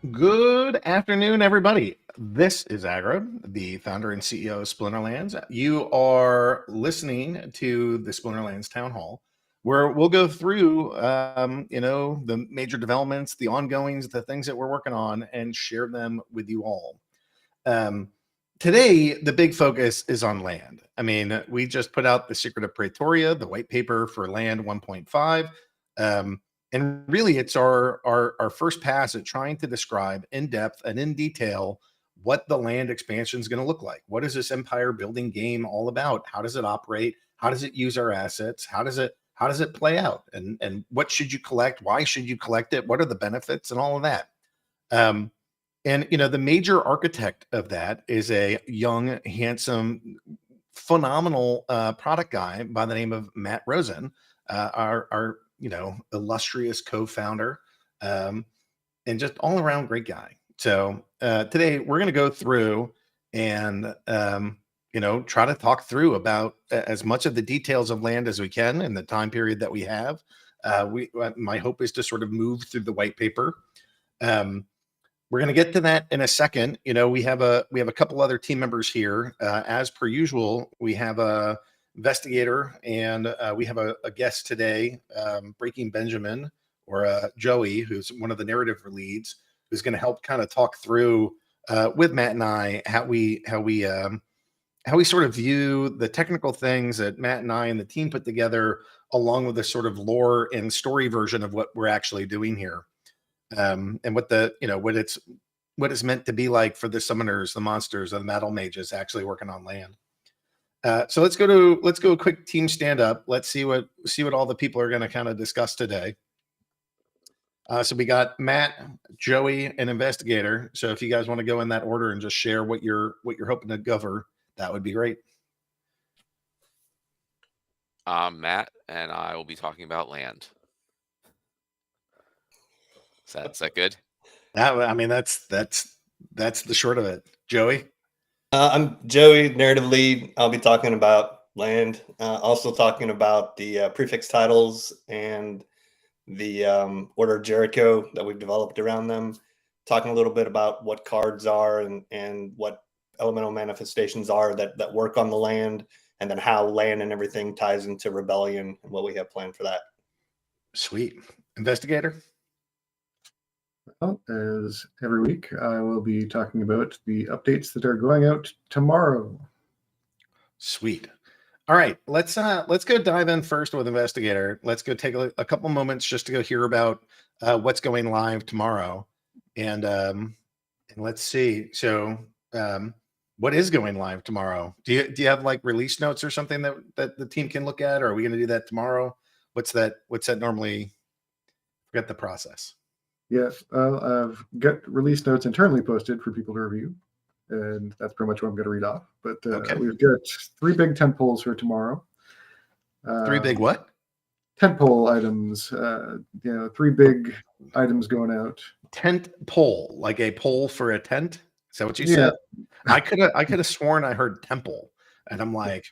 Good afternoon, everybody. This is Agro, the founder and CEO of Splinterlands. You are listening to the Splinterlands Town Hall, where we'll go through, the major developments, the ongoings, the things that we're working on, and share them with you all. Um, Today, the big focus is on land. I mean, we just put out the Secret of Pretoria, the white paper for Land 1.5. And really, it's our first pass at trying to describe in depth and in detail what the land expansion is going to look like. What is this empire building game all about? How does it operate? How does it use our assets? How does it play out? And what should you collect? Why should you collect it? What are the benefits and all of that? Um, and the major architect of that is a young, handsome, phenomenal product guy by the name of Matt Rosen, our illustrious co-founder, um, and just all around great guy. So today we're going to go through and try to talk through about as much of the details of land as we can in the time period that we have. My hope is to sort of move through the white paper. We're going to get to that in a second. We have a couple other team members here. As per usual, we have a Investigator and we have a guest today, Breaking Benjamin, or Joey, who's one of the narrative leads, who's going to help kind of talk through with Matt and I how we sort of view the technical things that Matt and I and the team put together, along with the sort of lore and story version of what we're actually doing here. And what it's meant to be like for the summoners, the monsters, and the battle mages actually working on land. So let's go a quick team stand up. Let's see what all the people are going to kind of discuss today. So we got Matt, Joey, and Investigator. So if you guys want to go in that order and just share what you're hoping to cover, that would be great. Matt and I will be talking about land. Is that good? That's the short of it. Joey. I'm Joey, narrative lead. I'll be talking about land, also talking about the prefix titles and the Order of Jericho that we've developed around them, talking a little bit about what cards are and what elemental manifestations are that work on the land, and then how land and everything ties into rebellion and what we have planned for that. Sweet. Investigator. Well, as every week, I will be talking about the updates that are going out tomorrow. Sweet. All right, let's go dive in first with Investigator. Let's go take a couple moments just to go hear about what's going live tomorrow, and let's see. So, what is going live tomorrow? Do you have like release notes or something that the team can look at, or are we going to do that tomorrow? What's that normally? Forget the process. Yes, I've got release notes internally posted for people to review, and that's pretty much what I'm going to read off. But Okay. We've got 3 big tentpoles for tomorrow. 3 big what? Tentpole items. 3 big items going out. Tent pole, like a pole for a tent. Is that what you said? I could have sworn I heard temple, and I'm like,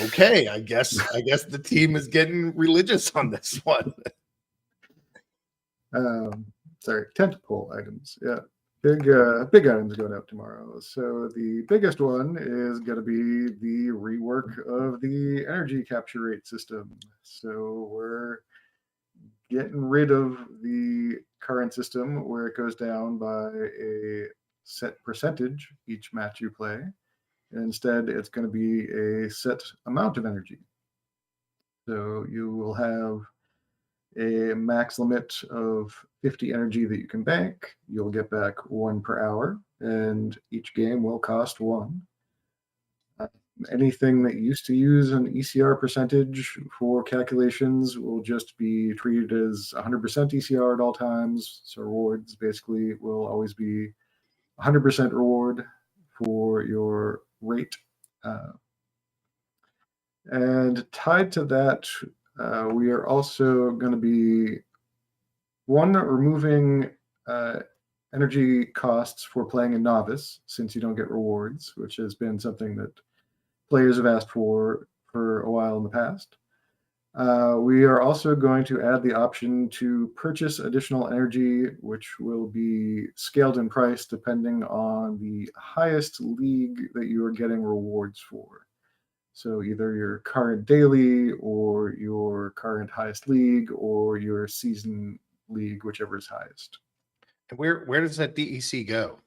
okay, I guess the team is getting religious on this one. Tentpole items. Yeah, big items going out tomorrow. So the biggest one is going to be the rework of the energy capture rate system. So we're getting rid of the current system where it goes down by a set percentage each match you play. Instead, it's going to be a set amount of energy. So you will have a max limit of 50 energy that you can bank. You'll get back 1 per hour, and each game will cost 1. Anything that used to use an ECR percentage for calculations will just be treated as 100% ECR at all times. So rewards basically will always be 100% reward for your rate. And tied to that, we are also going to be removing energy costs for playing a novice, since you don't get rewards, which has been something that players have asked for a while in the past. We are also going to add the option to purchase additional energy, which will be scaled in price depending on the highest league that you are getting rewards for. So either your current daily or your current highest league or your season league, whichever is highest. And where does that DEC go?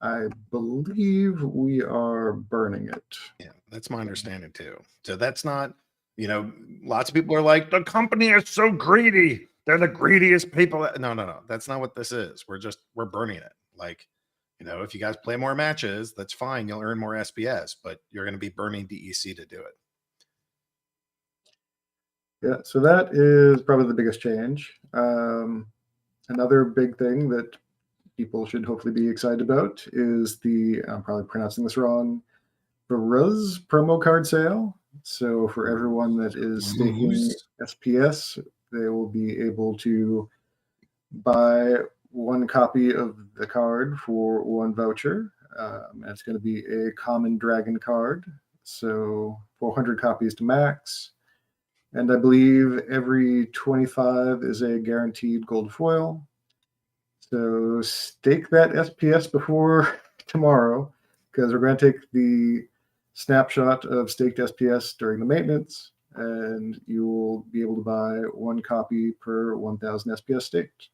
I believe we are burning it. Yeah, that's my understanding too. So that's not, lots of people are like, the company is so greedy. They're the greediest people. No. That's not what this is. We're burning it. Like, if you guys play more matches, that's fine. You'll earn more SPS, but you're going to be burning DEC to do it. Yeah, so that is probably the biggest change. Another big thing that people should hopefully be excited about is I'm probably pronouncing this wrong, the Ruz promo card sale. So for everyone that is staking SPS, they will be able to buy one copy of the card for one voucher. And it's going to be a common dragon card. So 400 copies to max. And I believe every 25 is a guaranteed gold foil. So stake that SPS before tomorrow, because we're going to take the snapshot of staked SPS during the maintenance, and you will be able to buy one copy per 1,000 SPS staked.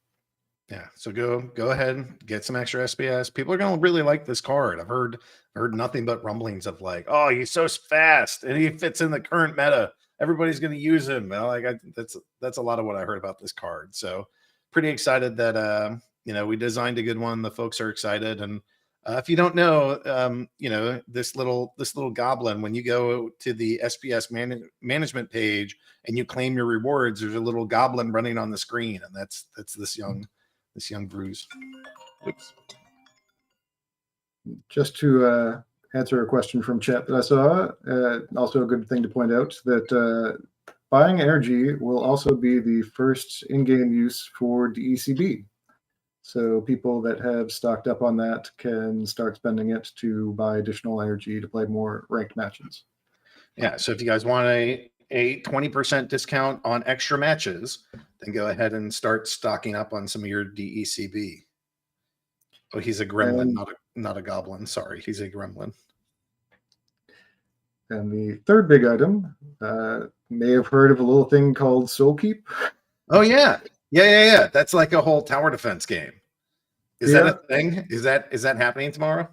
Yeah, so go ahead, get some extra SPS. People are going to really like this card. I've heard nothing but rumblings of like, oh, he's so fast and he fits in the current meta. Everybody's going to use him. That's a lot of what I heard about this card. So pretty excited that we designed a good one. The folks are excited, and if you don't know, this little goblin, when you go to the SPS management page and you claim your rewards, there's a little goblin running on the screen, and that's this young Bruce. Oops. Just to answer a question from chat that I saw, also a good thing to point out that buying energy will also be the first in-game use for DECB. So people that have stocked up on that can start spending it to buy additional energy to play more ranked matches. Yeah, so if you guys want a 20% discount on extra matches, then go ahead and start stocking up on some of your DECB. Oh, he's a gremlin, not a goblin. Sorry, he's a gremlin. And the third big item, may have heard of a little thing called Soulkeep. Oh yeah. That's like a whole tower defense game. Is that a thing? Is that happening tomorrow?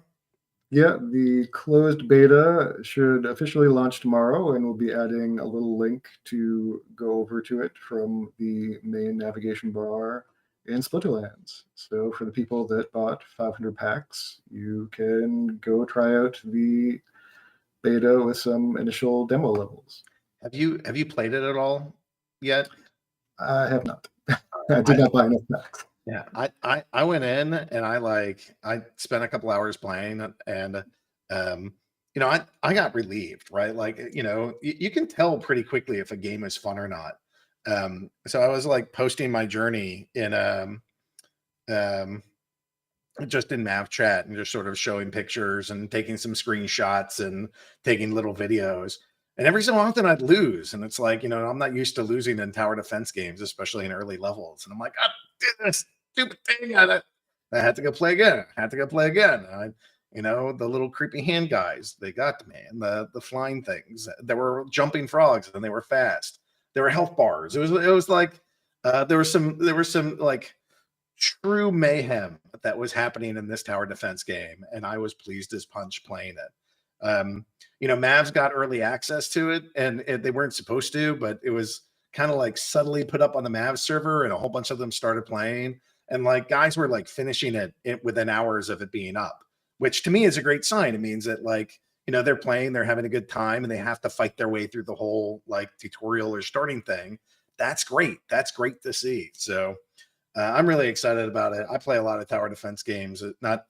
Yeah, the closed beta should officially launch tomorrow, and we'll be adding a little link to go over to it from the main navigation bar in Splinterlands. So for the people that bought 500 packs, you can go try out the beta with some initial demo levels. Have you played it at all yet? I have not. I did not buy enough packs. Yeah, I went in and I spent a couple hours playing, and I got relieved, right? Like, you can tell pretty quickly if a game is fun or not. So I was like posting my journey in just in Mav chat and just sort of showing pictures and taking some screenshots and taking little videos. And every so often I'd lose. And it's like, I'm not used to losing in tower defense games, especially in early levels. And I'm like, I did this stupid thing. I had to go play again. The little creepy hand guys, they got me. And the flying things. There were jumping frogs and they were fast. There were health bars. It was like there was some like true mayhem that was happening in this tower defense game. And I was pleased as punch playing it. Mavs got early access to it, and they weren't supposed to, but it was kind of like subtly put up on the Mavs server, and a whole bunch of them started playing, and like guys were like finishing it within hours of it being up, which to me is a great sign. It means that they're playing, they're having a good time, and they have to fight their way through the whole like tutorial or starting thing. That's great. That's great to see. So I'm really excited about it. I play a lot of tower defense games, not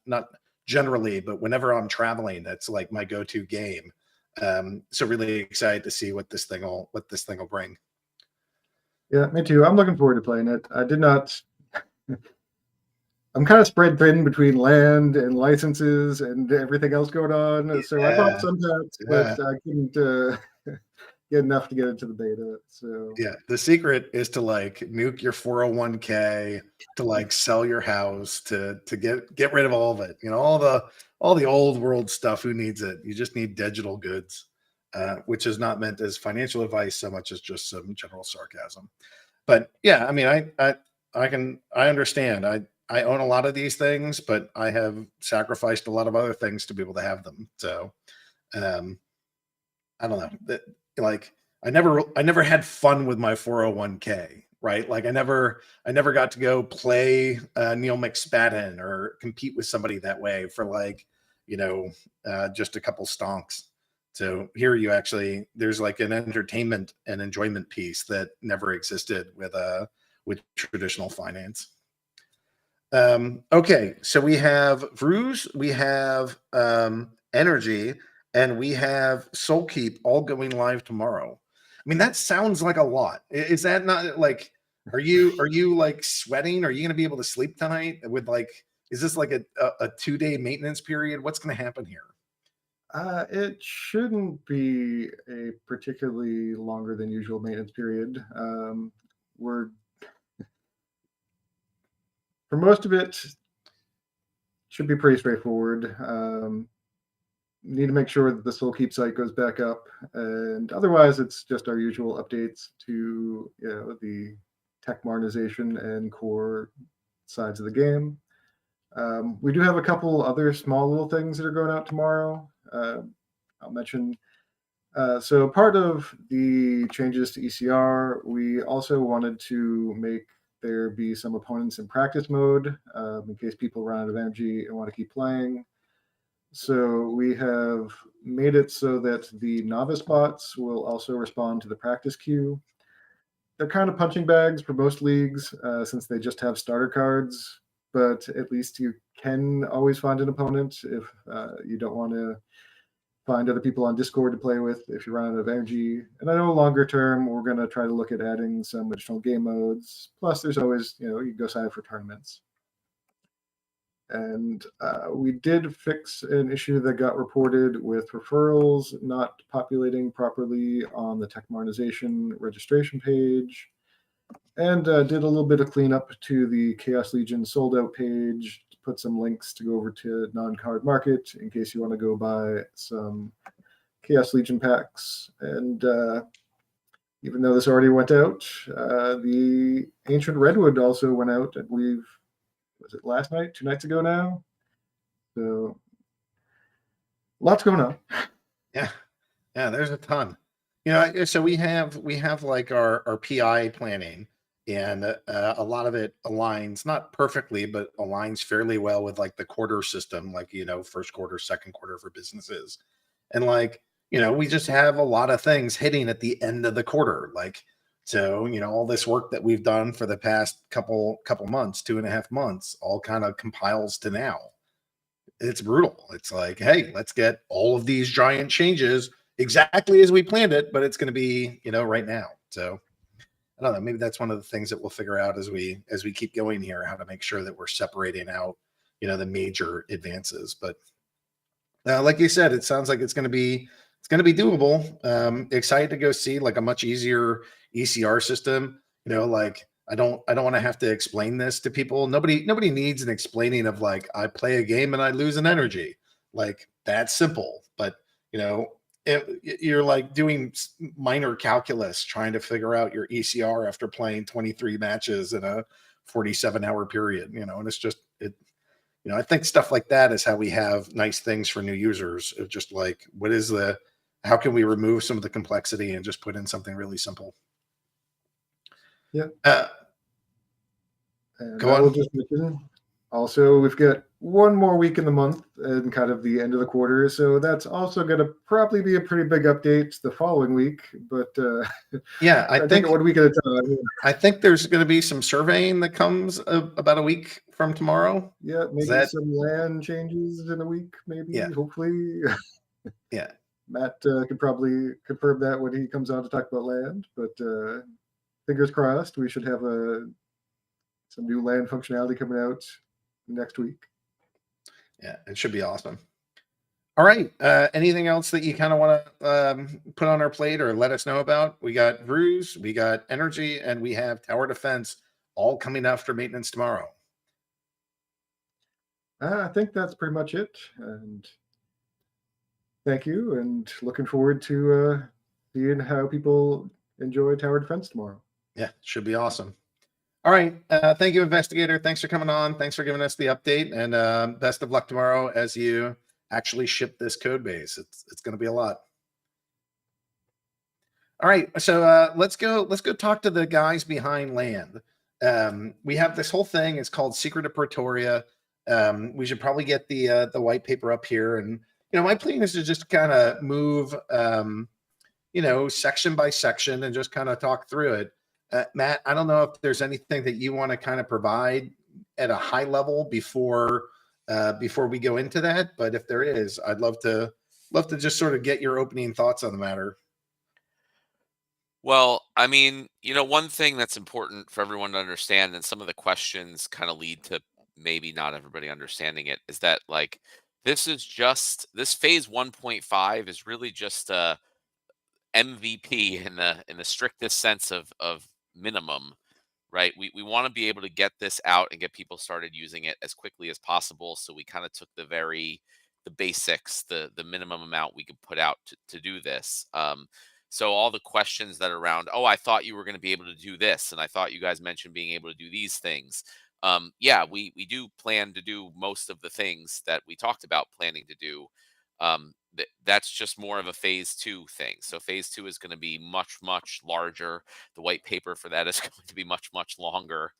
generally, but whenever I'm traveling, that's like my go-to game. So really excited to see what this thing will bring. Yeah, me too. I'm looking forward to playing it. I did not. I'm kind of spread thin between land and licenses and everything else going on. So I bought some packs, but I couldn't get enough to get into the beta. So Yeah, the secret is to like nuke your 401k, to like sell your house, to get rid of all of it. You know, all the old world stuff. Who needs it? You just need digital goods, which is not meant as financial advice so much as just some general sarcasm. But yeah, I mean, I understand. I own a lot of these things, but I have sacrificed a lot of other things to be able to have them. So um, I don't know. Like I never had fun with my 401k, right? Like I never got to go play Neil McSpadden or compete with somebody that way for like, you know, just a couple stonks. So here you actually there's like an entertainment and enjoyment piece that never existed with traditional finance. Okay, so we have Vruz, we have Energy, and we have Soulkeep all going live tomorrow. I mean, that sounds like a lot. Is that not like? Are you like sweating? Are you going to be able to sleep tonight? With like, is this like a 2 day maintenance period? What's going to happen here? it shouldn't be a particularly longer than usual maintenance period. We're for most of it should be pretty straightforward. Need to make sure that the Soulkeep site goes back up, and otherwise it's just our usual updates to the tech modernization and core sides of the game. We do have a couple other small little things that are going out tomorrow. I'll mention. So part of the changes to ECR, we also wanted to make there be some opponents in practice mode in case people run out of energy and want to keep playing. So we have made it so that the novice bots will also respond to the practice queue. They're kind of punching bags for most leagues since they just have starter cards, but at least you can always find an opponent if you don't want to find other people on Discord to play with if you run out of energy. And I know longer term, we're going to try to look at adding some additional game modes. Plus, there's always, you can go sign up for tournaments. And we did fix an issue that got reported with referrals not populating properly on the tech modernization registration page. And did a little bit of cleanup to the Chaos Legion sold out page, to put some links to go over to non-card market in case you want to go buy some Chaos Legion packs. And even though this already went out, the Ancient Redwood also went out, I believe, was it last night, 2 nights ago now? So lots going on. Yeah, there's a ton. You know, so we have like our PI planning, and a lot of it aligns not perfectly, but aligns fairly well with like the quarter system, like first quarter, second quarter for businesses, and like we just have a lot of things hitting at the end of the quarter, like so all this work that we've done for the past couple months, 2.5 months, all kind of compiles to now. It's brutal. It's like, hey, let's get all of these giant changes exactly as we planned it, but it's going to be, right now. So I don't know. Maybe that's one of the things that we'll figure out as we keep going here, how to make sure that we're separating out, the major advances. But like you said, it sounds like it's going to be doable. Excited to go see like a much easier ECR system. Like I don't want to have to explain this to people. Nobody needs an explaining of like I play a game and I lose an energy. Like that's simple. But you're like doing minor calculus trying to figure out your ECR after playing 23 matches in a 47-hour period. And it's just it. I think stuff like that is how we have nice things for new users. Of just like how can we remove some of the complexity and just put in something really simple. Yeah. Go And I on. will just mention also, we've got one more week in the month and kind of the end of the quarter. So that's also going to probably be a pretty big update the following week. But yeah, I think 1 week at a time. I think there's going to be some surveying that comes about a week from tomorrow. Yeah, maybe some land changes in a week, maybe, Yeah. hopefully. Yeah. Matt could probably confirm that when he comes on to talk about land. But fingers crossed, we should have some new land functionality coming out next week. Yeah, it should be awesome. All right. Anything else that you kind of want to put on our plate or let us know about? We got Brews, we got Energy, and we have Tower Defense all coming after maintenance tomorrow. I think that's pretty much it. And thank you, and looking forward to seeing how people enjoy Tower Defense tomorrow. Yeah, should be awesome. All right. Thank you, Investigator. Thanks for coming on. Thanks for giving us the update, and best of luck tomorrow as you actually ship this code base. It's going to be a lot. All right, so let's go talk to the guys behind Land. We have this whole thing. It's called Secret of Pretoria. We should probably get the white paper up here, and my plan is to just kind of move section by section and just kind of talk through it. Matt, I don't know if there's anything that you want to kind of provide at a high level before we go into that, but if there is, I'd love to just sort of get your opening thoughts on the matter. Well, I mean, one thing that's important for everyone to understand, and some of the questions kind of lead to maybe not everybody understanding it, is that like this phase 1.5 is really just a MVP in the strictest sense of minimum, right? We want to be able to get this out and get people started using it as quickly as possible. So we kind of took the basics, the minimum amount we could put out to do this. So all the questions that are around, oh, I thought you were going to be able to do this, and I thought you guys mentioned being able to do these things. Yeah, we do plan to do most of the things that we talked about planning to do. That's just more of a phase 2 thing. So phase 2 is going to be much, much larger. The white paper for that is going to be much, much longer,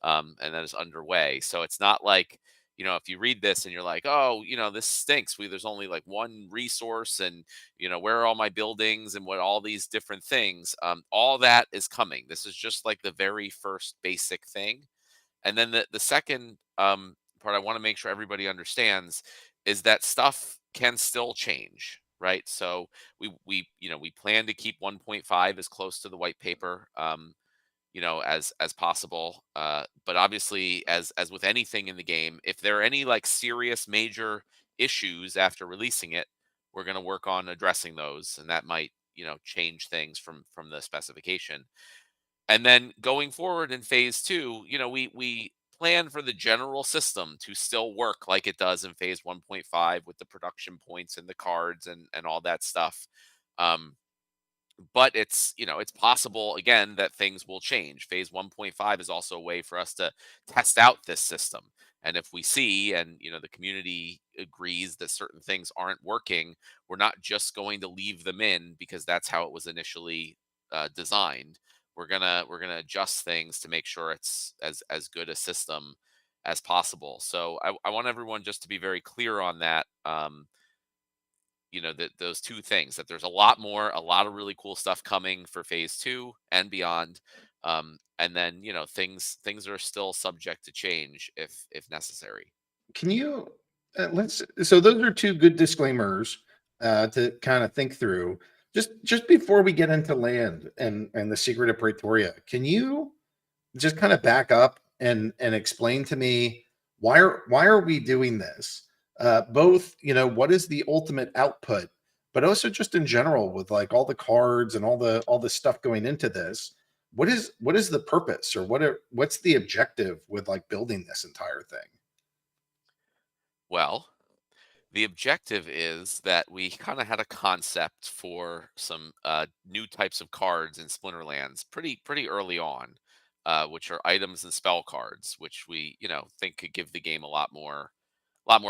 and that is underway. So it's not like, if you read this and you're like, oh, this stinks. There's only like one resource, and where are all my buildings and what all these different things. All that is coming. This is just like the very first basic thing. And then the second part I want to make sure everybody understands is that stuff can still change, right? So we plan to keep 1.5 as close to the white paper, as possible. But obviously, as with anything in the game, if there are any like serious major issues after releasing it, we're going to work on addressing those, and that might change things from the specification. And then going forward in phase 2, we plan for the general system to still work like it does in phase 1.5 with the production points and the cards and all that stuff. Um, but it's possible again that things will change. Phase 1.5 is also a way for us to test out this system. And if we see, and the community agrees that certain things aren't working, we're not just going to leave them in because that's how it was initially designed. We're gonna adjust things to make sure it's as good a system as possible. So I want everyone just to be very clear on that. That those two things, that there's a lot of really cool stuff coming for phase 2 and beyond. And then things are still subject to change if necessary. Can you so those are two good disclaimers to kind of think through. Just before we get into Land and the Secret of Pretoria, can you just kind of back up and explain to me why are we doing this? Both, what is the ultimate output, but also just in general with like all the cards and all the stuff going into this. What is the purpose, or what's the objective with like building this entire thing? Well, the objective is that we kind of had a concept for some new types of cards in Splinterlands pretty early on, which are items and spell cards, which we think could give the game a lot more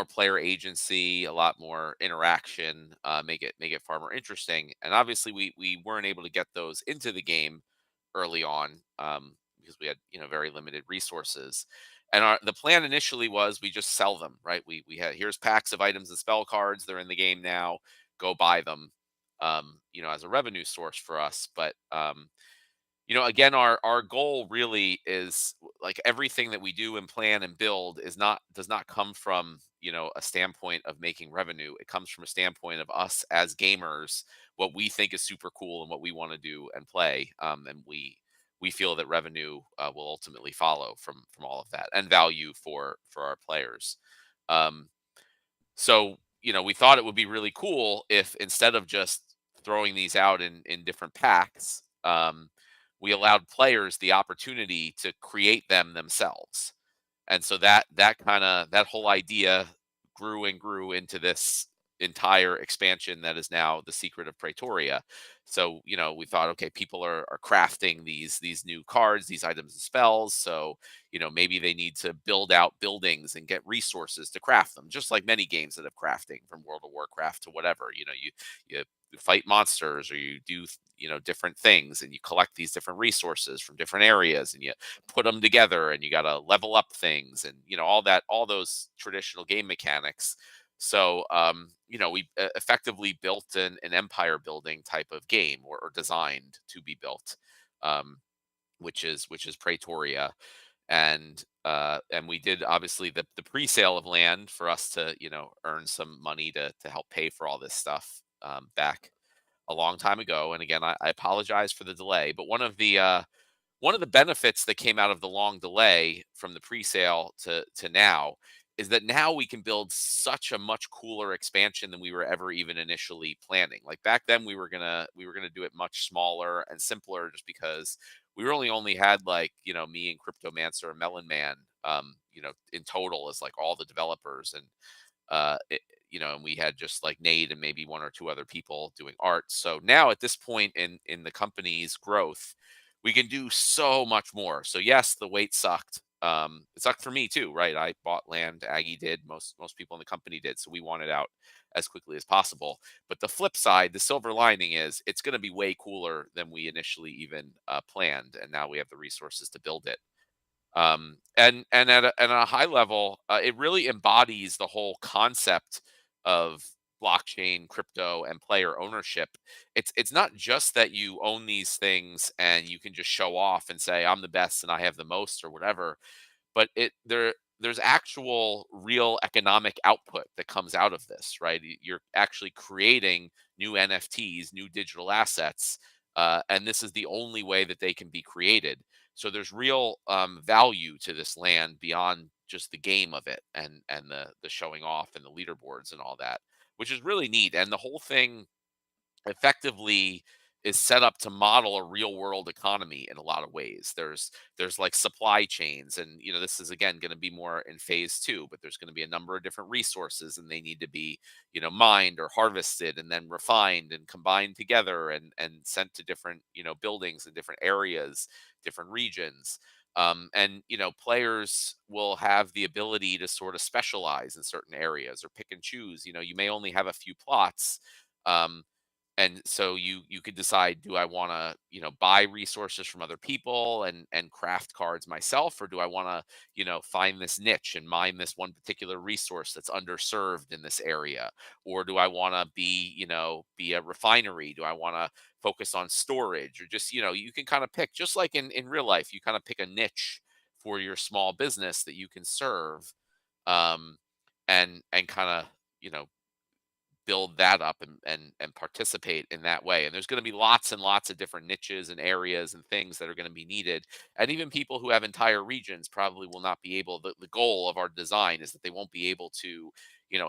player agency, a lot more interaction, make it far more interesting. And obviously, we weren't able to get those into the game early on, because we had very limited resources. And the plan initially was we just sell them, right? We had, here's packs of items and spell cards. They're in the game now. Go buy them, as a revenue source for us. But again, our goal really is like everything that we do and plan and build does not come from a standpoint of making revenue. It comes from a standpoint of us as gamers, what we think is super cool and what we want to do and play. And we feel that revenue will ultimately follow from all of that, and value for our players. So we thought it would be really cool if instead of just throwing these out in different packs, we allowed players the opportunity to create them themselves. And so that whole idea grew and grew into this entire expansion that is now the Secret of Praetoria. So we thought, okay, people are crafting these new cards, these items and spells. So maybe they need to build out buildings and get resources to craft them, just like many games that have crafting, from World of Warcraft to whatever. You fight monsters, or you do different things, and you collect these different resources from different areas, and you put them together, and you got to level up things, and all those traditional game mechanics. So we effectively built an empire building type of game, or designed to be built, which is Praetoria. And we did, obviously, the pre-sale of land for us to earn some money to help pay for all this stuff, back a long time ago. And again, I apologize for the delay, but one of the benefits that came out of the long delay from the pre-sale to now is that now we can build such a much cooler expansion than we were ever even initially planning. Like back then, we were gonna do it much smaller and simpler, just because we really only had, like, me and Cryptomancer and Melon Man, in total, as like all the developers. And and we had just like Nate and maybe one or two other people doing art. So now, at this point in the company's growth, we can do so much more. So yes, the wait sucked. It sucked for me too, right? I bought land, Aggie did, most people in the company did, so we wanted out as quickly as possible. But the flip side, the silver lining, is it's going to be way cooler than we initially even planned, and now we have the resources to build it. And at a high level, it really embodies the whole concept of blockchain, crypto, and player ownership. It's not just that you own these things and you can just show off and say, I'm the best and I have the most, or whatever, but there's actual real economic output that comes out of this, right? You're actually creating new NFTs, new digital assets, and this is the only way that they can be created. So there's real value to this land beyond just the game of it, and the showing off and the leaderboards and all that, which is really neat. And the whole thing effectively is set up to model a real world economy in a lot of ways. There's like supply chains, and this is again going to be more in phase 2, but there's going to be a number of different resources, and they need to be mined or harvested and then refined and combined together, and sent to different buildings in different areas, different regions. And players will have the ability to sort of specialize in certain areas, or pick and choose. You may only have a few plots, um, and so you could decide, do I want to buy resources from other people and craft cards myself, or do I want to find this niche and mine this one particular resource that's underserved in this area, or do I want to be a refinery, do I want to focus on storage, or just you can kind of pick, just like in real life, you kind of pick a niche for your small business that you can serve, um and kind of build that up, and participate in that way. And there's going to be lots and lots of different niches and areas and things that are going to be needed. And even people who have entire regions probably will not be able, the goal of our design is that they won't be able to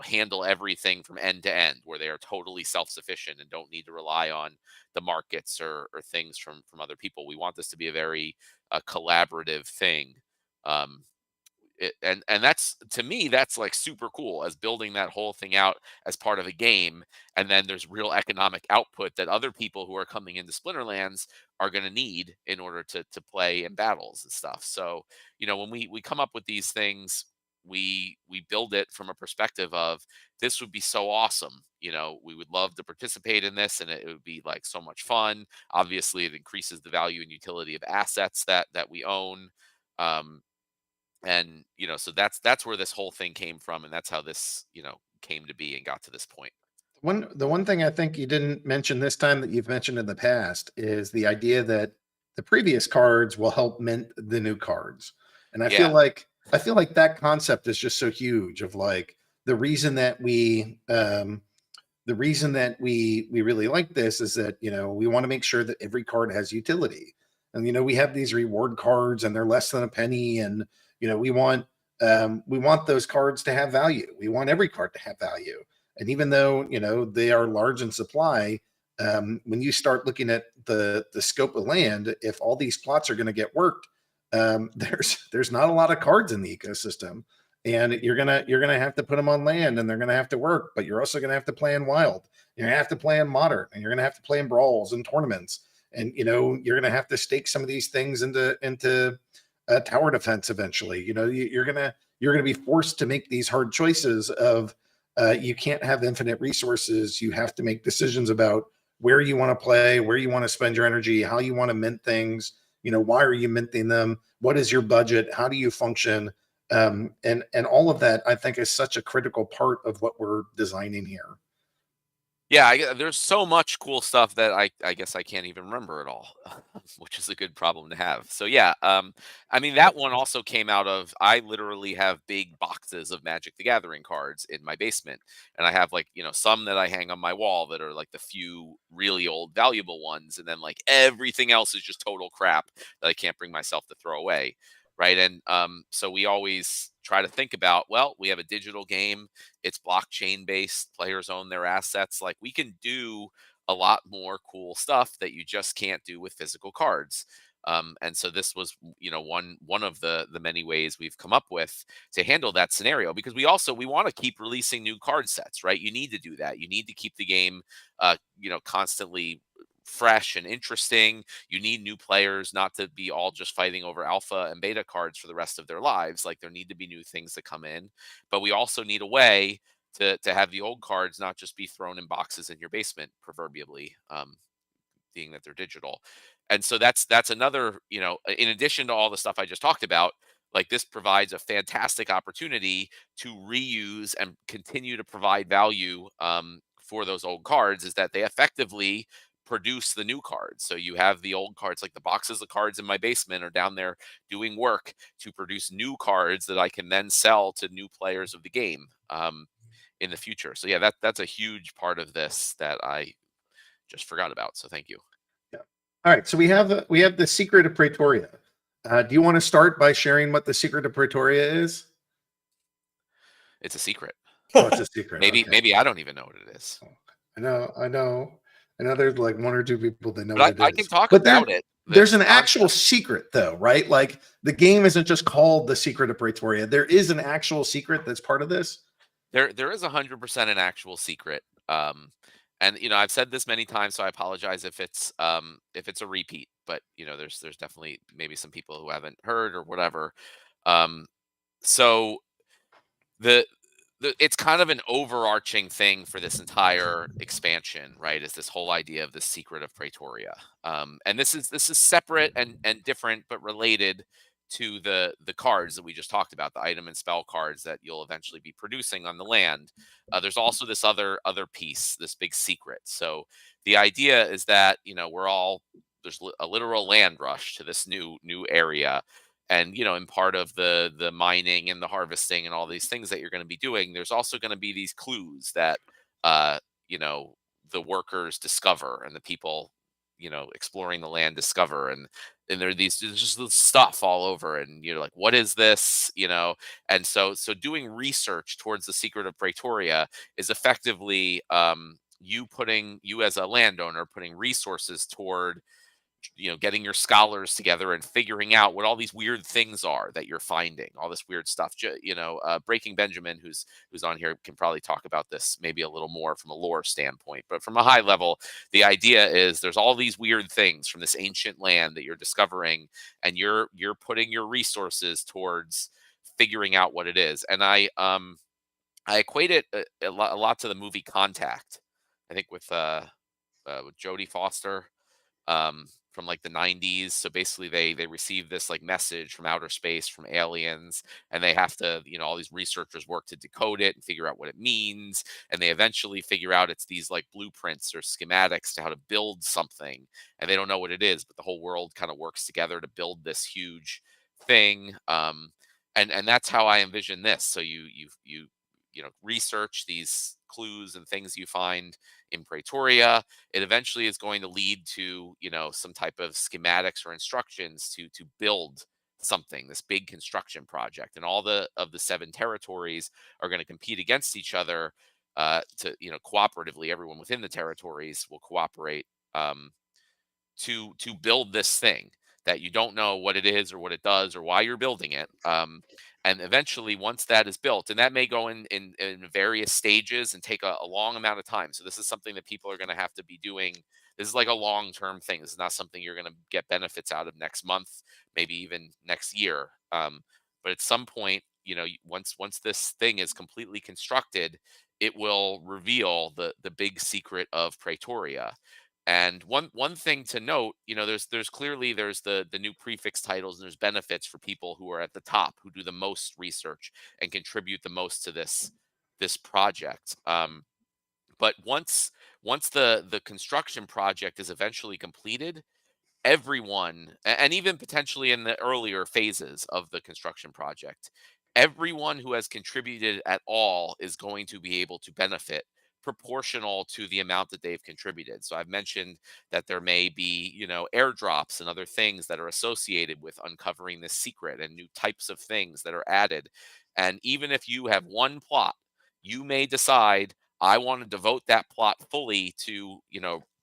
handle everything from end to end, where they are totally self-sufficient and don't need to rely on the markets, or things from other people. We want this to be a very collaborative thing. um, and that's, to me, that's like super cool, as building that whole thing out as part of a game. And then there's real economic output that other people who are coming into Splinterlands are going to need in order to play in battles and stuff. So when we come up with these things, we build it from a perspective of, this would be so awesome. We would love to participate in this, and it would be like so much fun. Obviously, it increases the value and utility of assets that we own. Um, and so that's where this whole thing came from, and that's how this came to be and got to this point. The one thing I think you didn't mention this time that you've mentioned in the past is the idea that the previous cards will help mint the new cards. And I feel Yeah. like that concept is just so huge, of like the reason that we really like this is that we want to make sure that every card has utility. And we have these reward cards, and they're less than a penny, and we want those cards to have value. We want every card to have value. And even though, they are large in supply, when you start looking at the scope of land, if all these plots are going to get worked, there's not a lot of cards in the ecosystem, and you're gonna have to put them on land, and they're gonna have to work. But you're also gonna have to play in wild. You're gonna have to play in modern, and you're gonna have to play in brawls and tournaments. And you're gonna have to stake some of these things into tower defense eventually. You're gonna be forced to make these hard choices of you can't have infinite resources. You have to make decisions about where you want to play, where you want to spend your energy, how you want to mint things. Why are you minting them? What is your budget? How do you function? And all of that, I think, is such a critical part of what we're designing here. Yeah, there's so much cool stuff that I guess I can't even remember it all, which is a good problem to have. So yeah, I mean that one also came out of I literally have big boxes of Magic the Gathering cards in my basement, and I have like some that I hang on my wall that are like the few really old valuable ones, and then like everything else is just total crap that I can't bring myself to throw away. Right. And so we always try to think about, well, we have a digital game, it's blockchain based, players own their assets. Like we can do a lot more cool stuff that you just can't do with physical cards. And so this was, one of the many ways we've come up with to handle that scenario, because we want to keep releasing new card sets, right? You need to do that. You need to keep the game, constantly fresh and interesting. You need new players not to be all just fighting over alpha and beta cards for the rest of their lives. Like there need to be new things that come in, but we also need a way to have the old cards not just be thrown in boxes in your basement, proverbially, being that they're digital. And so that's another, in addition to all the stuff I just talked about, like this provides a fantastic opportunity to reuse and continue to provide value, for those old cards, is that they effectively produce the new cards. So you have the old cards, like the boxes of cards in my basement are down there doing work to produce new cards that I can then sell to new players of the game, in the future. So yeah, that's a huge part of this that I just forgot about. So thank you. Yeah. All right. So we have the Secret of Pretoria. Do you want to start by sharing what the Secret of Pretoria is? It's a secret. Oh, it's a secret. Maybe Okay. maybe I don't even know what it is. I know. There's like one or two people that know But what I it can is. talk But about it. there's The an actual concept. secret though, right? Like the game isn't just called the Secret of Pretoria. There is an actual secret that's part of this. There is 100% an actual secret. And I've said this many times, so I apologize if it's a repeat. But there's definitely maybe some people who haven't heard or whatever. Um, so the it's kind of an overarching thing for this entire expansion, right? Is this whole idea of the Secret of Pretoria. And this is separate and different but related to the cards that we just talked about, the item and spell cards that you'll eventually be producing on the land. There's also this other piece, this big secret. So the idea is that there's a literal land rush to this new area. And in part of the mining and the harvesting and all these things that you're going to be doing, there's also going to be these clues that uh you know the workers discover, and the people exploring the land discover. And there are there's just this stuff all over, and you're like, what is this? And so doing research towards the Secret of Pretoria is effectively, you as a landowner putting resources toward getting your scholars together and figuring out what all these weird things are that you're finding, all this weird stuff. Breaking Benjamin, who's on here, can probably talk about this maybe a little more from a lore standpoint, but from a high level, the idea is there's all these weird things from this ancient land that you're discovering, and you're putting your resources towards figuring out what it is. And I equate it a lot to the movie Contact, I think, with Jodie Foster, from like the 90s. So basically they receive this like message from outer space from aliens, and they have to, all these researchers work to decode it and figure out what it means. And they eventually figure out it's these like blueprints or schematics to how to build something. And they don't know what it is, but the whole world kind of works together to build this huge thing. And that's how I envision this. So you research these clues and things you find in Pretoria. It eventually is going to lead to some type of schematics or instructions to build something, this big construction project. And all of the 7 territories are going to compete against each other, to cooperatively, everyone within the territories will cooperate to build this thing that you don't know what it is or what it does or why you're building it. And eventually, once that is built, and that may go in various stages and take a long amount of time. So this is something that people are going to have to be doing. This is like a long-term thing. This is not something you're going to get benefits out of next month, maybe even next year. But at some point, once this thing is completely constructed, it will reveal the big secret of Praetoria. And one thing to note, there's clearly the new prefix titles, and there's benefits for people who are at the top, who do the most research and contribute the most to this project. But once the construction project is eventually completed, everyone, and even potentially in the earlier phases of the construction project, everyone who has contributed at all is going to be able to benefit proportional to the amount that they've contributed. So I've mentioned that there may be, airdrops and other things that are associated with uncovering this secret, and new types of things that are added. And even if you have one plot, you may decide, I want to devote that plot fully to,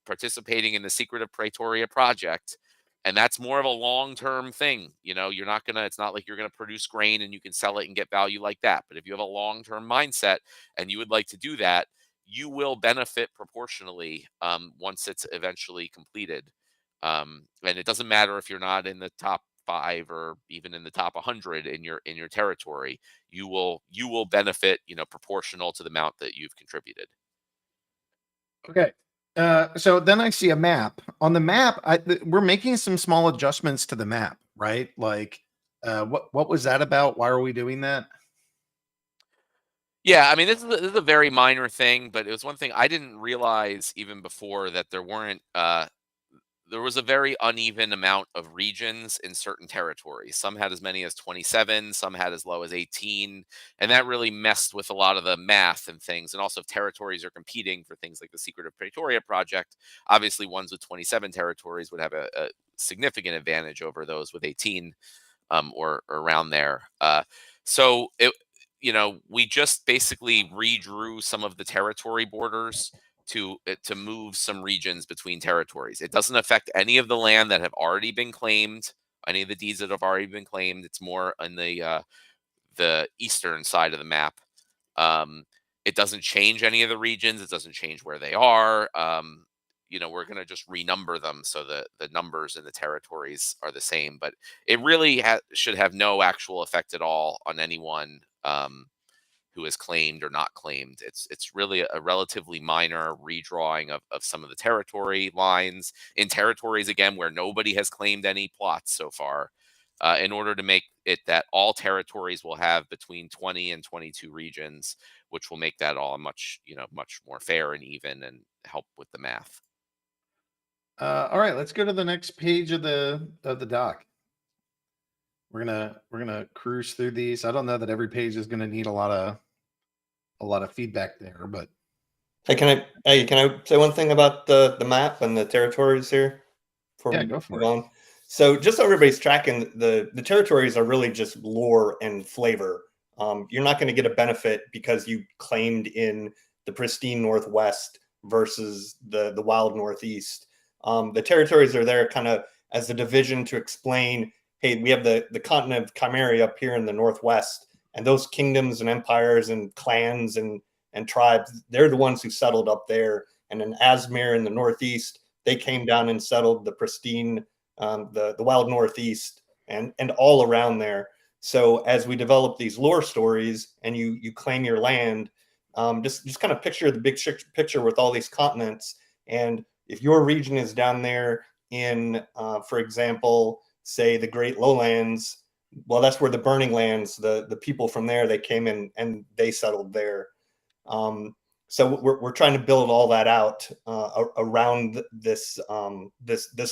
participating in the Secret of Praetoria project. And that's more of a long-term thing. It's not like you're going to produce grain and you can sell it and get value like that. But if you have a long-term mindset and you would like to do that, you will benefit proportionally once it's eventually completed. And it doesn't matter if you're not in the top 5 or even in the top 100 in your territory. You will benefit, proportional to the amount that you've contributed. Okay. So then I see a map. On the map, we're making some small adjustments to the map, right? Like, what was that about? Why are we doing that? Yeah, I mean, this is a very minor thing, but it was one thing I didn't realize even before, that there was a very uneven amount of regions in certain territories. Some had as many as 27, some had as low as 18, and that really messed with a lot of the math and things. And also, if territories are competing for things like the Secret of Praetoria project, obviously ones with 27 territories would have a significant advantage over those with 18, or around there. So we just basically redrew some of the territory borders to move some regions between territories. It doesn't affect any of the land that have already been claimed, any of the deeds that have already been claimed. It's more on the eastern side of the map. It doesn't change any of the regions. It doesn't change where they are. We're going to just renumber them so the numbers in the territories are the same. But it really should have no actual effect at all on anyone who is claimed or not claimed. It's really a relatively minor redrawing of some of the territory lines in territories, again, where nobody has claimed any plots so far, in order to make it that all territories will have between 20 and 22 regions, which will make that all much more fair and even, and help with the math. All right, let's go to the next page of the doc. We're gonna cruise through these. I don't know that every page is gonna need a lot of feedback there, but Hey, can I say one thing about the map and the territories here? Yeah, go for it. On? So just so everybody's tracking, the territories are really just lore and flavor. You're not going to get a benefit because you claimed in the pristine Northwest versus the wild Northeast. The territories are there kind of as a division to explain, hey, we have the continent of Chimeria up here in the Northwest, and those kingdoms and empires and clans and tribes, they're the ones who settled up there. And in Asmere in the Northeast, they came down and settled the pristine, the wild Northeast and all around there. So as we develop these lore stories and you claim your land, just kind of picture the big picture with all these continents. And if your region is down there in, for example, say the Great Lowlands, well, that's where the Burning Lands, the people from there, they came in and they settled there. So we're trying to build all that out around this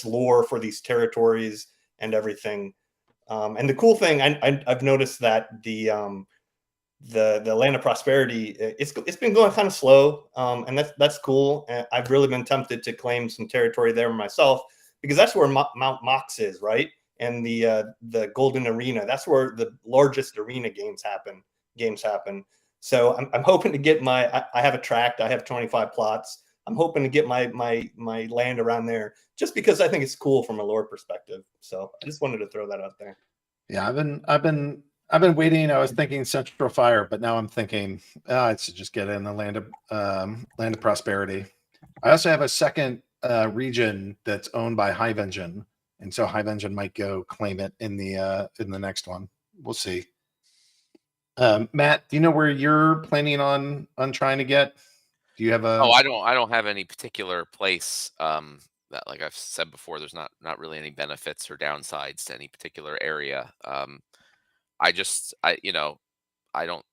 lore for these territories and everything. And the cool thing, I've noticed that the Land of Prosperity, it's been going kind of slow, and that's cool. And I've really been tempted to claim some territory there myself, because that's where Mount Mox is, right? And the Golden Arena, that's where the largest arena games happen. So I'm hoping to get I have a tract. I have 25 plots. I'm hoping to get my land around there just because I think it's cool from a lore perspective. So I just wanted to throw that out there. Yeah, I've been waiting. I was thinking Central Fire, but now I'm thinking I should just get in the land of prosperity. I also have a second region that's owned by Hive Engine, and so Hive Engine might go claim it in the next one. We'll see. Matt, do you know where you're planning on trying to get? Do you have a? Oh, I don't have any particular place that, like I've said before, there's not really any benefits or downsides to any particular area. I you know, I don't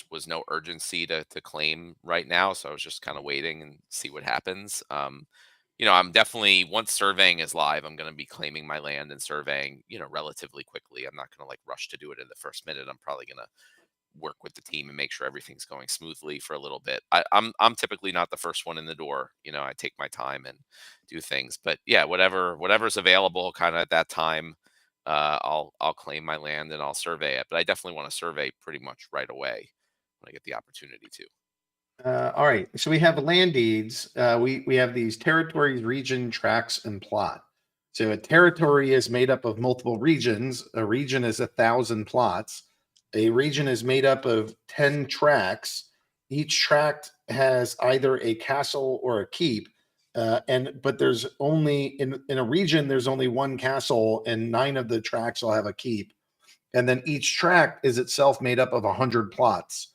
was no urgency to claim right now, so I was just kind of waiting and see what happens. I'm definitely, once surveying is live, I'm going to be claiming my land and surveying, relatively quickly. I'm not going to like rush to do it in the first minute. I'm probably going to work with the team and make sure everything's going smoothly for a little bit. I'm typically not the first one in the door. I take my time and do things. But yeah, whatever's available kind of at that time, I'll claim my land and I'll survey it. But I definitely want to survey pretty much right away when I get the opportunity to. All right, so we have land deeds. We have these territories, region, tracts, and plot. So a territory is made up of multiple regions. A region is 1,000 plots. A region is made up of 10 tracts. Each tract has either a castle or a keep. But there's only in a region, there's only one castle, and 9 of the tracts will have a keep. And then each tract is itself made up of 100 plots.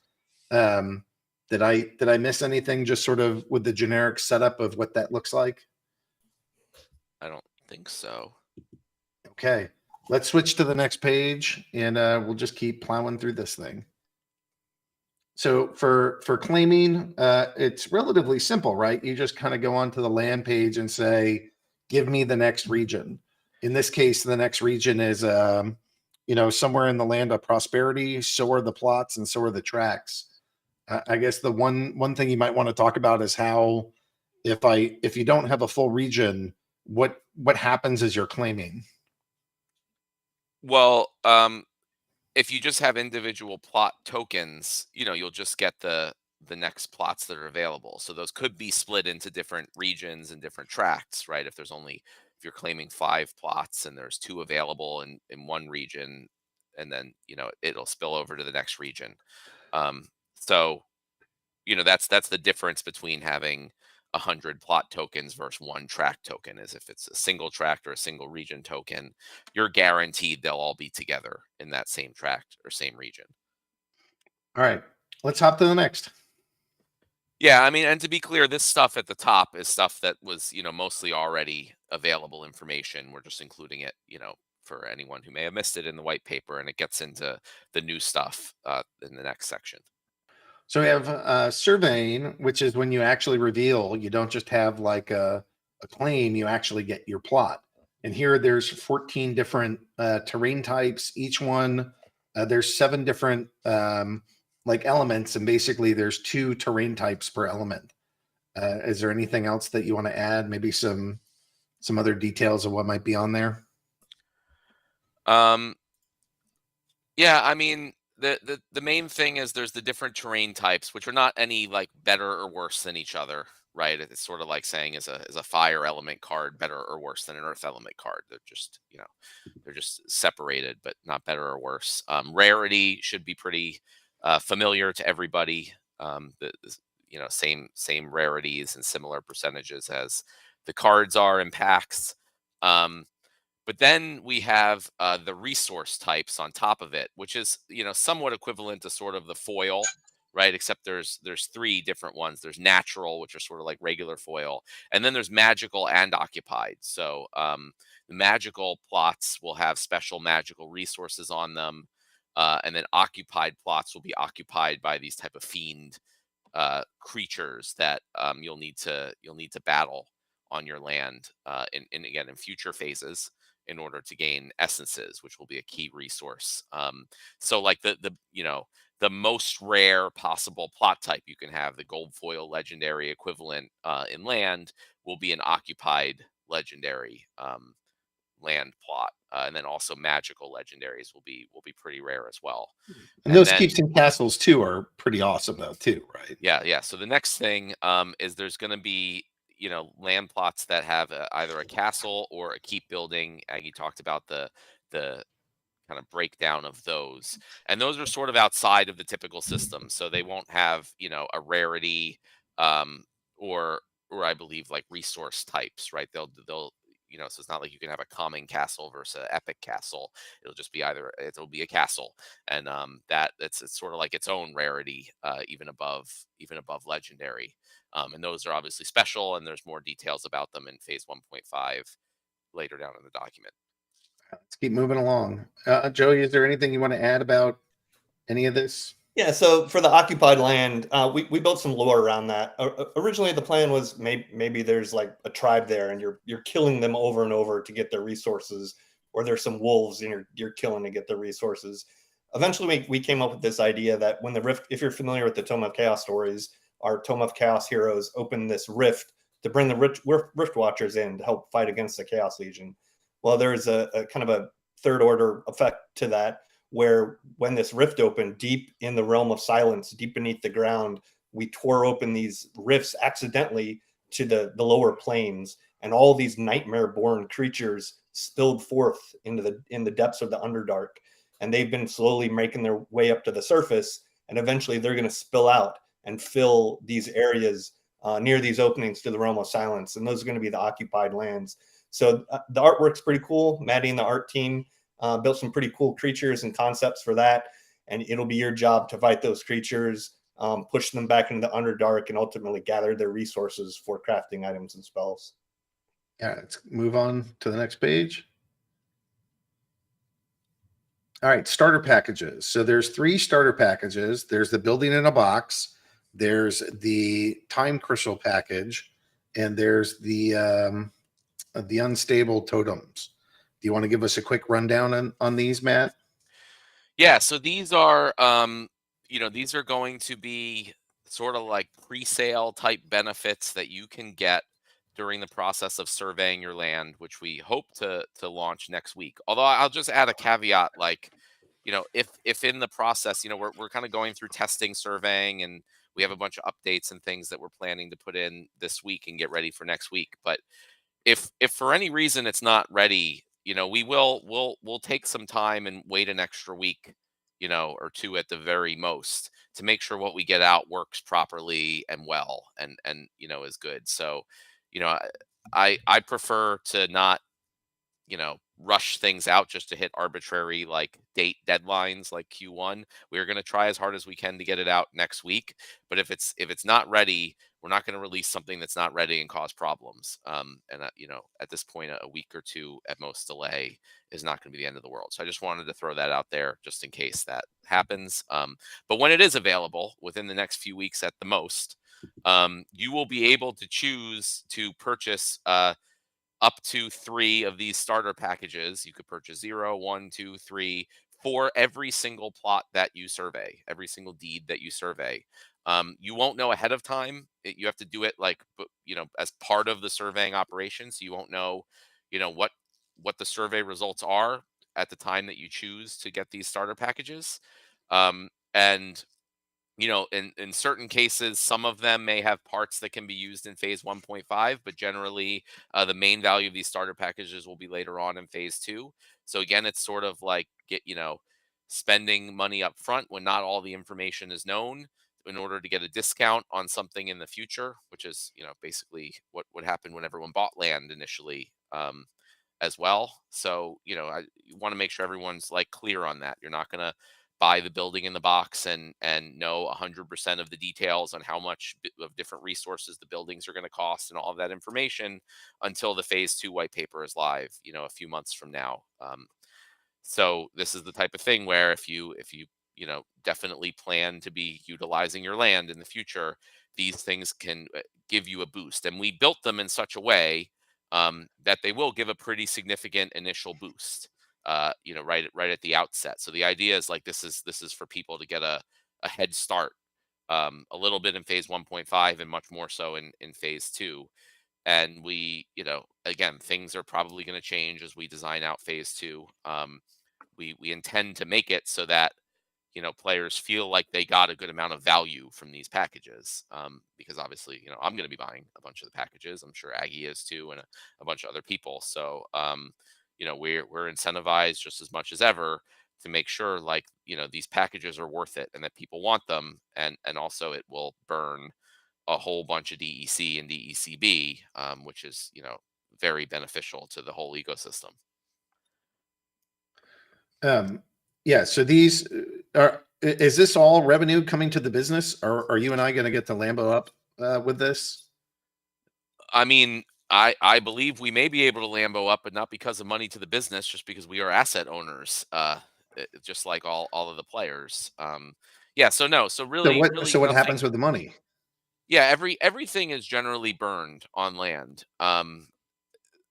Did I miss anything just sort of with the generic setup of what that looks like? I don't think so. Okay, let's switch to the next page and we'll just keep plowing through this thing. So for claiming, it's relatively simple, right? You just kind of go onto the land page and say, give me the next region. In this case, the next region is somewhere in the land of prosperity. So are the plots and so are the tracts. I guess the one thing you might want to talk about is how if you don't have a full region, what happens as you're claiming? Well, if you just have individual plot tokens, you'll just get the next plots that are available. So those could be split into different regions and different tracts, right? If you're claiming 5 plots and there's 2 available in one region, and then it'll spill over to the next region. So that's the difference between having 100 plot tokens versus 1 tract token. Is if it's a single tract or a single region token, you're guaranteed they'll all be together in that same tract or same region. All right, let's hop to the next. Yeah, I mean, and to be clear, this stuff at the top is stuff that was, mostly already available information. We're just including it, for anyone who may have missed it in the white paper, and it gets into the new stuff in the next section. So we have surveying, which is when you actually reveal. You don't just have like a claim; you actually get your plot. And here, there's 14 different terrain types. Each one, there's 7 different like elements, and basically, there's 2 terrain types per element. Is there anything else that you want to add? Maybe some other details of what might be on there. Yeah, I mean, the main thing is there's the different terrain types, which are not any like better or worse than each other, right? It's sort of like saying is a fire element card better or worse than an earth element card. They're just they're just separated, but not better or worse. Rarity should be pretty familiar to everybody. Same rarities and similar percentages as the cards are in packs. But then we have the resource types on top of it, which is somewhat equivalent to sort of the foil, right? Except there's 3 different ones. There's natural, which are sort of like regular foil, and then there's magical and occupied. So the magical plots will have special magical resources on them, and then occupied plots will be occupied by these type of fiend creatures that you'll need to battle on your land again in future phases in order to gain essences, which will be a key resource. So like the most rare possible plot type you can have, the gold foil legendary equivalent in land, will be an occupied legendary land plot. and then also magical legendaries will be pretty rare as well. And those then keeps and castles too are pretty awesome though too, right? yeah. So the next thing is there's going to be land plots that have either a castle or a keep building. You talked about the kind of breakdown of those, and those are sort of outside of the typical system, so they won't have a rarity, um, or I believe like resource types, right? They'll so it's not like you can have a common castle versus an epic castle. It'll just be it'll be a castle, and that it's sort of like its own rarity, even above legendary. And those are obviously special, and there's more details about them in phase 1.5 later down in the document. Let's keep moving along. Joey, is there anything you want to add about any of this? Yeah, so for the occupied land, we built some lore around that. Originally, the plan was maybe there's like a tribe there, and you're killing them over and over to get their resources, or there's some wolves and you're killing to get their resources. Eventually, we came up with this idea that when the rift, if you're familiar with the Tome of Chaos stories, our Tome of Chaos heroes open this rift to bring the rift watchers in to help fight against the Chaos Legion. Well, there's a kind of a third order effect to that, where when this rift opened deep in the realm of silence, deep beneath the ground, we tore open these rifts accidentally to the lower planes, and all these nightmare-born creatures spilled forth in the depths of the Underdark, and they've been slowly making their way up to the surface, and eventually they're going to spill out and fill these areas near these openings to the realm of silence, and those are going to be the occupied lands. So the artwork's pretty cool. Maddie and the art team built some pretty cool creatures and concepts for that, and it'll be your job to fight those creatures, push them back into the Underdark, and ultimately gather their resources for crafting items and spells. Yeah, let's move on to the next page. All right, starter packages. So there's 3 starter packages. There's the building in a box, there's the time crystal package, and there's the unstable totems. Do you want to give us a quick rundown on these, Matt? Yeah, so these are these are going to be sort of like pre-sale type benefits that you can get during the process of surveying your land, which we hope to launch next week. Although I'll just add a caveat, like, if in the process, we're kind of going through testing, surveying, and we have a bunch of updates and things that we're planning to put in this week and get ready for next week. But if for any reason it's not ready, we'll take some time and wait an extra week, or 2 at the very most, to make sure what we get out works properly and well, and is good. So, you know, I prefer to not rush things out just to hit arbitrary like date deadlines like Q1. We're going to try as hard as we can to get it out next week, but if it's not ready, we're not going to release something that's not ready and cause problems. And at this point, a week or 2 at most delay is not going to be the end of the world. So I just wanted to throw that out there just in case that happens. But when it is available within the next few weeks at the most, you will be able to choose to purchase up to 3 of these starter packages. You could purchase 0, 1, 2, 3 for every single plot that you survey, every single deed that you survey. You won't know ahead of time. You have to do it like, as part of the surveying operation. So you won't know, what the survey results are at the time that you choose to get these starter packages. And in certain cases, some of them may have parts that can be used in phase 1.5, but generally the main value of these starter packages will be later on in phase 2. So again, it's sort of like spending money up front when not all the information is known in order to get a discount on something in the future, which is basically what happened when everyone bought land initially, as well. So I want to make sure everyone's like clear on that. You're not going to buy the building in the box and know 100% of the details on how much of different resources the buildings are going to cost and all of that information until the phase 2 white paper is live, a few months from now. So this is the type of thing where if you definitely plan to be utilizing your land in the future, these things can give you a boost. And we built them in such a way that they will give a pretty significant initial boost, right at the outset. So the idea is like this is for people to get a head start, a little bit in phase 1.5 and much more so in phase 2. and we, again, things are probably going to change as we design out phase two. We intend to make it so that players feel like they got a good amount of value from these packages. Because obviously, I'm going to be buying a bunch of the packages. I'm sure Aggie is too, and a bunch of other people. So, we're incentivized just as much as ever to make sure, like, these packages are worth it and that people want them, and also it will burn a whole bunch of DEC and DECB, which is very beneficial to the whole ecosystem. Yeah. So these is this all revenue coming to the business, or are you and I going to get to Lambo up with this? I mean, I believe we may be able to Lambo up, but not because of money to the business, just because we are asset owners, just like all of the players. Yeah. So no. So really, really So what nothing. happens with the money? Yeah. Everything is generally burned on land.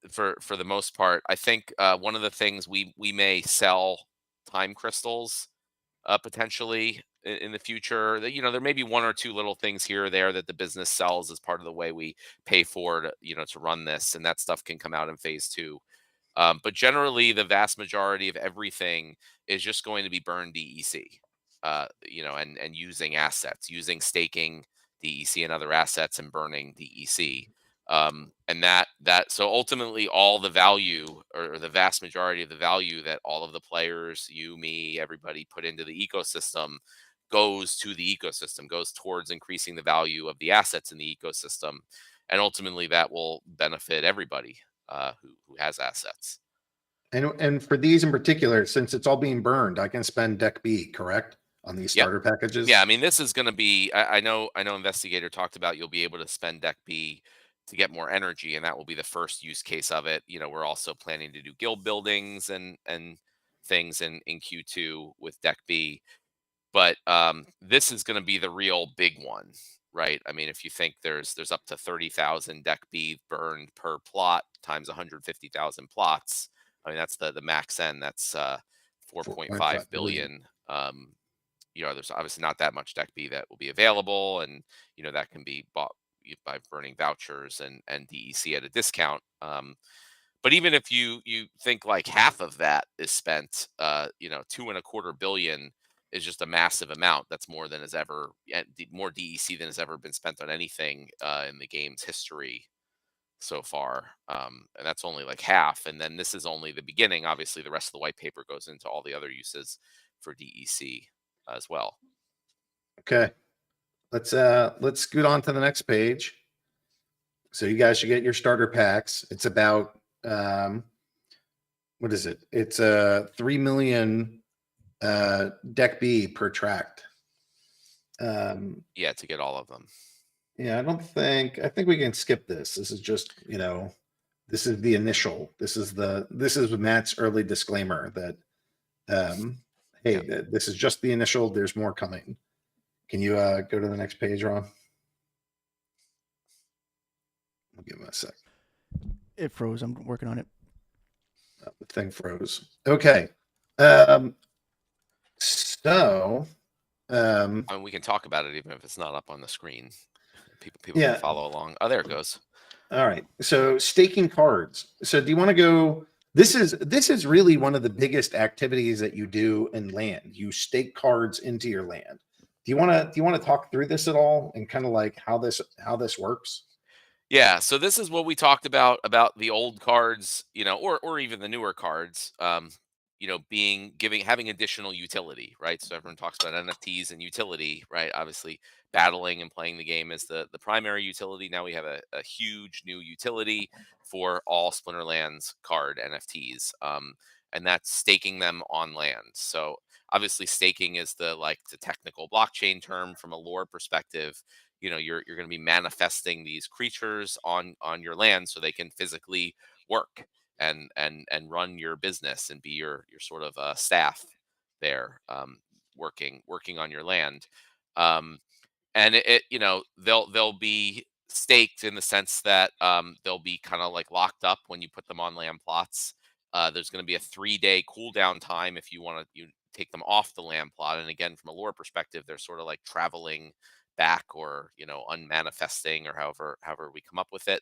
For the most part, I think one of the things we may sell time crystals potentially in the future. That there may be one or two little things here or there that the business sells as part of the way we pay for to run this, and that stuff can come out in phase two. But generally, the vast majority of everything is just going to be burned DEC, and using assets, using staking DEC and other assets, and burning DEC. And so ultimately, all the value, or the vast majority of the value that all of the players, you, me, everybody put into the ecosystem, goes to the ecosystem, goes towards increasing the value of the assets in the ecosystem, and ultimately that will benefit everybody who has assets. And for these in particular, since it's all being burned, I can spend Deck B, correct, on these Yep. starter packages? Yeah, I mean, this is going to be. I know. Investigator talked about you'll be able to spend Deck B to get more energy, and that will be the first use case of it. We're also planning to do guild buildings and things in Q2 with Deck B, but this is going to be the real big one, right? I mean, if you think there's up to 30,000 Deck B burned per plot times 150,000 plots. I mean, that's the max end. That's 4.5 billion. There's obviously not that much Deck B that will be available, and that can be bought by burning vouchers and DEC at a discount. But even if you think like half of that is spent, 2.25 billion is just a massive amount. That's more than has ever more DEC than has ever been spent on anything in the game's history so far. And that's only like half. And then this is only the beginning. Obviously, the rest of the white paper goes into all the other uses for DEC as well. Okay. Let's scoot on to the next page. So you guys should get your starter packs. It's about what is it? It's 3 million Deck B per tract. Yeah, to get all of them. Yeah, I think we can skip this. This is just, this is the initial. This is Matt's early disclaimer that hey, this is just the initial, there's more coming. Can you go to the next page, Ron? I'll give him a sec. It froze. I'm working on it. The thing froze. Okay. So I mean, we can talk about it even if it's not up on the screen. People Yeah. can follow along. Oh, there it goes. All right. So staking cards. So do you want to go? This is really one of the biggest activities that you do in land. You stake cards into your land. Do you want to talk through this at all and kind of like how this works? Yeah, so this is what we talked about the old cards, or even the newer cards, having additional utility, right? So everyone talks about NFTs and utility, right? Obviously, battling and playing the game is the primary utility. Now we have a huge new utility for all Splinterlands card NFTs, and that's staking them on land. So obviously, staking is the technical blockchain term from a lore perspective. You're going to be manifesting these creatures on your land so they can physically work and run your business and be your sort of staff there, working on your land. And they'll be staked in the sense that they'll be kind of like locked up when you put them on land plots. There's going to be a 3-day cooldown time if you want to take them off the land plot. And again, from a lore perspective, they're sort of like traveling back, or unmanifesting, or however we come up with it.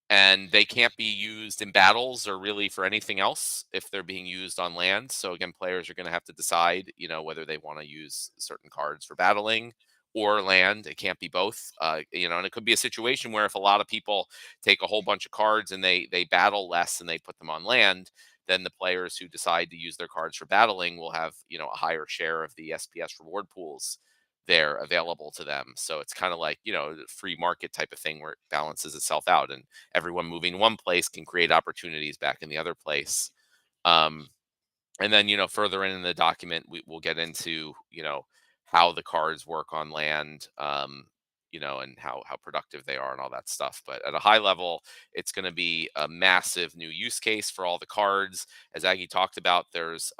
And they can't be used in battles or really for anything else if they're being used on land. So again, players are going to have to decide, whether they want to use certain cards for battling or land. It can't be both. And it could be a situation where if a lot of people take a whole bunch of cards and they battle less and they put them on land, then the players who decide to use their cards for battling will have, a higher share of the SPS reward pools there available to them. So it's kind of like, the free market type of thing where it balances itself out, and everyone moving one place can create opportunities back in the other place. Um, and then, further in the document, we'll get into, how the cards work on land, and how productive they are and all that stuff. But at a high level, it's going to be a massive new use case for all the cards. As Aggie talked about, there's,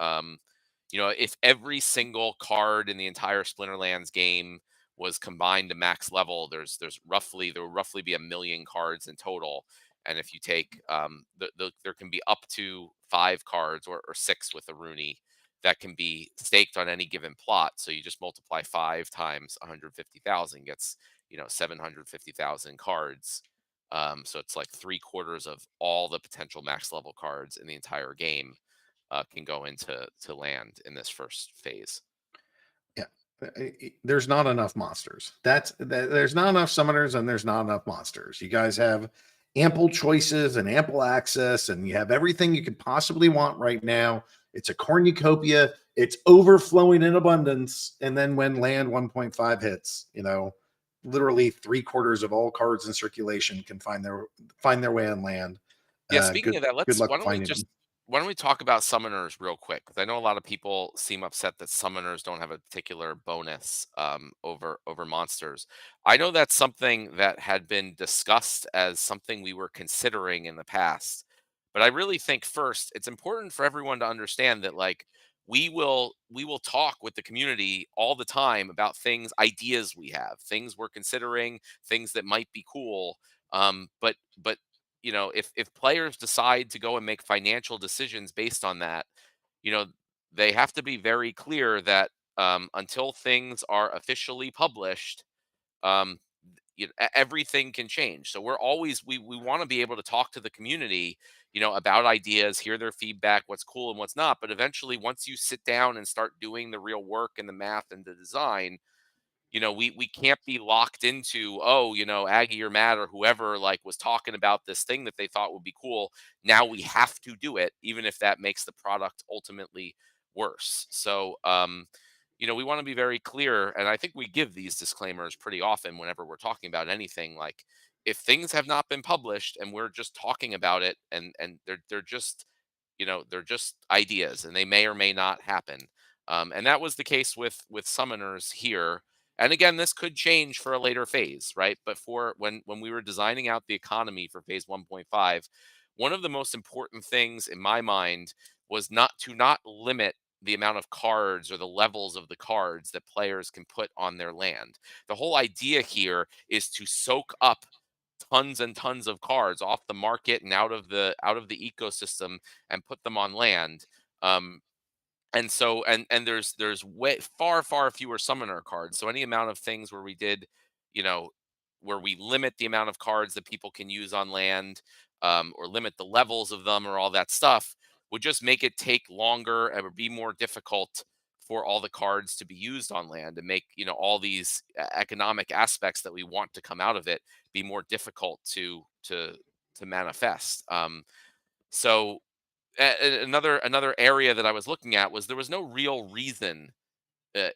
if every single card in the entire Splinterlands game was combined to max level, there will roughly be 1 million cards in total. And if you take, there can be up to 5 cards or 6 with a Rooney that can be staked on any given plot. So you just multiply 5 times 150,000 gets 750,000 cards. So it's like 3/4 of all the potential max level cards in the entire game can go into land in this first phase. Yeah, there's not enough monsters. There's not enough summoners, and there's not enough monsters. You guys have ample choices and ample access, and you have everything you could possibly want right now. It's a cornucopia. It's overflowing in abundance. And then when land 1.5 hits, literally 3/4 of all cards in circulation can find their way on land. Yeah, speaking of that, good luck why don't we finding them. talk about summoners real quick? Because I know a lot of people seem upset that summoners don't have a particular bonus over monsters. I know that's something that had been discussed as something we were considering in the past. But I really think first it's important for everyone to understand that, like, we will talk with the community all the time about ideas we have, things we're considering, things that might be cool. But if players decide to go and make financial decisions based on that, you know, they have to be very clear that until things are officially published, um, everything can change. So we want to be able to talk to the community, about ideas, hear their feedback, what's cool and what's not. But eventually, once you sit down and start doing the real work and the math and the design, we can't be locked into, oh, Aggie or Matt or whoever like was talking about this thing that they thought would be cool. Now we have to do it, even if that makes the product ultimately worse. So, we want to be very clear, and I think we give these disclaimers pretty often whenever we're talking about anything. Like, if things have not been published and we're just talking about it, and they're just they're just ideas, and they may or may not happen. And that was the case with summoners here. And again, this could change for a later phase, right? But for when we were designing out the economy for phase 1.5, one of the most important things in my mind was not limit the amount of cards or the levels of the cards that players can put on their land. The whole idea here is to soak up tons and tons of cards off the market and out of the ecosystem and put them on land. Um, and so there's way far fewer summoner cards. So any amount of things where we did, you know, where we limit the amount of cards that people can use on land, or limit the levels of them or all that stuff, would just make it take longer and would be more difficult for all the cards to be used on land, and make all these economic aspects that we want to come out of it be more difficult to manifest. So another area that I was looking at was there was no real reason,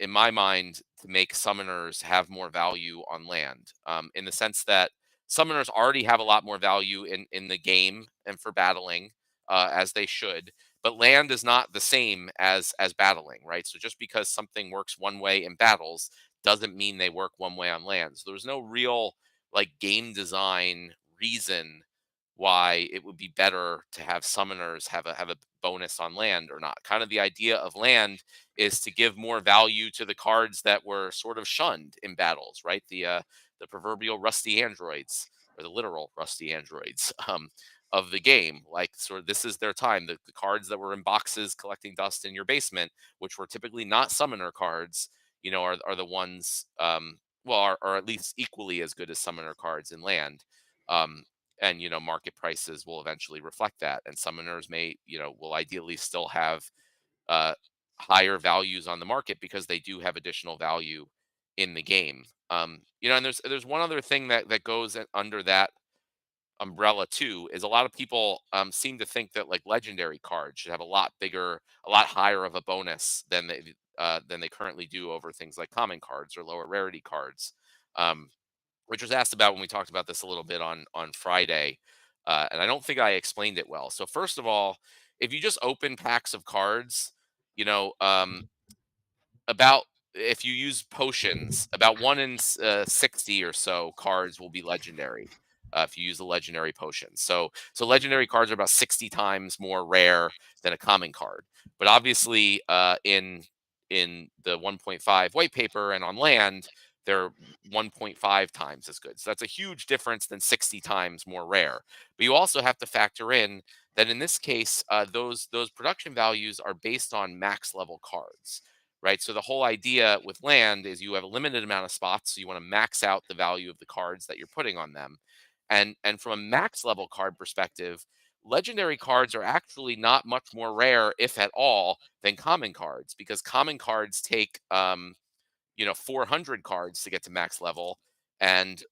in my mind, to make summoners have more value on land, in the sense that summoners already have a lot more value in the game and for battling, as they should. But land is not the same as battling, right? So just because something works one way in battles doesn't mean they work one way on land. So there was no real like game design reason why it would be better to have summoners have a bonus on land or not. Kind of the idea of land is to give more value to the cards that were sort of shunned in battles, right? The proverbial rusty androids, or the literal rusty androids, of the game. Like, sort of, this is their time. The cards that were in boxes collecting dust in your basement, which were typically not summoner cards, are the ones, well, are at least equally as good as summoner cards in land. Um, and market prices will eventually reflect that, and summoners will ideally still have uh, higher values on the market because they do have additional value in the game. And there's one other thing that goes under that umbrella too, is a lot of people seem to think that like legendary cards should have a lot higher of a bonus than they currently do over things like common cards or lower rarity cards, um, which was asked about when we talked about this a little bit on Friday, and I don't think I explained it well. So first of all, if you just open packs of cards, you know, about if you use potions, about 1 in 60 or so cards will be legendary. If you use the legendary potions, so legendary cards are about 60 times more rare than a common card. But obviously, in the 1.5 white paper and on land, they're 1.5 times as good. So that's a huge difference than 60 times more rare. But you also have to factor in that in this case, those production values are based on max level cards, right? So the whole idea with land is you have a limited amount of spots, so you want to max out the value of the cards that you're putting on them. And from a max level card perspective, legendary cards are actually not much more rare, if at all, than common cards, because common cards take 400 cards to get to max level, and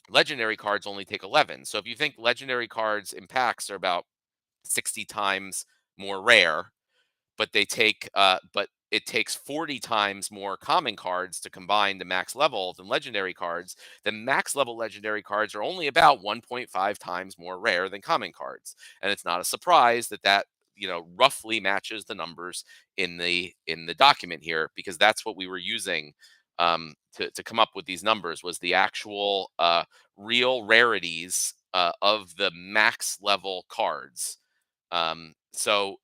legendary cards only take 11. So if you think legendary cards in packs are about 60 times more rare, but it takes 40 times more common cards to combine to max level than legendary cards. The max level legendary cards are only about 1.5 times more rare than common cards, and it's not a surprise that roughly matches the numbers in the document here, because that's what we were using to come up with these numbers, was the actual real rarities of the max level cards. So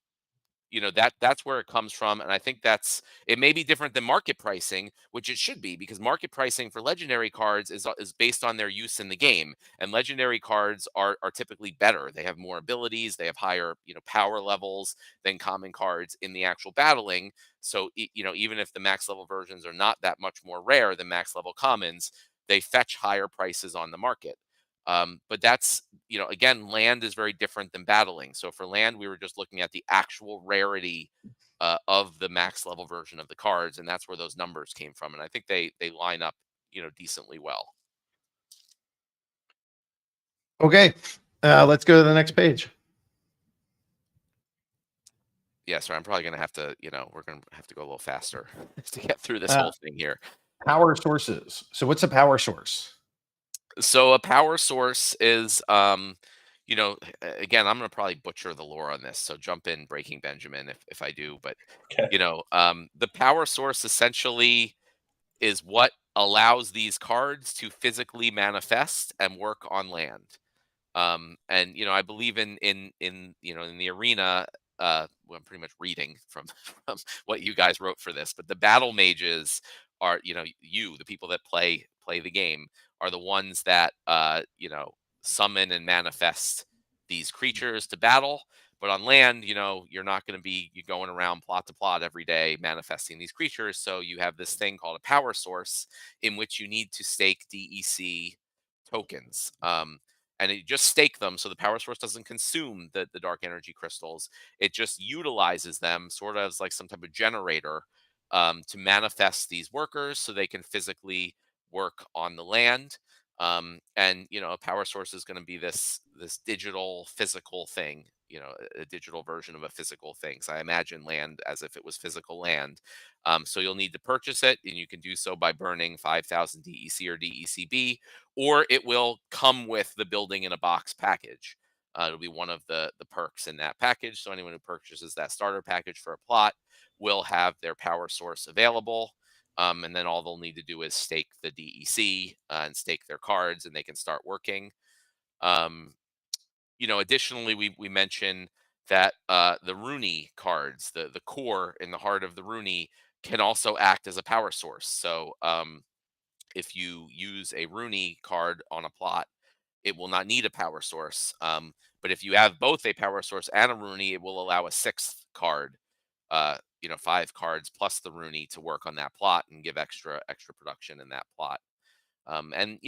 that's where it comes from, and I think it may be different than market pricing, which it should be, because market pricing for legendary cards is based on their use in the game, and legendary cards are typically better. They have more abilities, they have higher power levels than common cards in the actual battling. So even if the max level versions are not that much more rare than max level commons, they fetch higher prices on the market. But that's, again, land is very different than battling. So for land, we were just looking at the actual rarity of the max level version of the cards, and that's where those numbers came from. And I think they line up, decently well. Okay, let's go to the next page. Yeah, so I'm probably gonna have to, we're gonna have to go a little faster to get through this whole thing here. Power sources. So what's a power source? So a power source is, again, I'm gonna probably butcher the lore on this, so jump in, Breaking Benjamin, if I do. But Okay. the power source essentially is what allows these cards to physically manifest and work on land. And I believe in the arena. Well, I'm pretty much reading from, from what you guys wrote for this, but the battle mages are, the people that play the game, are the ones that summon and manifest these creatures to battle. But on land, you're not going to be going around plot to plot every day manifesting these creatures. So you have this thing called a power source, in which you need to stake DEC tokens. And it just stake them, so the power source doesn't consume the dark energy crystals. It just utilizes them sort of as like some type of generator, to manifest these workers so they can physically work on the land. And a power source is going to be this digital physical thing, a digital version of a physical thing. So I imagine land as if it was physical land. So you'll need to purchase it, and you can do so by burning 5,000 DEC or DECB, or it will come with the building in a box package. It'll be one of the perks in that package. So anyone who purchases that starter package for a plot will have their power source available. And then all they'll need to do is stake the DEC, and stake their cards, and they can start working. Um, Additionally, we mentioned that the Rooney cards, the core in the heart of the Rooney, can also act as a power source. So if you use a Rooney card on a plot, it will not need a power source. But if you have both a power source and a Rooney, it will allow a sixth card 5 cards plus the Rooney to work on that plot and give extra production in that plot. And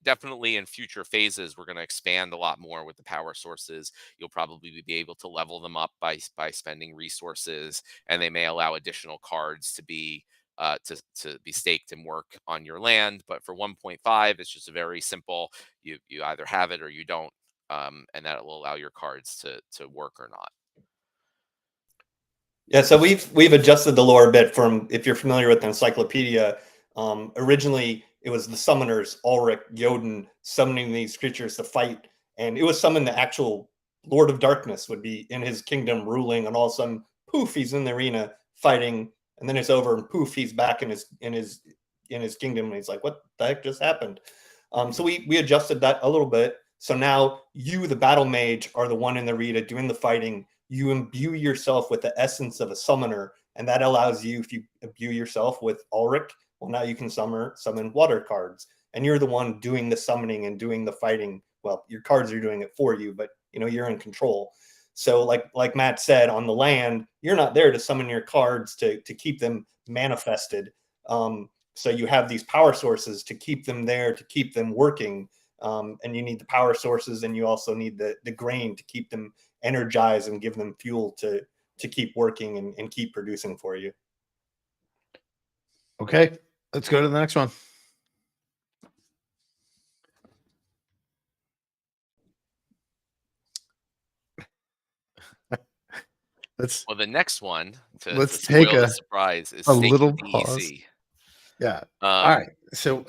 definitely in future phases, we're going to expand a lot more with the power sources. You'll probably be able to level them up by spending resources, and they may allow additional cards to be to be staked and work on your land. But for 1.5, it's just a very simple. You either have it or you don't, and that will allow your cards to work or not. Yeah, so we've adjusted the lore a bit from, if you're familiar with the encyclopedia, originally it was the summoners, Ulrich, Jodin, summoning these creatures to fight, and it was summoned the actual Lord of Darkness would be in his kingdom ruling, and all of a sudden, poof, he's in the arena fighting, and then it's over, and poof, he's back in his kingdom, and he's like, what the heck just happened? So we adjusted that a little bit. So now you, the battle mage, are the one in the arena doing the fighting. You imbue yourself with the essence of a summoner, and that allows you, if you imbue yourself with Ulrich, well, now you can summon water cards, and you're the one doing the summoning and doing the fighting. Well, your cards are doing it for you, but you're in control. So like Matt said, on the land, you're not there to summon your cards to keep them manifested. So you have these power sources to keep them there, to keep them working. And you need the power sources, and you also need the grain to keep them energized and give them fuel to keep working and keep producing for you. Okay, let's go to the next one. Well, the next one to let's spoil take the surprise is a Stake little the pause. DEC. Yeah. All right. So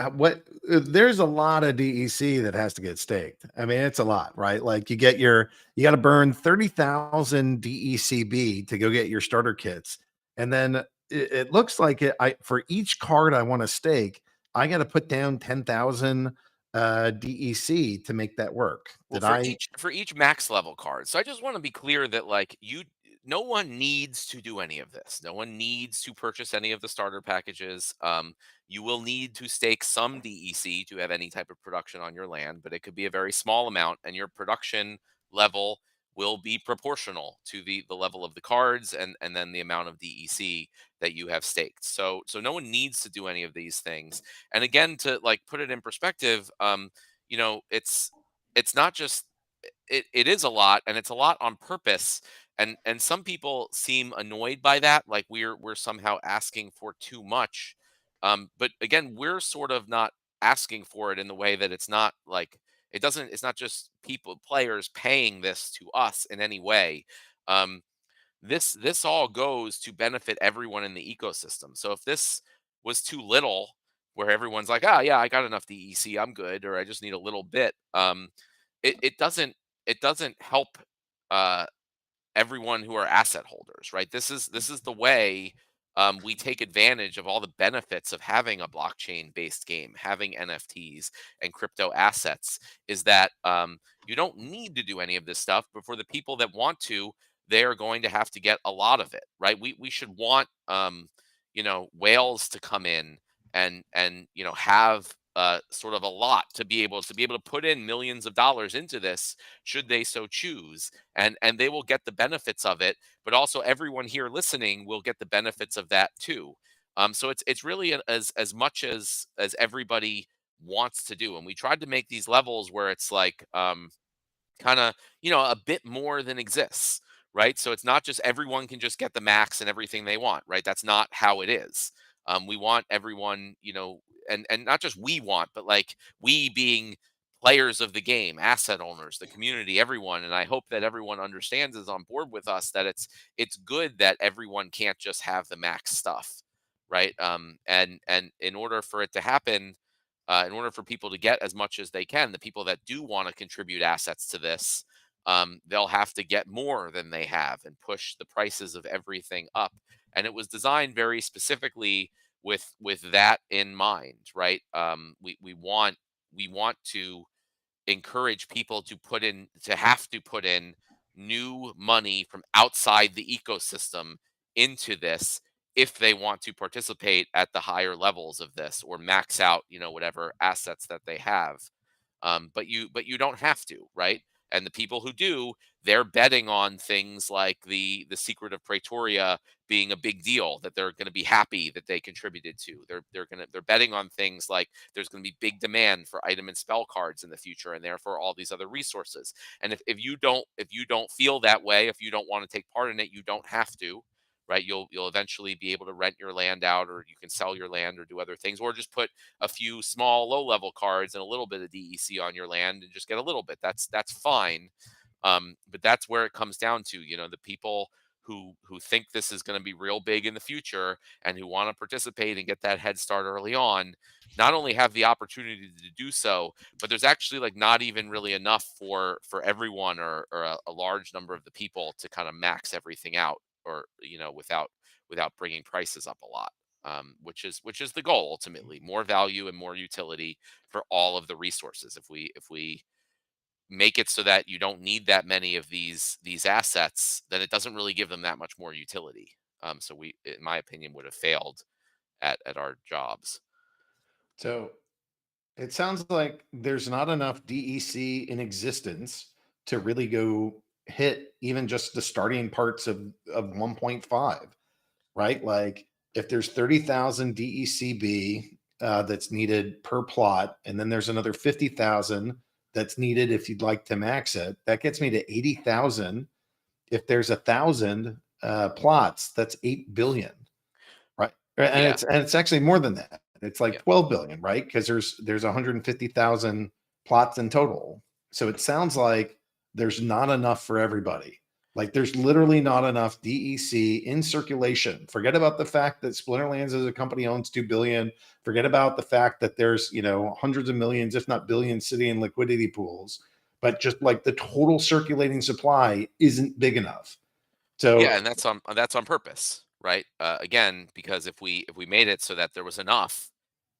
there's a lot of DEC that has to get staked. I mean, it's a lot, right? Like you got to burn 30,000 DECB to go get your starter kits. And then it looks like for each card I want to stake, I got to put down 10,000 DEC to make that work. Well, for each max level card. So I just want to be clear that no one needs to do any of this. No one needs to purchase any of the starter packages. You will need to stake some DEC to have any type of production on your land, but it could be a very small amount, and your production level will be proportional to the level of the cards and then the amount of DEC that you have staked. So no one needs to do any of these things. And again, to put it in perspective, it's not just it is a lot, and it's a lot on purpose, and some people seem annoyed by that, like we're somehow asking for too much. But again, we're sort of not asking for it in the way that it's not just players paying this to us in any way. um, this all goes to benefit everyone in the ecosystem. So if this was too little, where everyone's like, ah, yeah, I got enough DEC, I'm good, or I just need a little bit, it doesn't help uh, everyone who are asset holders, right? This is the way we take advantage of all the benefits of having a blockchain based game, having NFTs and crypto assets. Is that you don't need to do any of this stuff, but for the people that want to, they are going to have to get a lot of it, right? We should want whales to come in and have sort of a lot to be able to put in millions of dollars into this, should they so choose, and they will get the benefits of it, but also everyone here listening will get the benefits of that too. So it's really as much as everybody wants to do, and we tried to make these levels where it's like kind of a bit more than exists, right? So it's not just everyone can just get the max and everything they want, right? That's not how it is. We want everyone, and not just we want, but we being players of the game, asset owners, the community, everyone. And I hope that everyone understands, is on board with us, that it's good that everyone can't just have the max stuff, right? And in order for it to happen, in order for people to get as much as they can, the people that do want to contribute assets to this, they'll have to get more than they have and push the prices of everything up. And it was designed very specifically with that in mind, right? We want to encourage people to put in new money from outside the ecosystem into this, if they want to participate at the higher levels of this, or max out whatever assets that they have. But you don't have to, right? And the people who do, they're betting on things like the Secret of Praetoria being a big deal that they're going to be happy that they contributed to. They're betting on things like there's going to be big demand for item and spell cards in the future, and therefore all these other resources. And if you don't feel that way, if you don't want to take part in it, you don't have to. Right, you'll eventually be able to rent your land out, or you can sell your land, or do other things, or just put a few small low level cards and a little bit of DEC on your land and just get a little bit. That's fine. But that's where it comes down to, the people who think this is going to be real big in the future and who want to participate and get that head start early on, not only have the opportunity to do so, but there's actually like not even really enough for everyone, or a large number of the people to kind of max everything out, or without bringing prices up a lot. Which is the goal ultimately: more value and more utility for all of the resources. If we make it so that you don't need that many of these assets, then it doesn't really give them that much more utility. So we, in my opinion, would have failed at our jobs. So it sounds like there's not enough DEC in existence to really go hit even just the starting parts of 1.5, right? Like if there's 30,000 DECB that's needed per plot, and then there's another 50,000 that's needed if you'd like to max it, that gets me to 80,000. If there's 1,000 plots, that's 8 billion, right? And Yeah. it's actually more than that. It's like Yeah. 12 billion, right? Because there's 150,000 plots in total. So it sounds like there's not enough for everybody. Like there's literally not enough DEC in circulation. Forget about the fact that Splinterlands as a company owns 2 billion. Forget about the fact that there's, hundreds of millions, if not billions, sitting in liquidity pools. But just like the total circulating supply isn't big enough. So Yeah, and that's on purpose, right? Again, because if we made it so that there was enough,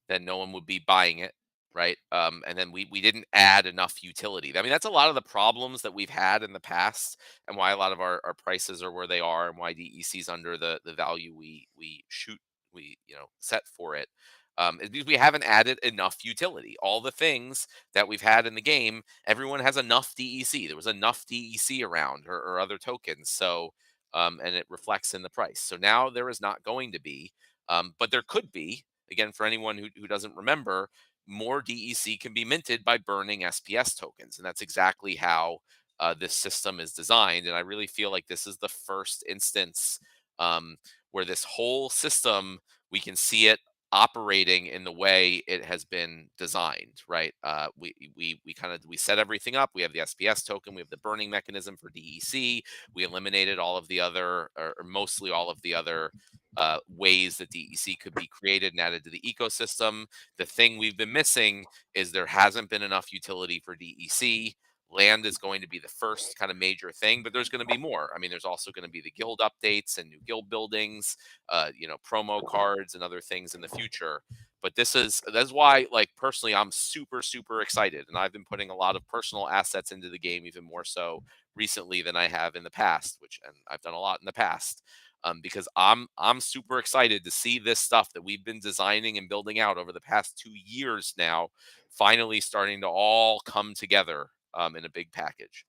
then no one would be buying it, right? And then we didn't add enough utility. I mean, that's a lot of the problems that we've had in the past, and why a lot of our prices are where they are, and why DEC is under the value we set for it. Is because we haven't added enough utility. All the things that we've had in the game, everyone has enough DEC. There was enough DEC around, or other tokens. So, and it reflects in the price. So now there is not going to be, but there could be. Again, for anyone who doesn't remember, more DEC can be minted by burning SPS tokens. And that's exactly how this system is designed. And I really feel like this is the first instance where this whole system, we can see it operating in the way it has been designed, right? We set everything up. We have the SPS token. We have the burning mechanism for DEC. We eliminated all of the other, or mostly all of the other ways that DEC could be created and added to the ecosystem. The thing we've been missing is there hasn't been enough utility for DEC. Land is going to be the first kind of major thing, but there's going to be more. I mean, there's also going to be the guild updates and new guild buildings, promo cards and other things in the future. But that's why, like, personally, I'm super, super excited. And I've been putting a lot of personal assets into the game, even more so recently than I have in the past, and I've done a lot in the past. Because I'm super excited to see this stuff that we've been designing and building out over the past 2 years now, finally starting to all come together in a big package.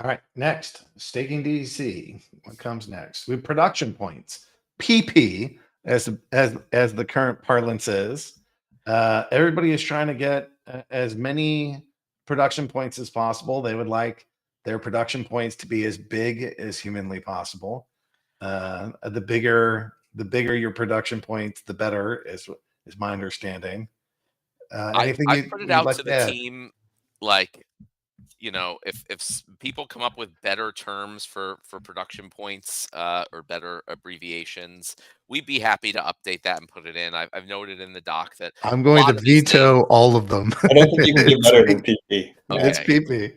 all right, next, staking DEC. What comes next? We have production points, PP, as the current parlance is. Everybody is trying to get as many production points as possible. They would like their production points to be as big as humanly possible. The bigger your production points, the better, is my understanding. Anything I put it you'd out like to to the add? team, like, if people come up with better terms for production points, or better abbreviations, we'd be happy to update that and put it in. I've noted in the doc that I'm a going to lot of these veto all of them. I don't think you can do better than PP. It's Okay. PP.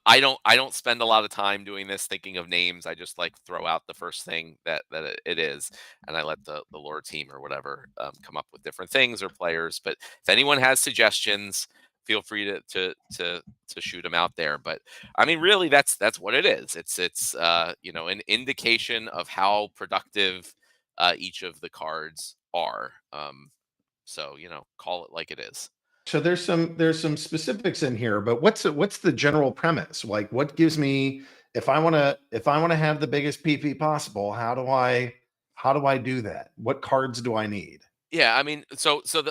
I don't spend a lot of time doing this thinking of names. I just like throw out the first thing that it is, and I let the lore team or whatever come up with different things, or players. But if anyone has suggestions, feel free to shoot them out there. But I mean, really, that's what it is. It's an indication of how productive each of the cards are. So call it like it is. So there's some specifics in here, but what's the general premise? Like, what gives me, if I want to have the biggest PP possible, how do I do that? What cards do I need? Yeah, I mean,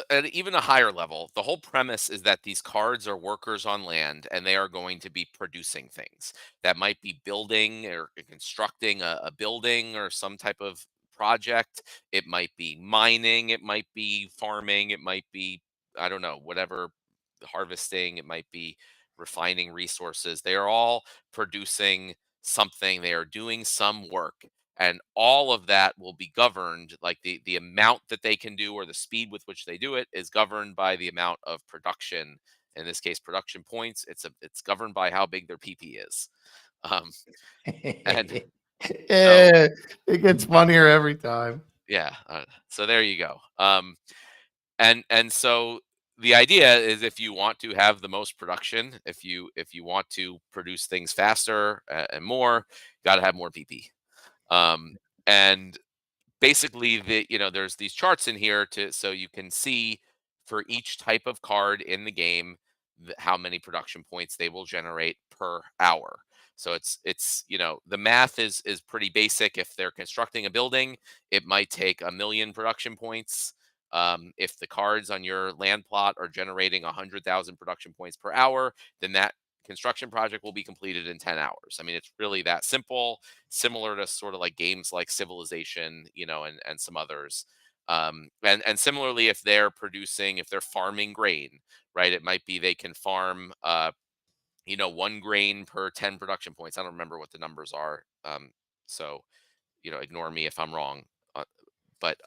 at even a higher level, the whole premise is that these cards are workers on land, and they are going to be producing things that might be building or constructing a building or some type of project. It might be mining, it might be farming, it might be, I don't know, whatever, harvesting, it might be refining resources. They are all producing something. They are doing some work, and all of that will be governed, like the amount that they can do or the speed with which they do it is governed by the amount of production. In this case, production points. It's governed by how big their PP is. um and so Yeah, it gets funnier every time. yeah, so there you go. And so the idea is, if you want to have the most production, if you want to produce things faster, and more, got to have more PP. And basically, there's these charts in here to so you can see for each type of card in the game, how many production points they will generate per hour. So the math is pretty basic. If they're constructing a building, it might take 1 million production points. If the cards on your land plot are generating 100,000 production points per hour, then that construction project will be completed in 10 hours. I mean, it's really that simple, similar to sort of like games like Civilization, and some others. And similarly, if they're farming grain, right? It might be they can farm, 1 grain per 10 production points. I don't remember what the numbers are. So, ignore me if I'm wrong. But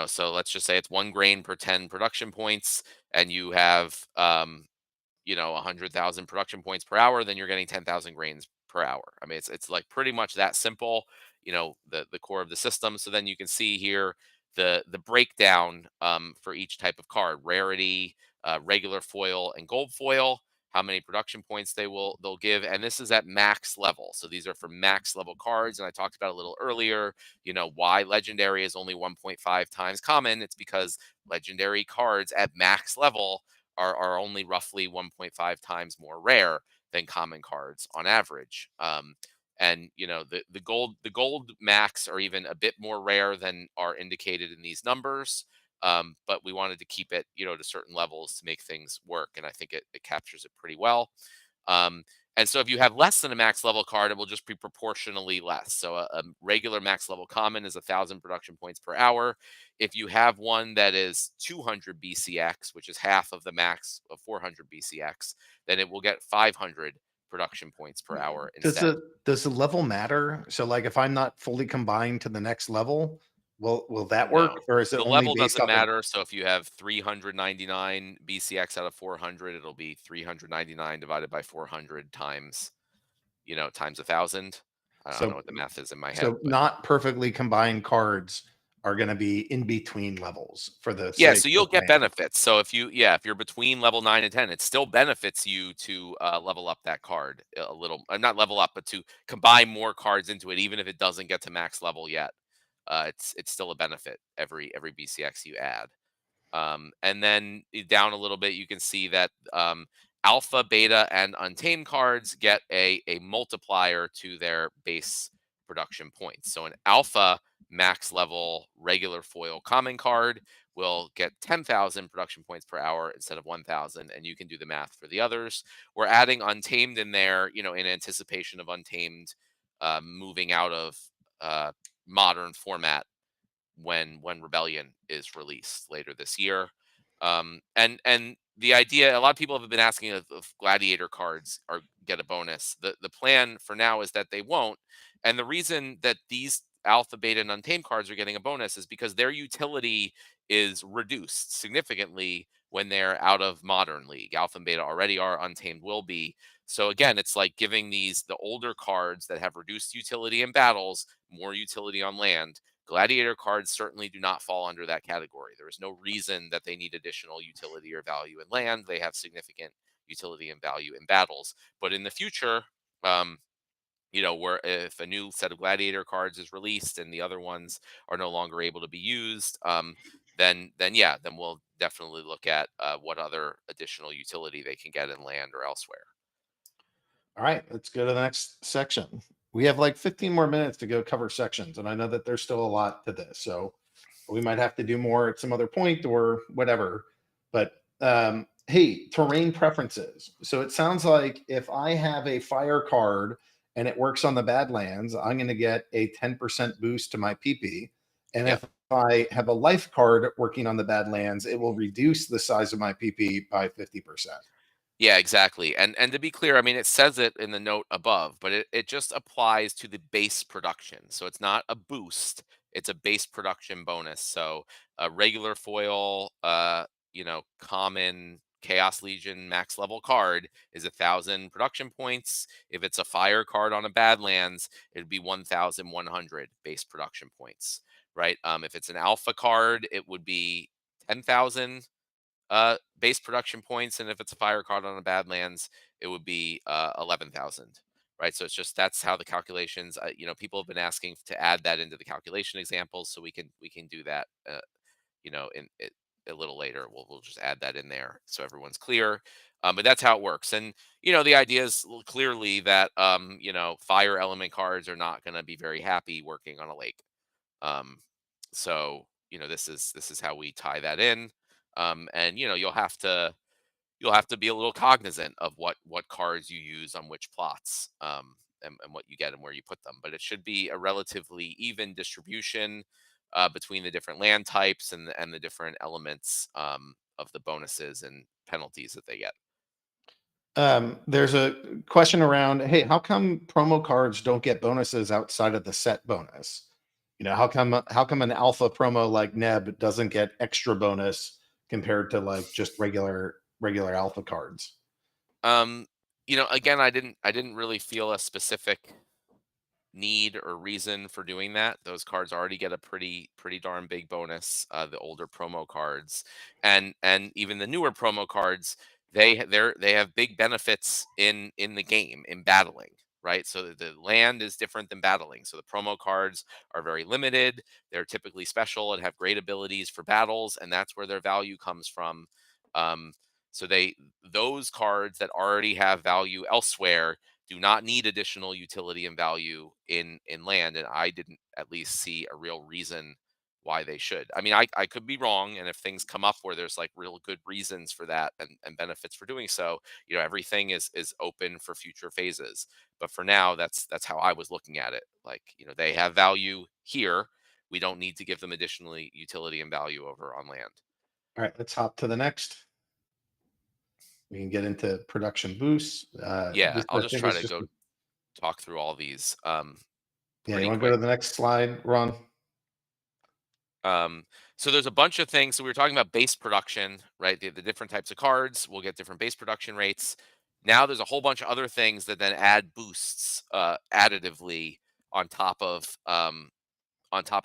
so let's just say it's 1 grain per 10 production points, and you have, 100,000 production points per hour, then you're getting 10,000 grains per hour. I mean, it's like pretty much that simple, the core of the system. So then you can see here the breakdown, for each type of card: rarity, regular foil, and gold foil. How many production points they'll give, and this is at max level. So these are for max level cards, and I talked about a little earlier. Why legendary is only 1.5 times common. It's because legendary cards at max level are only roughly 1.5 times more rare than common cards on average. And the gold max are even a bit more rare than are indicated in these numbers. But we wanted to keep it, to certain levels to make things work, and I think it captures it pretty well. Um, and so if you have less than a max level card, it will just be proportionally less. So a regular max level common is 1,000 production points per hour. If you have one that is 200 BCX, which is half of the max of 400 BCX, then it will get 500 production points per hour Does instead. the level matter? So, like, if I'm not fully combined to the next level, will that No, work, or is it the only level based doesn't off of? matter. So if you have 399 BCX out of 400, it'll be 399 divided by 400 times 1,000. I don't know So what the math is in my head, so but not perfectly combined cards are going to be in between levels for the yeah, sake so of you'll get land. benefits. So if you're between level 9 and 10, it still benefits you to, level up that card a little, not level up, but to combine more cards into it, even if it doesn't get to max level yet. It's still a benefit every BCX you add. And then down a little bit, you can see that, alpha, beta, and untamed cards get a multiplier to their base production points. So an alpha max level regular foil common card will get 10,000 production points per hour instead of 1,000, and you can do the math for the others. We're adding untamed in there, in anticipation of untamed, moving out of, uh, modern format when Rebellion is released later this year. And the idea, a lot of people have been asking if Gladiator cards are get a bonus. The plan for now is that they won't, and the reason that these Alpha, Beta, and Untamed cards are getting a bonus is because their utility is reduced significantly when they're out of Modern League. Alpha and Beta already are, Untamed will be. So again, it's like giving the older cards that have reduced utility in battles more utility on land. Gladiator cards certainly do not fall under that category. There is no reason that they need additional utility or value in land. They have significant utility and value in battles. But in the future, um, where if a new set of Gladiator cards is released and the other ones are no longer able to be used, then yeah, then we'll definitely look at what other additional utility they can get in land or elsewhere. All right, let's go to the next section. We have like 15 more minutes to go cover sections, and I know that there's still a lot to this, so we might have to do more at some other point or whatever. But hey, terrain preferences. So it sounds like if I have a fire card and it works on the Badlands, I'm going to get a 10% boost to my PP. And Yep. if I have a life card working on the Badlands, it will reduce the size of my PP by 50%. Yeah, exactly. And to be clear, I mean, it says it in the note above, but it just applies to the base production. So it's not a boost, it's a base production bonus. So a regular foil, common Chaos Legion max level card is 1,000 production points. If it's a fire card on a Badlands, it'd be 1,100 base production points, right? If it's an alpha card, it would be 10,000 base production points, and if it's a fire card on a Badlands, it would be 11,000. Right, so it's just that's how the calculations. People have been asking to add that into the calculation examples, so we can do that. In it a little later. We'll just add that in there so everyone's clear. But that's how it works, and the idea is clearly that fire element cards are not going to be very happy working on a lake. Um, so this is how we tie that in. And you'll have to be a little cognizant of what cards you use on which plots, and what you get and where you put them. But it should be a relatively even distribution between the different land types and the different elements of the bonuses and penalties that they get. There's a question around, hey, how come promo cards don't get bonuses outside of the set bonus? How come an alpha promo like Neb doesn't get extra bonus compared to like just regular alpha cards? Again, I didn't really feel a specific need or reason for doing that. Those cards already get a pretty darn big bonus. The older promo cards, and even the newer promo cards, they have big benefits in the game in battling. Right, so the land is different than battling. So the promo cards are very limited. They're typically special and have great abilities for battles, and that's where their value comes from. Um, so those cards that already have value elsewhere do not need additional utility and value in land, and I didn't at least see a real reason why they should. I mean, I could be wrong, and if things come up where there's like real good reasons for that and benefits for doing so, everything is open for future phases. But for now, that's how I was looking at it. Like, they have value here. We don't need to give them additionally utility and value over on land. All right, let's hop to the next. We can get into production boosts. Yeah, This I'll I just think try is to just go talk through all these yeah. You pretty want to go quick. to the next slide, Ron? So there's a bunch of things. So we were talking about base production, right? The different types of cards will get different base production rates. Now there's a whole bunch of other things that then add boosts additively on top of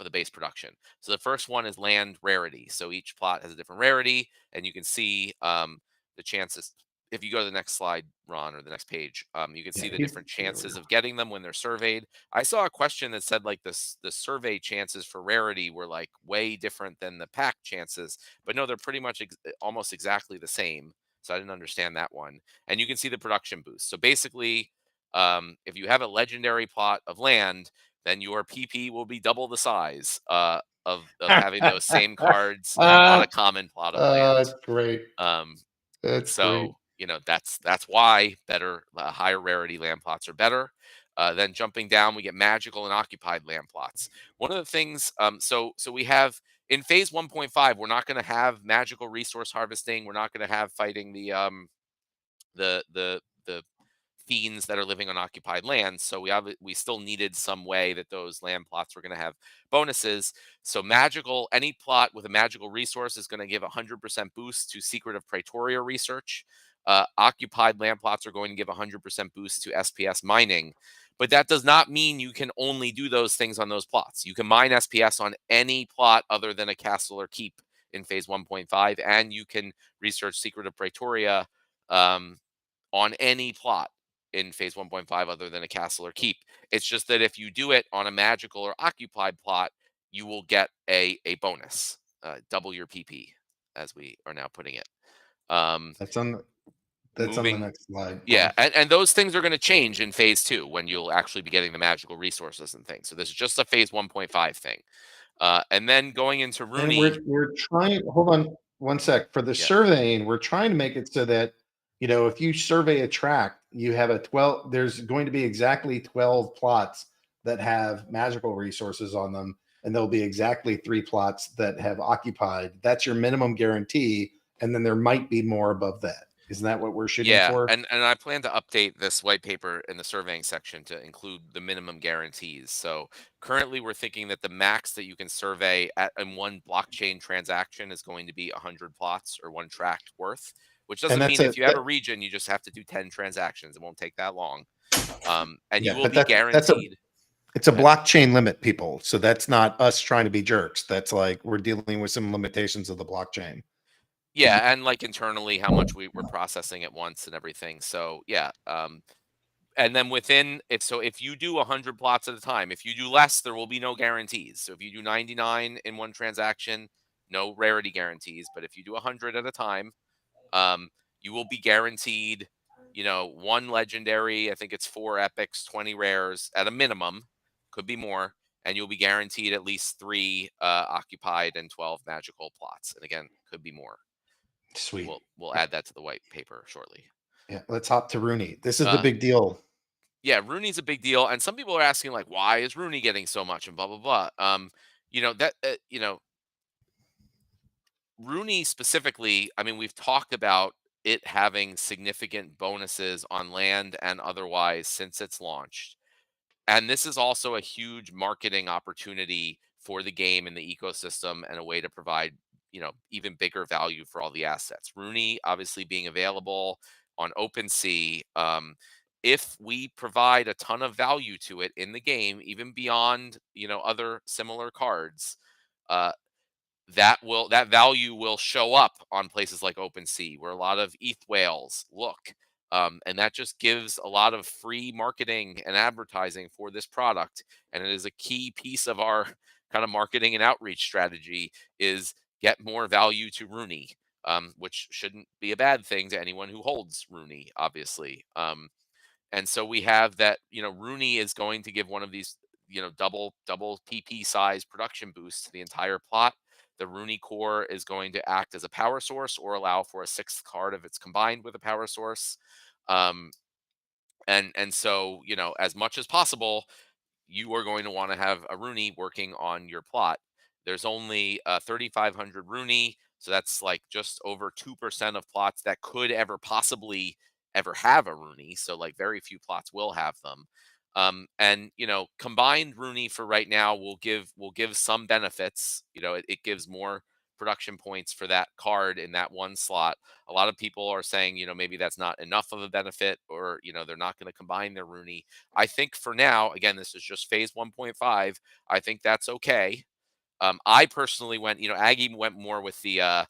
the base production. So the first one is land rarity. So each plot has a different rarity, and you can see the chances. If you go to the next slide, Ron, or the next page, you can Yeah, see the he's different chances of getting them when they're surveyed. I saw a question that said like the survey chances for rarity were like way different than the pack chances, but no, they're pretty much almost exactly the same. So I didn't understand that one. And you can see the production boost. So basically, if you have a legendary plot of land, then your PP will be double the size of having those same cards on a common plot of land. that's great. Um, That's great. so that's why better higher rarity land plots are better. Then jumping down, we get magical and occupied land plots. One of the things, so we have in phase 1.5, we're not going to have magical resource harvesting. We're not going to have fighting the fiends that are living on occupied land. So we still needed some way that those land plots were going to have bonuses. So any plot with a magical resource is going to give 100% boost to Secret of Praetoria research. Occupied land plots are going to give 100% boost to SPS mining. But that does not mean you can only do those things on those plots. You can mine SPS on any plot other than a castle or keep in phase 1.5, and you can research Secret of Praetoria on any plot in phase 1.5 other than a castle or keep. It's just that if you do it on a magical or occupied plot, you will get a bonus. double your PP, as we are now putting it. Um, That's on the moving, next slide. yeah, Paul. and those things are going to change in phase 2 when you'll actually be getting the magical resources and things. So this is just a phase 1.5 thing. And then going into And Rooney, we're trying. Hold on one sec. For the yeah, surveying, we're trying to make it so that if you survey a tract, you have a 12. There's going to be exactly 12 plots that have magical resources on them, and there'll be exactly 3 plots that have occupied. That's your minimum guarantee, and then there might be more above that. Isn't that what we're shooting yeah, for? and I plan to update this white paper in the surveying section to include the minimum guarantees. So currently, we're thinking that the max that you can survey in one blockchain transaction is going to be 100 plots or 1 tract worth, which And doesn't that's mean a if you have a region, you just have to do 10 transactions. It won't take that long, and you yeah, will but be that's a guaranteed. it's a Go ahead. blockchain limit, people. So that's not us trying to be jerks. That's like we're dealing with some limitations of the blockchain. Yeah, and like internally, how much we're processing at once and everything. So yeah, and then within if you do 100 plots at a time, if you do less, there will be no guarantees. So if you do 99 in one transaction, no rarity guarantees. But if you do 100 at a time, um, you will be guaranteed, 1 legendary. I think it's 4 epics, 20 rares at a minimum, could be more, and you'll be guaranteed at least 3 occupied and 12 magical plots. And again, could be more. Sweet. We'll add that to the white paper shortly. Yeah, let's hop to Rooney. This is the Uh, big deal. yeah, Rooney's a big deal, and some people are asking like, why is Rooney getting so much and blah blah blah. Rooney specifically. I mean, we've talked about it having significant bonuses on land and otherwise since it's launched. And this is also a huge marketing opportunity for the game and the ecosystem and a way to provide, even bigger value for all the assets. Rooney obviously being available on OpenSea. If we provide a ton of value to it in the game, even beyond, other similar cards, uh, that value will show up on places like OpenSea, where a lot of ETH whales look, and that just gives a lot of free marketing and advertising for this product. And it is a key piece of our kind of marketing and outreach strategy is get more value to Rooney, which shouldn't be a bad thing to anyone who holds Rooney, obviously. And so we have that, Rooney is going to give one of these, double TP size production boosts to the entire plot. The Rooney core is going to act as a power source or allow for a 6th card if it's combined with a power source. Um, and so, as much as possible, you are going to want to have a Rooney working on your plot. There's only 3,500 Rooney, so that's like just over 2% of plots that could ever possibly ever have a Rooney. So like very few plots will have them. And combined Rooney for right now will give some benefits. It gives more production points for that card in that one slot. A lot of people are saying, maybe that's not enough of a benefit, or they're not going to combine their Rooney. I think for now, again, this is just phase 1.5. I think that's okay. I personally went, Aggie went more with the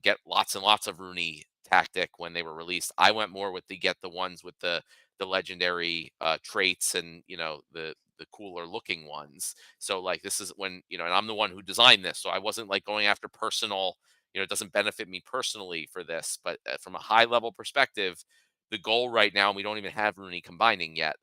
get lots and lots of Rooney tactic when they were released. I went more with the get the ones with the legendary traits and the cooler looking ones. So like this is when and I'm the one who designed this, so I wasn't like going after personal. It doesn't benefit me personally for this, but from a high level perspective, the goal right now, and we don't even have Rooney combining yet,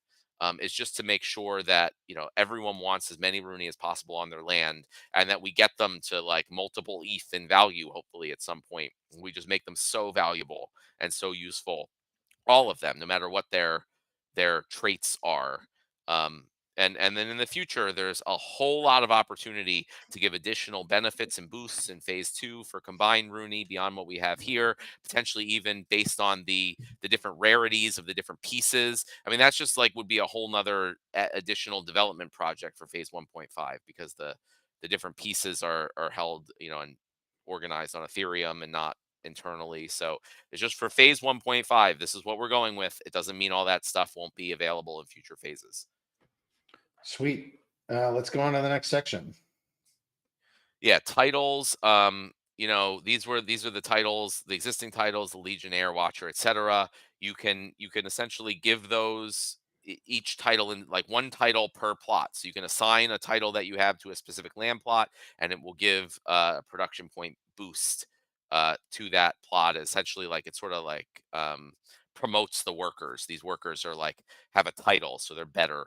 is just to make sure that everyone wants as many Rooney as possible on their land, and that we get them to like multiple ETH in value. Hopefully, at some point, we just make them so valuable and so useful, all of them, no matter what their traits are. Um, and then in the future, there's a whole lot of opportunity to give additional benefits and boosts in phase 2 for combined Rooney beyond what we have here, potentially even based on the different rarities of the different pieces. I mean, that's just like would be a whole nother additional development project for phase 1.5, because the different pieces are held, and organized on Ethereum and not internally. So it's just for phase 1.5. This is what we're going with. It doesn't mean all that stuff won't be available in future phases. Sweet. Let's go on to the next section. Yeah, titles. These are the titles, the existing titles, the Legionnaire, Watcher, etc. You can essentially give those each title in like one title per plot. So you can assign a title that you have to a specific land plot, and it will give a production point boost to that plot. Essentially, like it sort of like promotes the workers. These workers are like have a title, so they're better,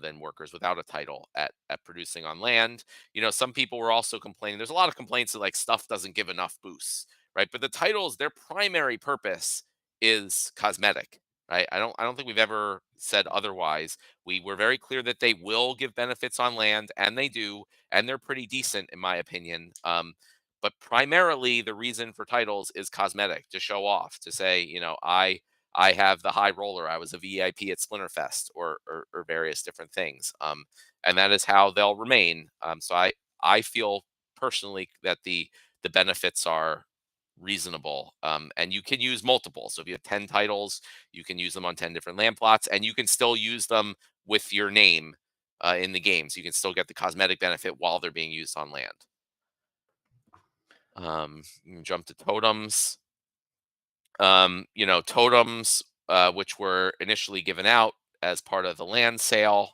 than workers without a title at producing on land. Some people were also complaining. There's a lot of complaints that like stuff doesn't give enough boosts, right? But the titles, their primary purpose is cosmetic, right? I don't think we've ever said otherwise. We were very clear that they will give benefits on land, and they do, and they're pretty decent in my opinion. But primarily the reason for titles is cosmetic, to show off, to say, I have the high roller. I was a VIP at Splinterfest, or various different things. And that is how they'll remain. So I feel personally that the benefits are reasonable. And you can use multiple. So if you have 10 titles, you can use them on 10 different land plots, and you can still use them with your name in the game. So you can still get the cosmetic benefit while they're being used on land. You can jump to totems. Totems, which were initially given out as part of the land sale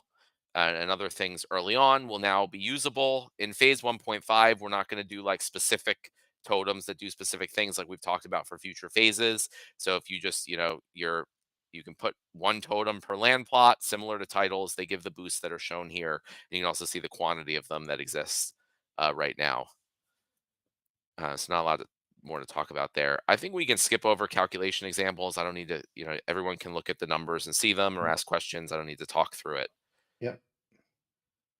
and other things early on, will now be usable in phase 1.5. We're not going to do like specific totems that do specific things like we've talked about for future phases. So if you just, you can put one totem per land plot, similar to titles. They give the boosts that are shown here. And you can also see the quantity of them that exists right now. It's not a lot more to talk about there. I think we can skip over calculation examples. I don't need to, everyone can look at the numbers and see them or ask questions. I don't need to talk through it. Yep.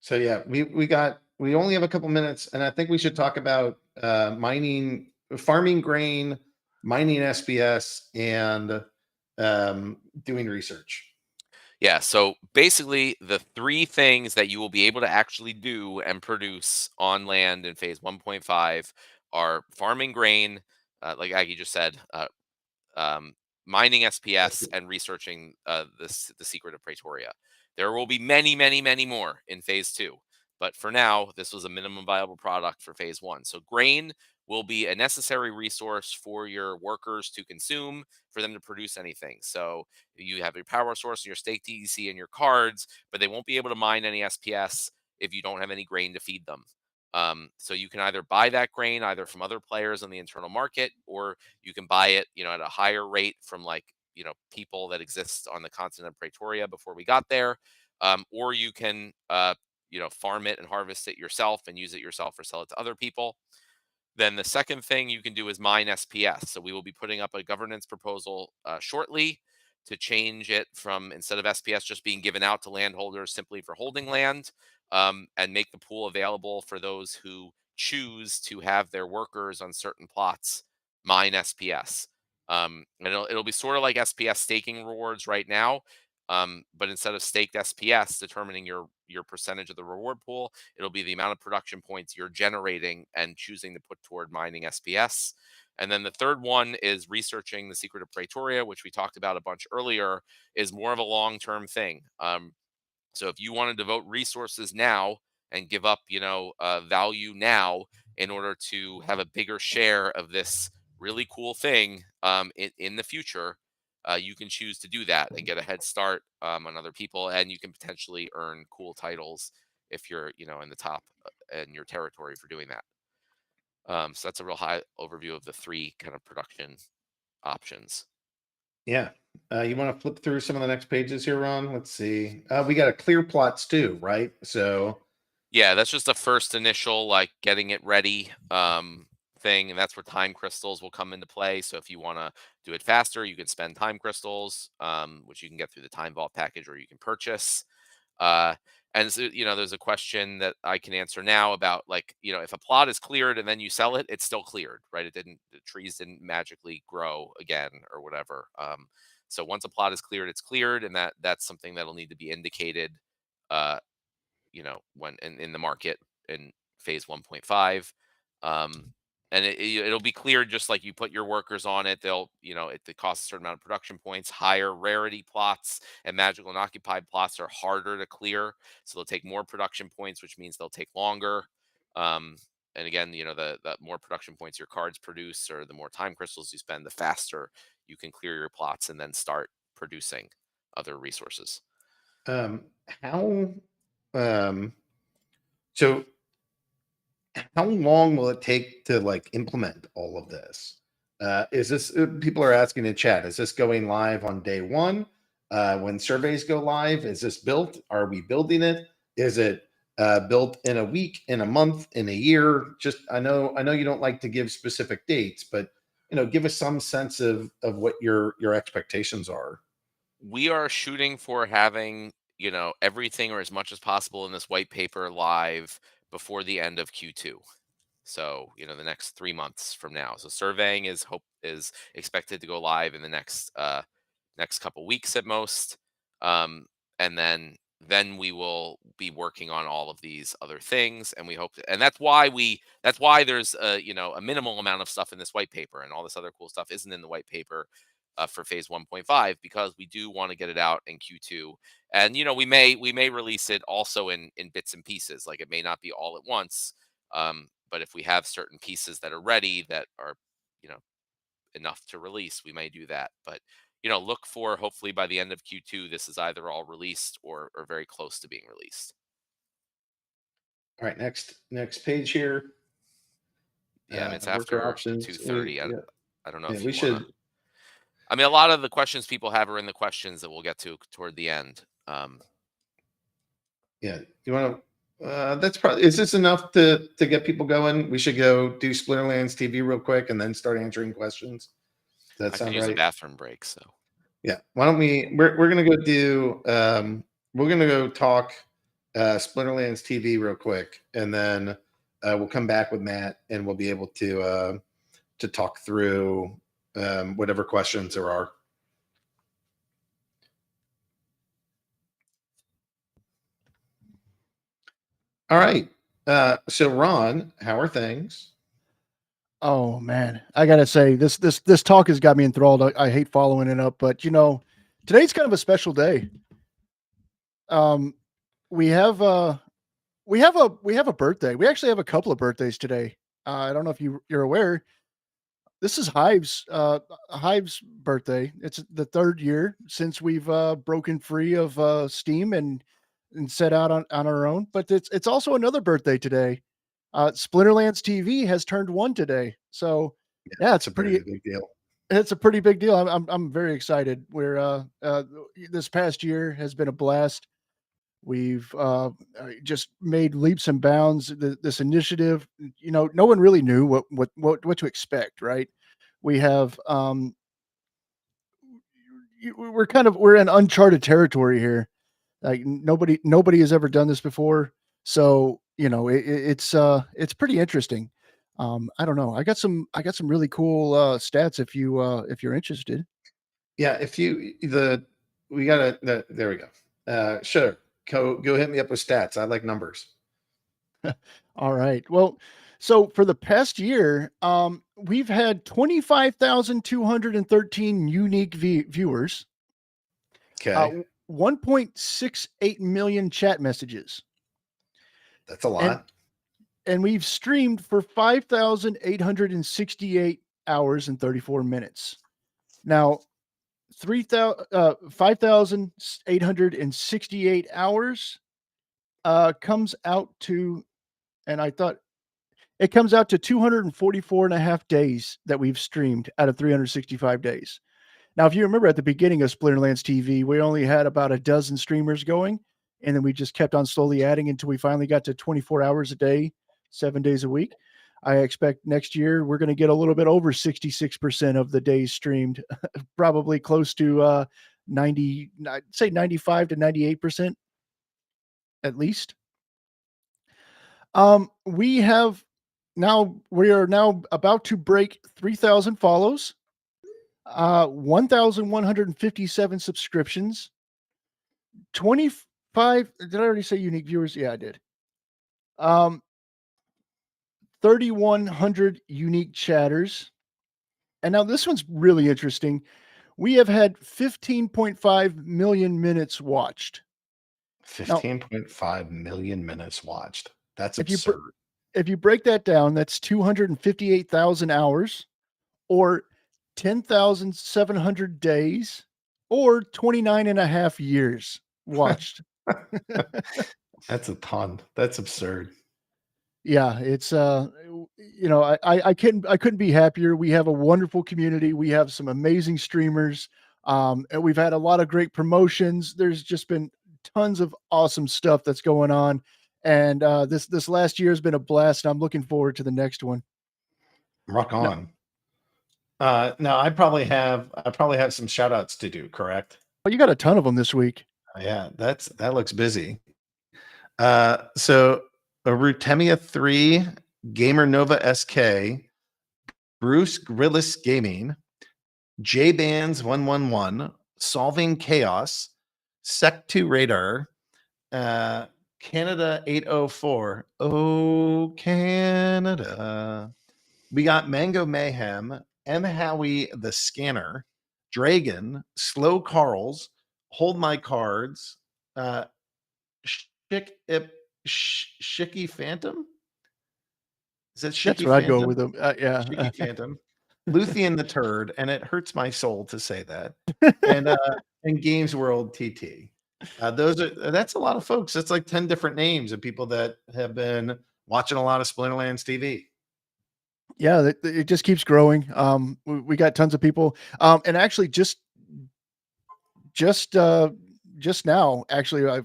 So yeah, we only have a couple minutes, and I think we should talk about farming grain, mining SPS, and doing research. Yeah. So basically, the three things that you will be able to actually do and produce on land in phase 1.5 are farming grain, like Aggie just said, um, mining SPS, and researching the secret of Praetoria. There will be many, many, many more in phase 2. But for now, this was a minimum viable product for phase 1. So grain will be a necessary resource for your workers to consume, for them to produce anything. So you have your power source and your stake TDC and your cards, but they won't be able to mine any SPS if you don't have any grain to feed them. So you can either buy that grain either from other players on the internal market, or you can buy it, at a higher rate from like, people that exist on the continent of Praetoria before we got there. Or you can, farm it and harvest it yourself and use it yourself or sell it to other people. Then the second thing you can do is mine SPS. So we will be putting up a governance proposal shortly to change it from, instead of SPS just being given out to landholders simply for holding land, and make the pool available for those who choose to have their workers on certain plots mine SPS. And it'll be sort of like SPS staking rewards right now. But instead of staked SPS determining your percentage of the reward pool, it'll be the amount of production points you're generating and choosing to put toward mining SPS. And then the third one is researching the secret of Praetoria, which we talked about a bunch earlier, is more of a long-term thing. So if you want to devote resources now and give up, value now in order to have a bigger share of this really cool thing in the future, you can choose to do that and get a head start on other people, and you can potentially earn cool titles if you're, in the top in your territory for doing that. So that's a real high overview of the three kind of production options. Yeah. You want to flip through some of the next pages here, Ron? Let's see. We got a clear plots too, right? So yeah, that's just the first initial like getting it ready thing, and that's where time crystals will come into play. So if you want to do it faster, you can spend time crystals, which you can get through the time vault package, or you can purchase. And so, there's a question that I can answer now about like, if a plot is cleared and then you sell it, it's still cleared, right? The trees didn't magically grow again or whatever. So once a plot is cleared, it's cleared, and that's something that'll need to be indicated, uh, when in the market in phase 1.5. And it'll be cleared just like you put your workers on it. They'll, it costs a certain amount of production points. Higher rarity plots and magical and occupied plots are harder to clear. So they'll take more production points, which means they'll take longer. And again, the more production points your cards produce, or the more time crystals you spend, the faster you can clear your plots and then start producing other resources. How so how long will it take to like implement all of this? Is this people are asking in chat, is this going live on day one? When surveys go live, is this built? Are we building it? Is it built in a week, in a month, in a year? Just I know you don't like to give specific dates, but give us some sense of what your expectations are. We are shooting for having, everything or as much as possible in this white paper live before the end of Q2. So, the next 3 months from now. So surveying is expected to go live in the next couple weeks at most. And then we will be working on all of these other things, and we hope and that's why there's a minimal amount of stuff in this white paper, and all this other cool stuff isn't in the white paper for phase 1.5, because we do want to get it out in Q2. And we may release it also in bits and pieces. Like, it may not be all at once, but if we have certain pieces that are ready that are you know enough to release, we may do that. But look for, hopefully by the end of Q2, this is either all released or very close to being released. All right, next page here. Yeah, I mean, it's Worker after options. 2:30. I don't know if We you want should. to. I mean, a lot of the questions people have are in the questions that we'll get to toward the end. Yeah, you want to? That's probably. Is this enough to get people going? We should go do Splinterlands TV real quick and then start answering questions. Does that I could sound use a right? bathroom break, so. Yeah. Why don't we? We're gonna go do. We're gonna go talk Splinterlands TV real quick, and then we'll come back with Matt, and we'll be able to talk through whatever questions there are. All right. So Ron, how are things? Oh man, I gotta say this talk has got me enthralled. I hate following it up, but today's kind of a special day. We have a birthday. We actually have a couple of birthdays today. I don't know if you're aware. This is Hive's birthday. It's the 3rd year since we've broken free of Steam and set out on our own. But it's also another birthday today. Splinterlands TV has turned 1 today. So yeah, It's a pretty big deal. it's a pretty big deal. I'm very excited. This past year has been a blast. We've just made leaps and bounds. This initiative, no one really knew what to expect, right? We have we're in uncharted territory here. Like nobody has ever done this before, so it's pretty interesting. I don't know. I got some really cool stats if you're interested. Yeah, if you we got there we go. Sure. Go hit me up with stats. I like numbers. All right. Well, so for the past year, we've had 25,213 unique viewers. Okay. 1.68 million chat messages. That's a lot. And we've streamed for 5,868 hours and 34 minutes. Now, 5,868 hours comes out to, and I thought it comes out to 244 and a half days that we've streamed out of 365 days. Now, if you remember at the beginning of Splinterlands TV, we only had about a dozen streamers going, and then we just kept on slowly adding until we finally got to 24 hours a day, 7 days a week. I expect next year we're going to get a little bit over 66% of the days streamed, probably close to 90, I'd say 95 to 98% at least. We are now about to break 3,000 follows, 1,157 subscriptions, 25. Did I already say unique viewers? Yeah, I did. 3,100 unique chatters. And now this one's really interesting. We have had 15.5 million minutes watched. 15.5 million minutes watched. That's absurd. If you break that down, that's 258,000 hours, or 10,700 days, or 29 and a half years watched. That's a ton. That's absurd. Yeah, it's I couldn't be happier. We have a wonderful community. We have some amazing streamers. And we've had a lot of great promotions. There's just been tons of awesome stuff that's going on. And this last year has been a blast. And I'm looking forward to the next one. Rock No. on. Now I probably have some shout outs to do, correct? Well, you got a ton of them this week. Yeah, that looks busy. So Rutemia 3, Gamer Nova SK, Bruce Grillis Gaming, J Bands 111, Solving Chaos, Sec2 Radar, Canada 804. Oh, Canada. We got Mango Mayhem, M. Howie the Scanner, Dragon, Slow Carls, Hold My Cards, Shicky Phantom? Is that That's Shicky what I'd go Phantom? with them. Yeah. Shicky Phantom. Luthien the Turd, and it hurts my soul to say that. And Games World TT. That's a lot of folks. That's like 10 different names of people that have been watching a lot of Splinterlands TV. Yeah, it just keeps growing. We got tons of people. And actually just now, actually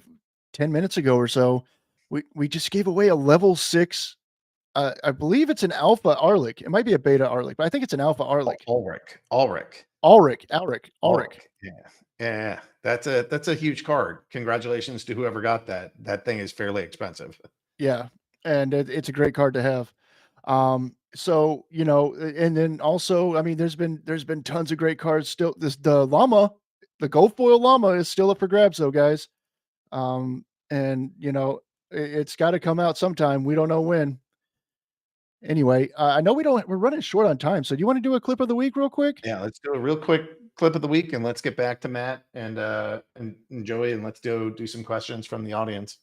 10 minutes ago or so, we just gave away a level 6. I believe it's an alpha Arlic. It might be a beta Arlic, but I think it's an alpha Arlic. Ulrich. Yeah. That's a huge card. Congratulations to whoever got that. That thing is fairly expensive. Yeah, and it's a great card to have. So and then also, I mean, there's been tons of great cards still. The llama, the gold foil llama is still up for grabs, though, guys. And it's got to come out sometime. We don't know when. Anyway, I know we're running short on time. So do you want to do a clip of the week real quick? Yeah, let's do a real quick clip of the week, and let's get back to Matt and Joey, and let's do some questions from the audience.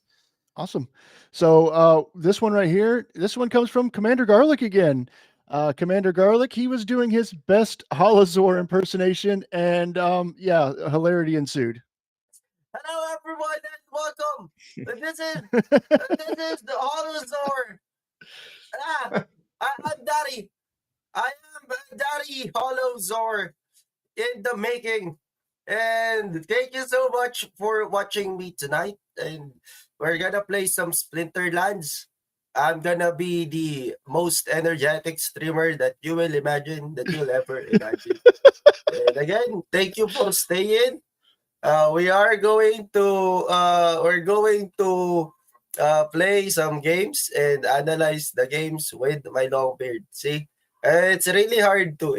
Awesome. So this one right here, this one comes from Commander Garlic again. Commander Garlic, he was doing his best Holozor impersonation, and hilarity ensued. Hello, everyone, and welcome. This is the Holozor. I'm Daddy. I am Daddy Holozor in the making. And thank you so much for watching me tonight. And we're gonna play some Splinterlands. I'm gonna be the most energetic streamer that you will imagine, that you'll ever imagine. And again, thank you for staying. We're going to play some games and analyze the games with my long beard. See, it's really hard to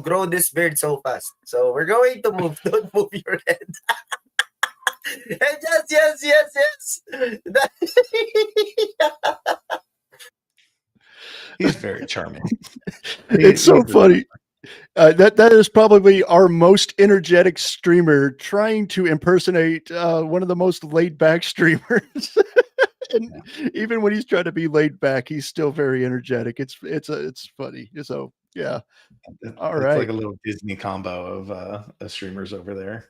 grow this beard so fast. So we're going to move. Don't move your head. And yes. He's very charming. It's so funny. That is probably our most energetic streamer trying to impersonate one of the most laid back streamers. And even when he's trying to be laid back, he's still very energetic. It's funny. So yeah. All right. It's like a little Disney combo of streamers over there.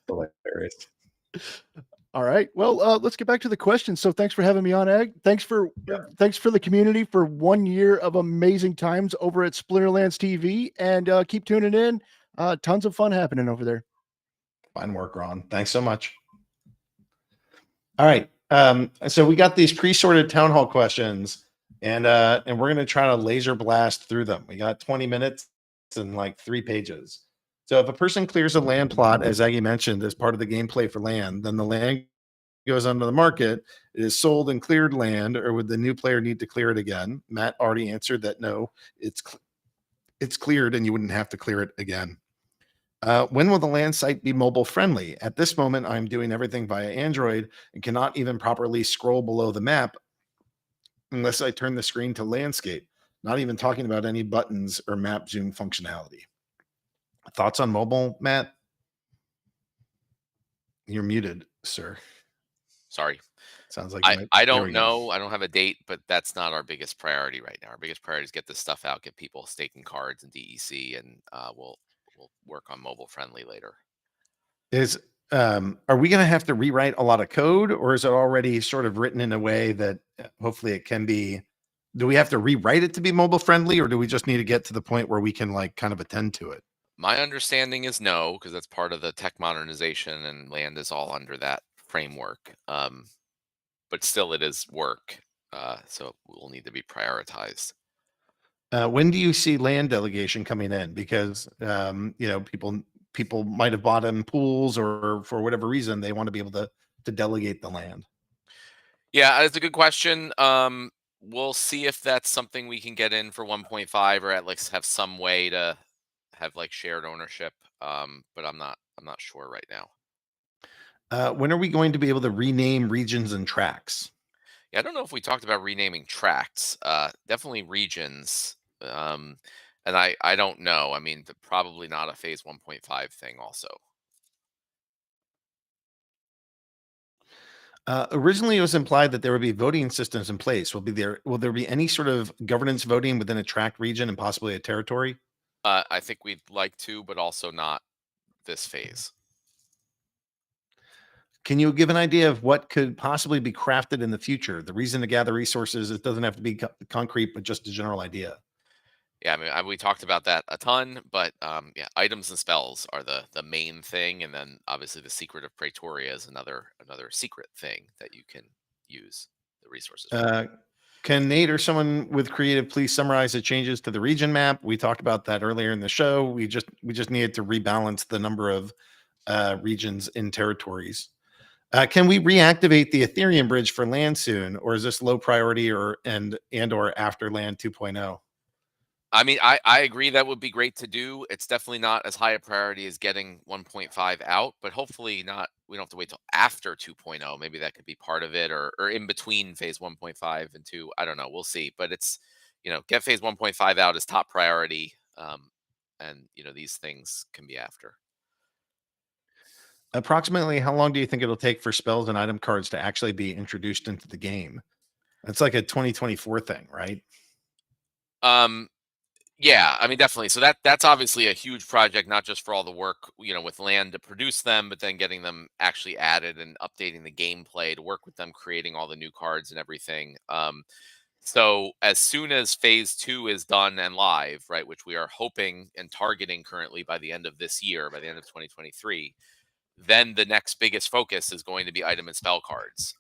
Hilarious. All right. Well, let's get back to the questions. So thanks for having me on, Ag. Thanks for the community for 1 year of amazing times over at Splinterlands TV, and keep tuning in. Tons of fun happening over there. Fine work, Ron. Thanks so much. All right. So we got these pre-sorted town hall questions, and we're going to try to laser blast through them. We got 20 minutes and like 3 pages. So if a person clears a land plot, as Aggie mentioned, as part of the gameplay for land, then the land goes onto the market. It is sold and cleared land, or would the new player need to clear it again? Matt already answered that no, it's cleared and you wouldn't have to clear it again. When will the land site be mobile friendly? At this moment, I'm doing everything via Android and cannot even properly scroll below the map unless I turn the screen to landscape, not even talking about any buttons or map zoom functionality. Thoughts on mobile, Matt? You're muted, sir. Sorry. Sounds like I don't know. I don't have a date, but that's not our biggest priority right now. Our biggest priority is get this stuff out, get people staking cards and DEC, and we'll work on mobile friendly later. Is are we going to have to rewrite a lot of code, or is it already sort of written in a way that hopefully it can be? Do we have to rewrite it to be mobile friendly, or do we just need to get to the point where we can like kind of attend to it? My understanding is no, because that's part of the tech modernization, and land is all under that framework. But still, it is work, so it will need to be prioritized. When do you see land delegation coming in? Because people might have bought in pools, or for whatever reason they want to be able to delegate the land. Yeah, that's a good question. We'll see if that's something we can get in for 1.5, or at least have some way to have like shared ownership. But I'm not sure right now. When are we going to be able to rename regions and tracks? Yeah, I don't know if we talked about renaming tracts. Definitely regions. And I don't know. I mean, probably not a phase 1.5 thing. Also, Originally, it was implied that there would be voting systems in place. Will there be any sort of governance voting within a tract region and possibly a territory? I think we'd like to, but also not this phase. Can you give an idea of what could possibly be crafted in the future? The reason to gather resources, it doesn't have to be concrete, but just a general idea. Yeah, I mean, we talked about that a ton, but yeah, items and spells are the main thing, and then obviously the secret of Praetoria is another secret thing that you can use the resources for. Can Nate or someone with creative please summarize the changes to the region map? We talked about that earlier in the show. We just needed to rebalance the number of regions in territories. Can we reactivate the Ethereum bridge for land soon, or is this low priority or after land 2.0? I mean, I agree that would be great to do. It's definitely not as high a priority as getting 1.5 out, but hopefully not. We don't have to wait till after 2.0. Maybe that could be part of it, or in between phase 1.5 and 2. I don't know. We'll see. But it's, get phase 1.5 out as top priority. And these things can be after. Approximately how long do you think it'll take for spells and item cards to actually be introduced into the game? That's like a 2024 thing, right? Yeah, I mean, definitely. So that's obviously a huge project, not just for all the work, with land to produce them, but then getting them actually added and updating the gameplay to work with them, creating all the new cards and everything. So as soon as phase 2 is done and live, right, which we are hoping and targeting currently by the end of this year, by the end of 2023, then the next biggest focus is going to be item and spell cards.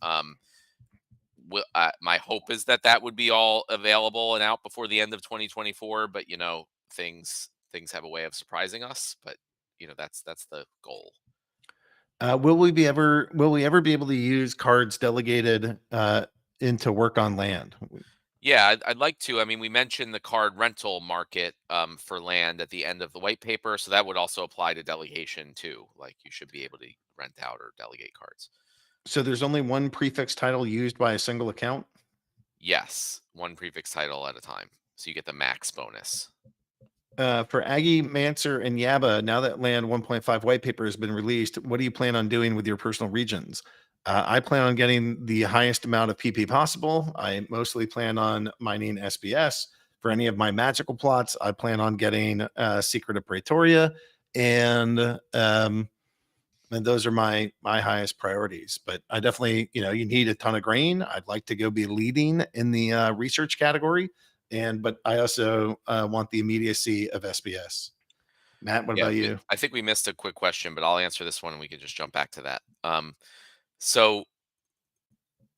My hope is that would be all available and out before the end of 2024, but things have a way of surprising us, but that's the goal. Will we ever be able to use cards delegated into work on land? Yeah, I'd like to. I mean, we mentioned the card rental market for land at the end of the white paper, so that would also apply to delegation too. Like, you should be able to rent out or delegate cards. So there's only one prefix title used by a single account? Yes, one prefix title at a time. So you get the max bonus. For Aggie, Manser, and Yaba, now that Land 1.5 white paper has been released, what do you plan on doing with your personal regions? I plan on getting the highest amount of PP possible. I mostly plan on mining SBS. For any of my magical plots, I plan on getting Secret of Praetoria, and those are my highest priorities. But I definitely, you need a ton of grain. I'd like to go be leading in the research category, but I also want the immediacy of SBS. Matt, what about you? I think we missed a quick question, but I'll answer this one and we can just jump back to that. So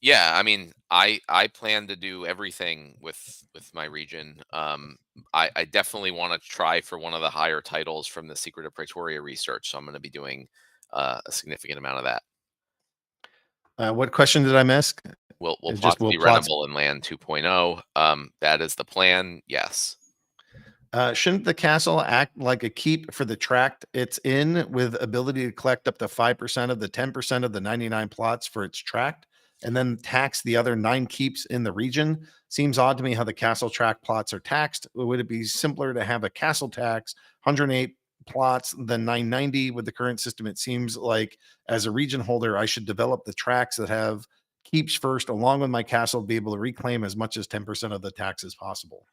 yeah, I mean, I plan to do everything with my region. I definitely want to try for one of the higher titles from the Secret of Praetoria research, so I'm going to be doing a significant amount of that. What question did I miss? Will plots be rentable in Land 2.0? That is the plan. Yes. Shouldn't the castle act like a keep for the tract it's in, with ability to collect up to 5% of the 10% of the 99 plots for its tract, and then tax the other 9 keeps in the region? Seems odd to me how the castle tract plots are taxed. Would it be simpler to have a castle tax 108 plots than 990 with the current system? It seems like as a region holder, I should develop the tracts that have keeps first, along with my castle, to be able to reclaim as much as 10% of the tax as possible.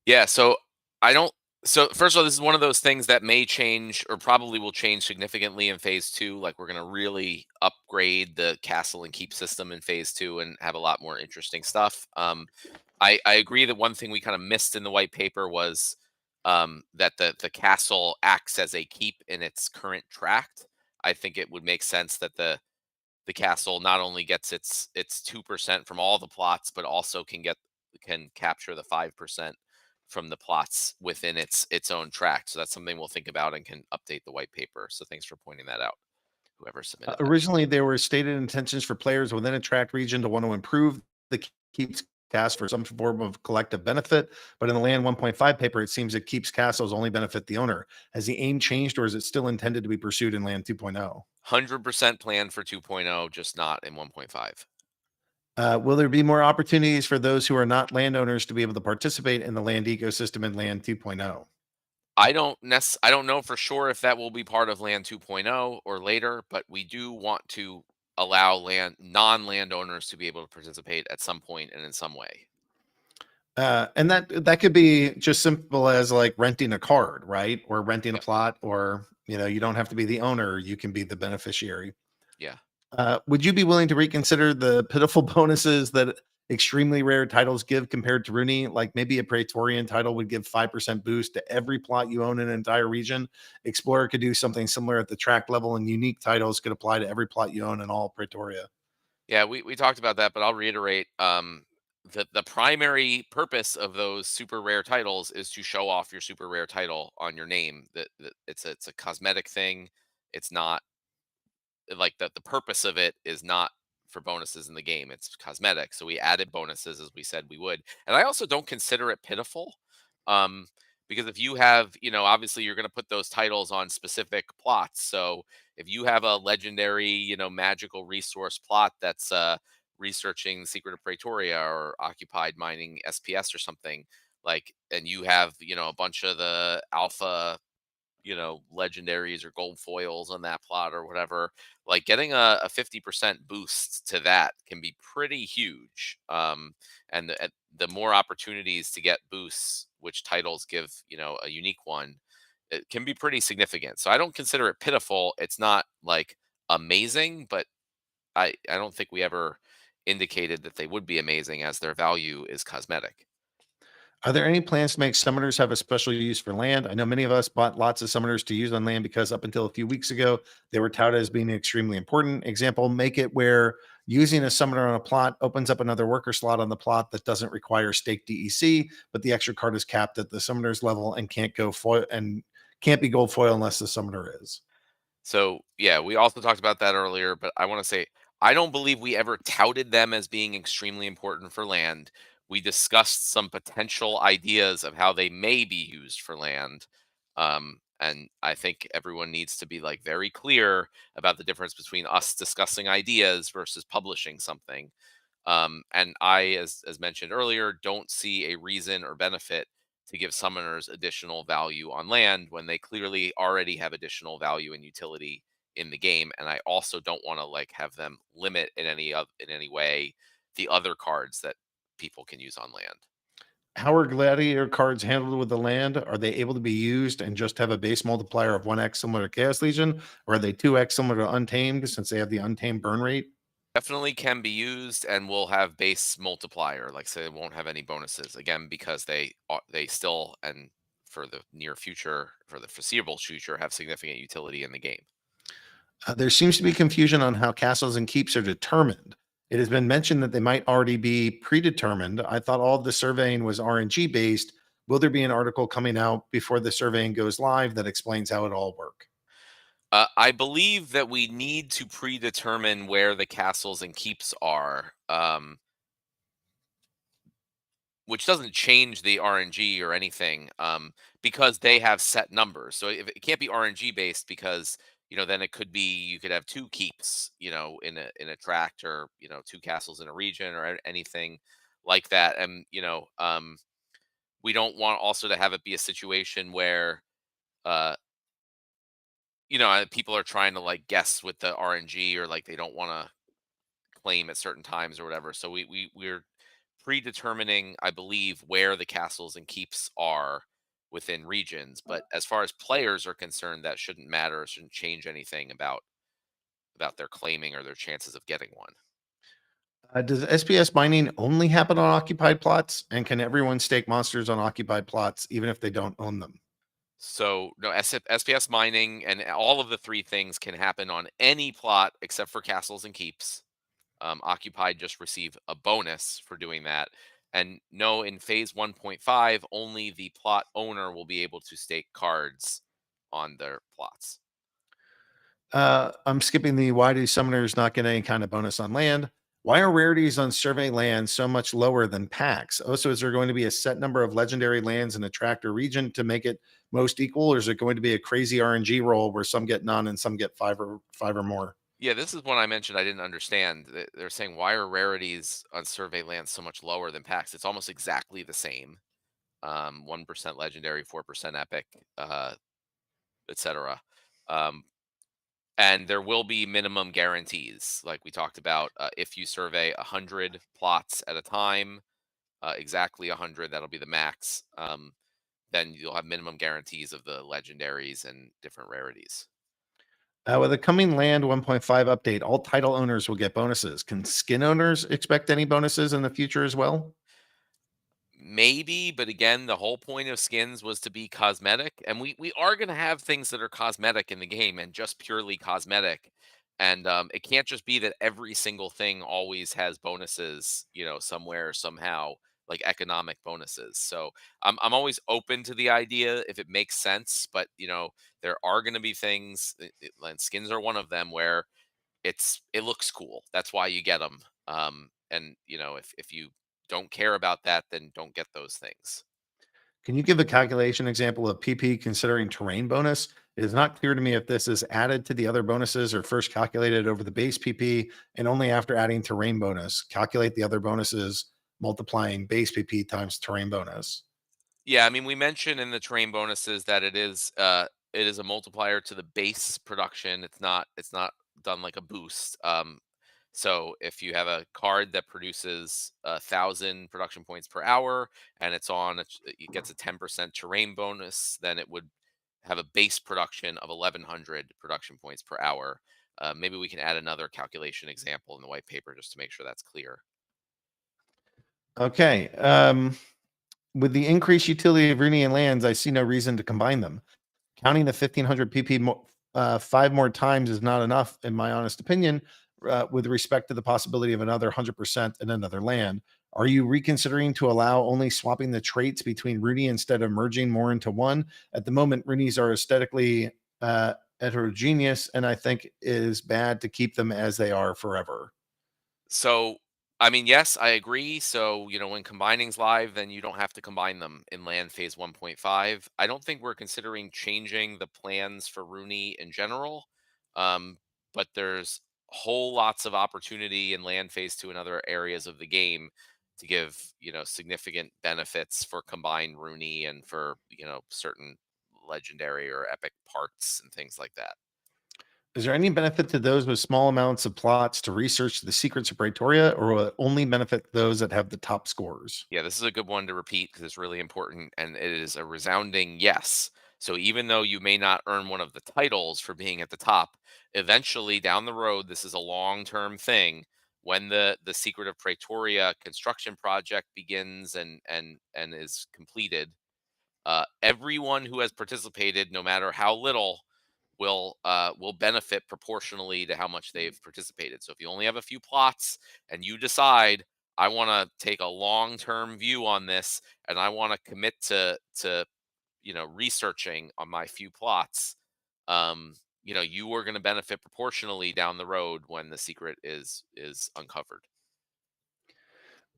Yeah, so I don't So first of all, this is one of those things that may change or probably will change significantly in phase two. Like we're going to really upgrade the castle and keep system in phase two and have a lot more interesting stuff. I agree that one thing we kind of missed in the white paper was that the castle acts as a keep in its current tract. I think it would make sense that the castle not only gets its 2% from all the plots, but also can capture the 5% from the plots within its own tract. So that's something we'll think about and can update the white paper. So thanks for pointing that out, whoever submitted that. Originally, there were stated intentions for players within a tract region to want to improve the keeps cast for some form of collective benefit, but in the land 1.5 paper, it seems it keeps castles only benefit the owner. Has the aim changed, or is it still intended to be pursued in land 2.0? 100% planned for 2.0, just not in 1.5. Will there be more opportunities for those who are not landowners to be able to participate in the land ecosystem in land 2.0? I don't know for sure if that will be part of land 2.0 or later, but we do want to allow non-landowners to be able to participate at some point and in some way. And that could be just simple as like renting a card, right? Or renting a Yep. plot, or you don't have to be the owner, you can be the beneficiary. Yeah. Would you be willing to reconsider the pitiful bonuses that extremely rare titles give compared to Rooney? Like maybe a Praetorian title would give 5% boost to every plot you own in an entire region. Explorer could do something similar at the track level, and unique titles could apply to every plot you own in all Praetoria. Yeah, we talked about that, but I'll reiterate the primary purpose of those super rare titles is to show off your super rare title on your name. That it's a cosmetic thing. It's not like the purpose of it is not for bonuses in the game. It's cosmetic. So we added bonuses as we said we would. And I also don't consider it pitiful. Um because if you have, obviously you're going to put those titles on specific plots. So if you have a legendary, magical resource plot that's researching the secret of Praetoria or occupied mining SPS or something, like, and you have, a bunch of the alpha, legendaries or gold foils on that plot or whatever, like getting a 50% boost to that can be pretty huge. And the more opportunities to get boosts, which titles give, a unique one, it can be pretty significant. So I don't consider it pitiful. It's not like amazing, but I don't think we ever indicated that they would be amazing, as their value is cosmetic. Are there any plans to make summoners have a special use for land? I know many of us bought lots of summoners to use on land because up until a few weeks ago, they were touted as being extremely important. Example, make it where using a summoner on a plot opens up another worker slot on the plot that doesn't require stake DEC, but the extra card is capped at the summoner's level and can't go foil and can't be gold foil unless the summoner is. So yeah, we also talked about that earlier, but I want to say I don't believe we ever touted them as being extremely important for land. We discussed some potential ideas of how they may be used for land. And I think everyone needs to be like very clear about the difference between us discussing ideas versus publishing something. And I, as mentioned earlier, don't see a reason or benefit to give summoners additional value on land when they clearly already have additional value and utility in the game. And I also don't want to like have them limit in any way the other cards that people can use on land. How are gladiator cards handled with the land? Are they able to be used and just have a base multiplier of 1x similar to Chaos Legion? Or are they 2x similar to Untamed since they have the Untamed burn rate? Definitely can be used and will have base multiplier, like say it won't have any bonuses again because they still, and for the near future, for the foreseeable future, have significant utility in the game. There seems to be confusion on how castles and keeps are determined. It has been mentioned that they might already be predetermined. I thought all of the surveying was RNG based. Will there be an article coming out before the surveying goes live that explains how it all work? I believe that we need to predetermine where the castles and keeps are, which doesn't change the RNG or anything, because they have set numbers. So if it can't be RNG based, because then it could be you could have two keeps, in a tract, or two castles in a region, or anything like that. And we don't want also to have it be a situation where uh, people are trying to like guess with the RNG, or like they don't want to claim at certain times or whatever. So we're predetermining, I believe, where the castles and keeps are within regions. But as far as players are concerned, that shouldn't matter. It shouldn't change anything about their claiming or their chances of getting one. Does SPS mining only happen on occupied plots? And can everyone stake monsters on occupied plots even if they don't own them? So no, SPS mining and all of the three things can happen on any plot except for castles and keeps. Occupied just receive a bonus for doing that. And no, in phase 1.5, only the plot owner will be able to stake cards on their plots. I'm skipping the why do summoners not get any kind of bonus on land? Why are rarities on survey land so much lower than packs? Also, is there going to be a set number of legendary lands in a tract or region to make it most equal, or is it going to be a crazy RNG roll where some get none and some get five or more? Yeah, this is one I mentioned I didn't understand. They're saying, why are rarities on survey lands so much lower than packs? It's almost exactly the same. 1% legendary, 4% epic, etc. Um, and there will be minimum guarantees, like we talked about. If you survey 100 plots at a time, exactly 100, that'll be the max. Then you'll have minimum guarantees of the legendaries and different rarities. With the coming land 1.5 update, all title owners will get bonuses. Can skin owners expect any bonuses in the future as well? Maybe, but again, the whole point of skins was to be cosmetic, and we are going to have things that are cosmetic in the game and just purely cosmetic. And it can't just be that every single thing always has bonuses, somewhere, somehow, like economic bonuses. So I'm always open to the idea if it makes sense, but there are going to be things, and skins are one of them, where it looks cool. That's why you get them. And if you don't care about that, then don't get those things. Can you give a calculation example of PP considering terrain bonus? It is not clear to me if this is added to the other bonuses or first calculated over the base PP and only after adding terrain bonus. Calculate the other bonuses multiplying base PP times terrain bonus. Yeah, I mean, we mentioned in the terrain bonuses that it is a multiplier to the base production. It's not done like a boost. So if you have a card that produces 1,000 production points per hour and it gets a 10% terrain bonus, then it would have a base production of 1,100 production points per hour. Maybe we can add another calculation example in the white paper just to make sure that's clear. Okay. With the increased utility of Runian lands, I see no reason to combine them. Counting the 1,500 PP 5 more times is not enough, in my honest opinion, with respect to the possibility of another 100% in another land. Are you reconsidering to allow only swapping the traits between Rooney instead of merging more into one? At the moment, Roonies are aesthetically heterogeneous, and I think it is bad to keep them as they are forever. So, I mean, yes, I agree. So, when combining's live, then you don't have to combine them in land phase 1.5. I don't think we're considering changing the plans for Rooney in general. Um, but there's whole lots of opportunity in land phase 2 and other areas of the game to give, significant benefits for combined Rooney and for, certain legendary or epic parts and things like that. Is there any benefit to those with small amounts of plots to research the secrets of Praetoria, or will it only benefit those that have the top scores? Yeah, this is a good one to repeat because it's really important, and it is a resounding yes. So even though you may not earn one of the titles for being at the top, eventually down the road, this is a long-term thing. When the Secret of Praetoria construction project begins and is completed, everyone who has participated, no matter how little, will benefit proportionally to how much they've participated. So if you only have a few plots and you decide I want to take a long-term view on this and I want to commit to researching on my few plots, you are going to benefit proportionally down the road when the secret is uncovered.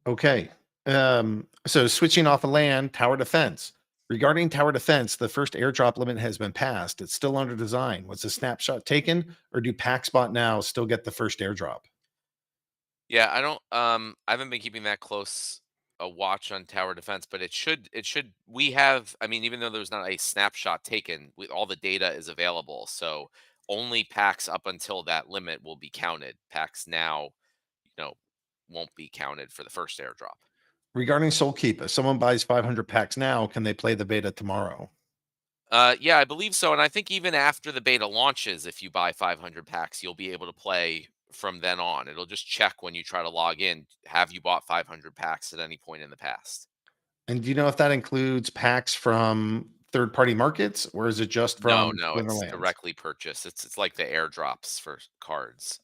Okay. So switching off of land, tower defense. Regarding tower defense, the first airdrop limit has been passed. It's still under design. Was the snapshot taken, or do PackSpot now still get the first airdrop? Yeah, I haven't been keeping that close a watch on tower defense, but we have, I mean, even though there's not a snapshot taken, with all the data is available. So only packs up until that limit will be counted. Packs now, you know, won't be counted for the first airdrop. Regarding Soul Keep, if someone buys 500 packs now, can they play the beta tomorrow? Yeah, I believe so. And I think even after the beta launches, if you buy 500 packs, you'll be able to play from then on. It'll just check when you try to log in. Have you bought 500 packs at any point in the past? And do you know if that includes packs from third-party markets, or is it just No, from no, it's Splinterlands? directly purchased. It's like the airdrops for cards.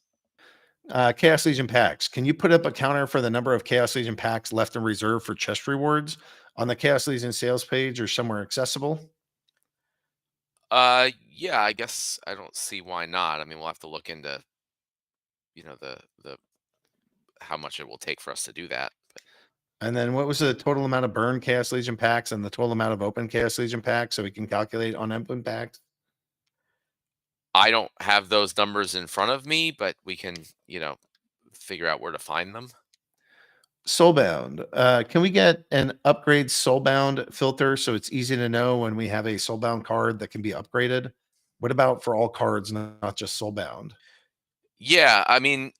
Chaos Legion packs. Can you put up a counter for the number of Chaos Legion packs left in reserve for chest rewards on the Chaos Legion sales page or somewhere accessible? Yeah, I guess I don't see why not. I mean, we'll have to look into, the how much it will take for us to do that. And then what was the total amount of burn Chaos Legion packs and the total amount of open Chaos Legion packs so we can calculate on open packs? I don't have those numbers in front of me, but we can, figure out where to find them. Soulbound. Can we get an upgrade Soulbound filter so it's easy to know when we have a Soulbound card that can be upgraded? What about for all cards, not just Soulbound? Yeah, I mean,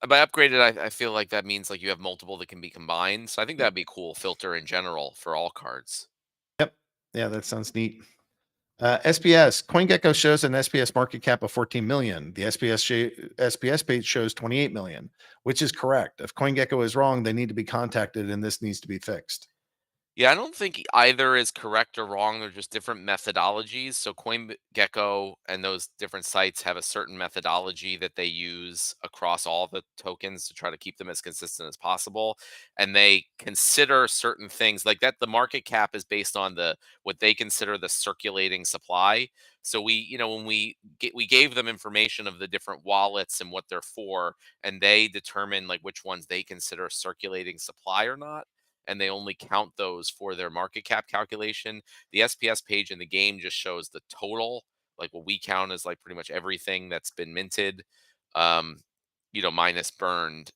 by upgraded, I feel like that means like you have multiple that can be combined. So I think that'd be cool filter in general for all cards. Yep. Yeah, that sounds neat. SPS CoinGecko shows an SPS market cap of 14 million. The SPS page shows 28 million, which is correct. If CoinGecko is wrong, they need to be contacted, and this needs to be fixed. Yeah, I don't think either is correct or wrong. They're just different methodologies. So CoinGecko and those different sites have a certain methodology that they use across all the tokens to try to keep them as consistent as possible. And they consider certain things like that. The market cap is based on what they consider the circulating supply. So when we gave them information of the different wallets and what they're for, and they determine like which ones they consider circulating supply or not, and they only count those for their market cap calculation. The SPS page in the game just shows the total, like what we count as like pretty much everything that's been minted, um, minus burned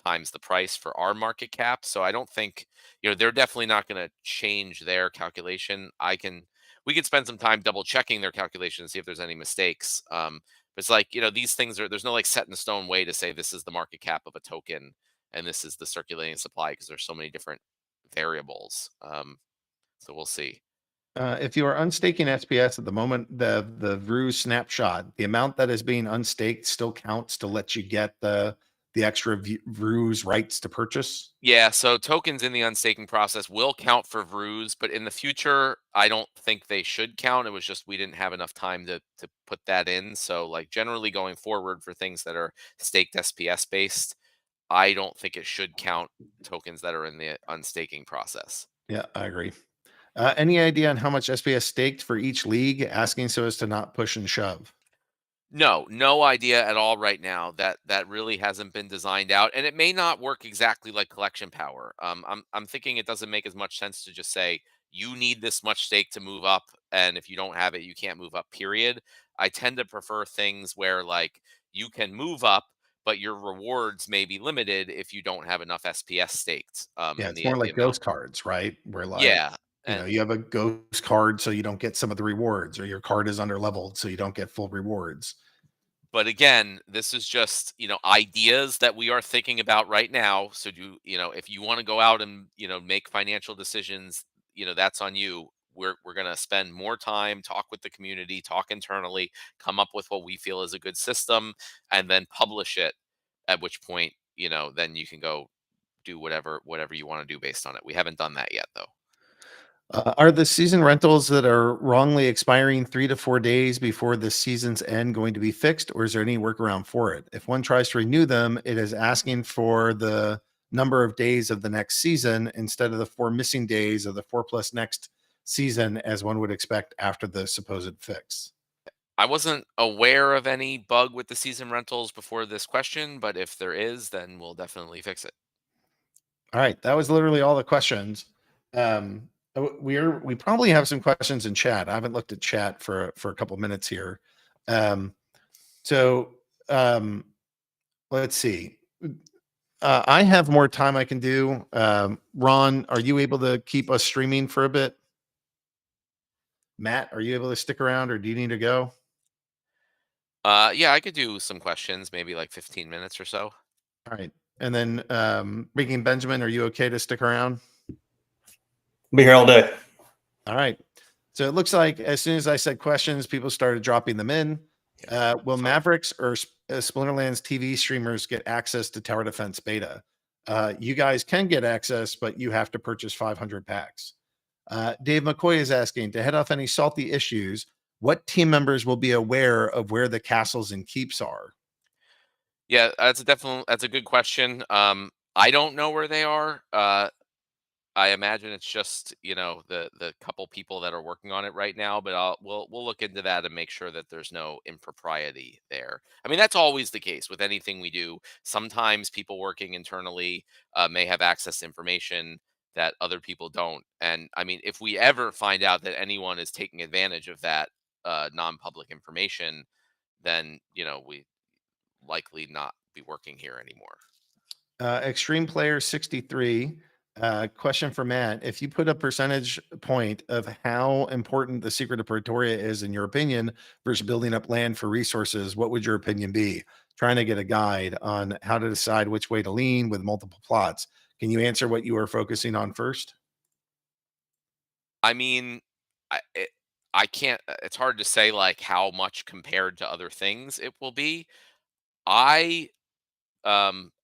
times the price for our market cap. So I don't think, they're definitely not going to change their calculation. We can spend some time double checking their calculation and see if there's any mistakes. But it's like, these things there's no like set in stone way to say this is the market cap of a token and this is the circulating supply because there's so many different variables. So we'll see. If you are unstaking SPS at the moment, the Rue snapshot, the amount that is being unstaked still counts to let you get the extra Rue's rights to purchase. Yeah, so tokens in the unstaking process will count for Vrus, but in the future, I don't think they should count. It was just we didn't have enough time to put that in. So like generally going forward for things that are staked SPS based, I don't think it should count tokens that are in the unstaking process. Yeah, I agree. Any idea on how much SPS staked for each league? Asking so as to not push and shove. No idea at all right now. That really hasn't been designed out, and it may not work exactly like collection power. I'm thinking it doesn't make as much sense to just say you need this much stake to move up, and if you don't have it, you can't move up. Period. I tend to prefer things where like you can move up, but your rewards may be limited if you don't have enough SPS staked. Yeah, And it's the more the like amount. ghost cards, right? Where like, Yeah, and you have a ghost card so you don't get some of the rewards, or your card is under leveled so you don't get full rewards. but again, this is just, ideas that we are thinking about right now. So if you want to go out and, make financial decisions, that's on you. We're going to spend more time, talk with the community, talk internally, come up with what we feel is a good system, and then publish it. At which point, then you can go do whatever you want to do based on it. We haven't done that yet, though. Are the season rentals that are wrongly expiring 3 to 4 days before the season's end going to be fixed, or is there any workaround for it? If one tries to renew them, it is asking for the number of days of the next season instead of the 4 missing days of the 4 plus next season, as one would expect after the supposed fix. I wasn't aware of any bug with the season rentals before this question, but if there is, then we'll definitely fix it. All right, that was literally all the questions. We probably have some questions in chat. I haven't looked at chat for a couple minutes here. So let's see. I have more time I can do. Ron, are you able to keep us streaming for a bit? Matt, are you able to stick around, or do you need to go? Yeah, I could do some questions, maybe like 15 minutes or so. All right. And then Breaking Benjamin, are you okay to stick around? Be here all day. All right. So it looks like as soon as I said questions, people started dropping them in. Will Fine. Mavericks or Splinterlands TV streamers get access to Tower Defense Beta? You guys can get access, but you have to purchase 500 packs. Dave McCoy is asking, to head off any salty issues, what team members will be aware of where the castles and keeps are? Yeah, that's a good question. I don't know where they are. I imagine it's just, the couple people that are working on it right now, but we'll look into that and make sure that there's no impropriety there. I mean, that's always the case with anything we do. Sometimes people working internally may have access to information that other people don't. And I mean, if we ever find out that anyone is taking advantage of that non-public information, then we likely not be working here anymore. Extreme Player 63. Question for Matt. If you put a percentage point of how important the Secret of Pretoria is, in your opinion, versus building up land for resources, what would your opinion be? Trying to get a guide on how to decide which way to lean with multiple plots. Can you answer what you are focusing on first? I mean, I can't. It's hard to say like how much compared to other things it will be. I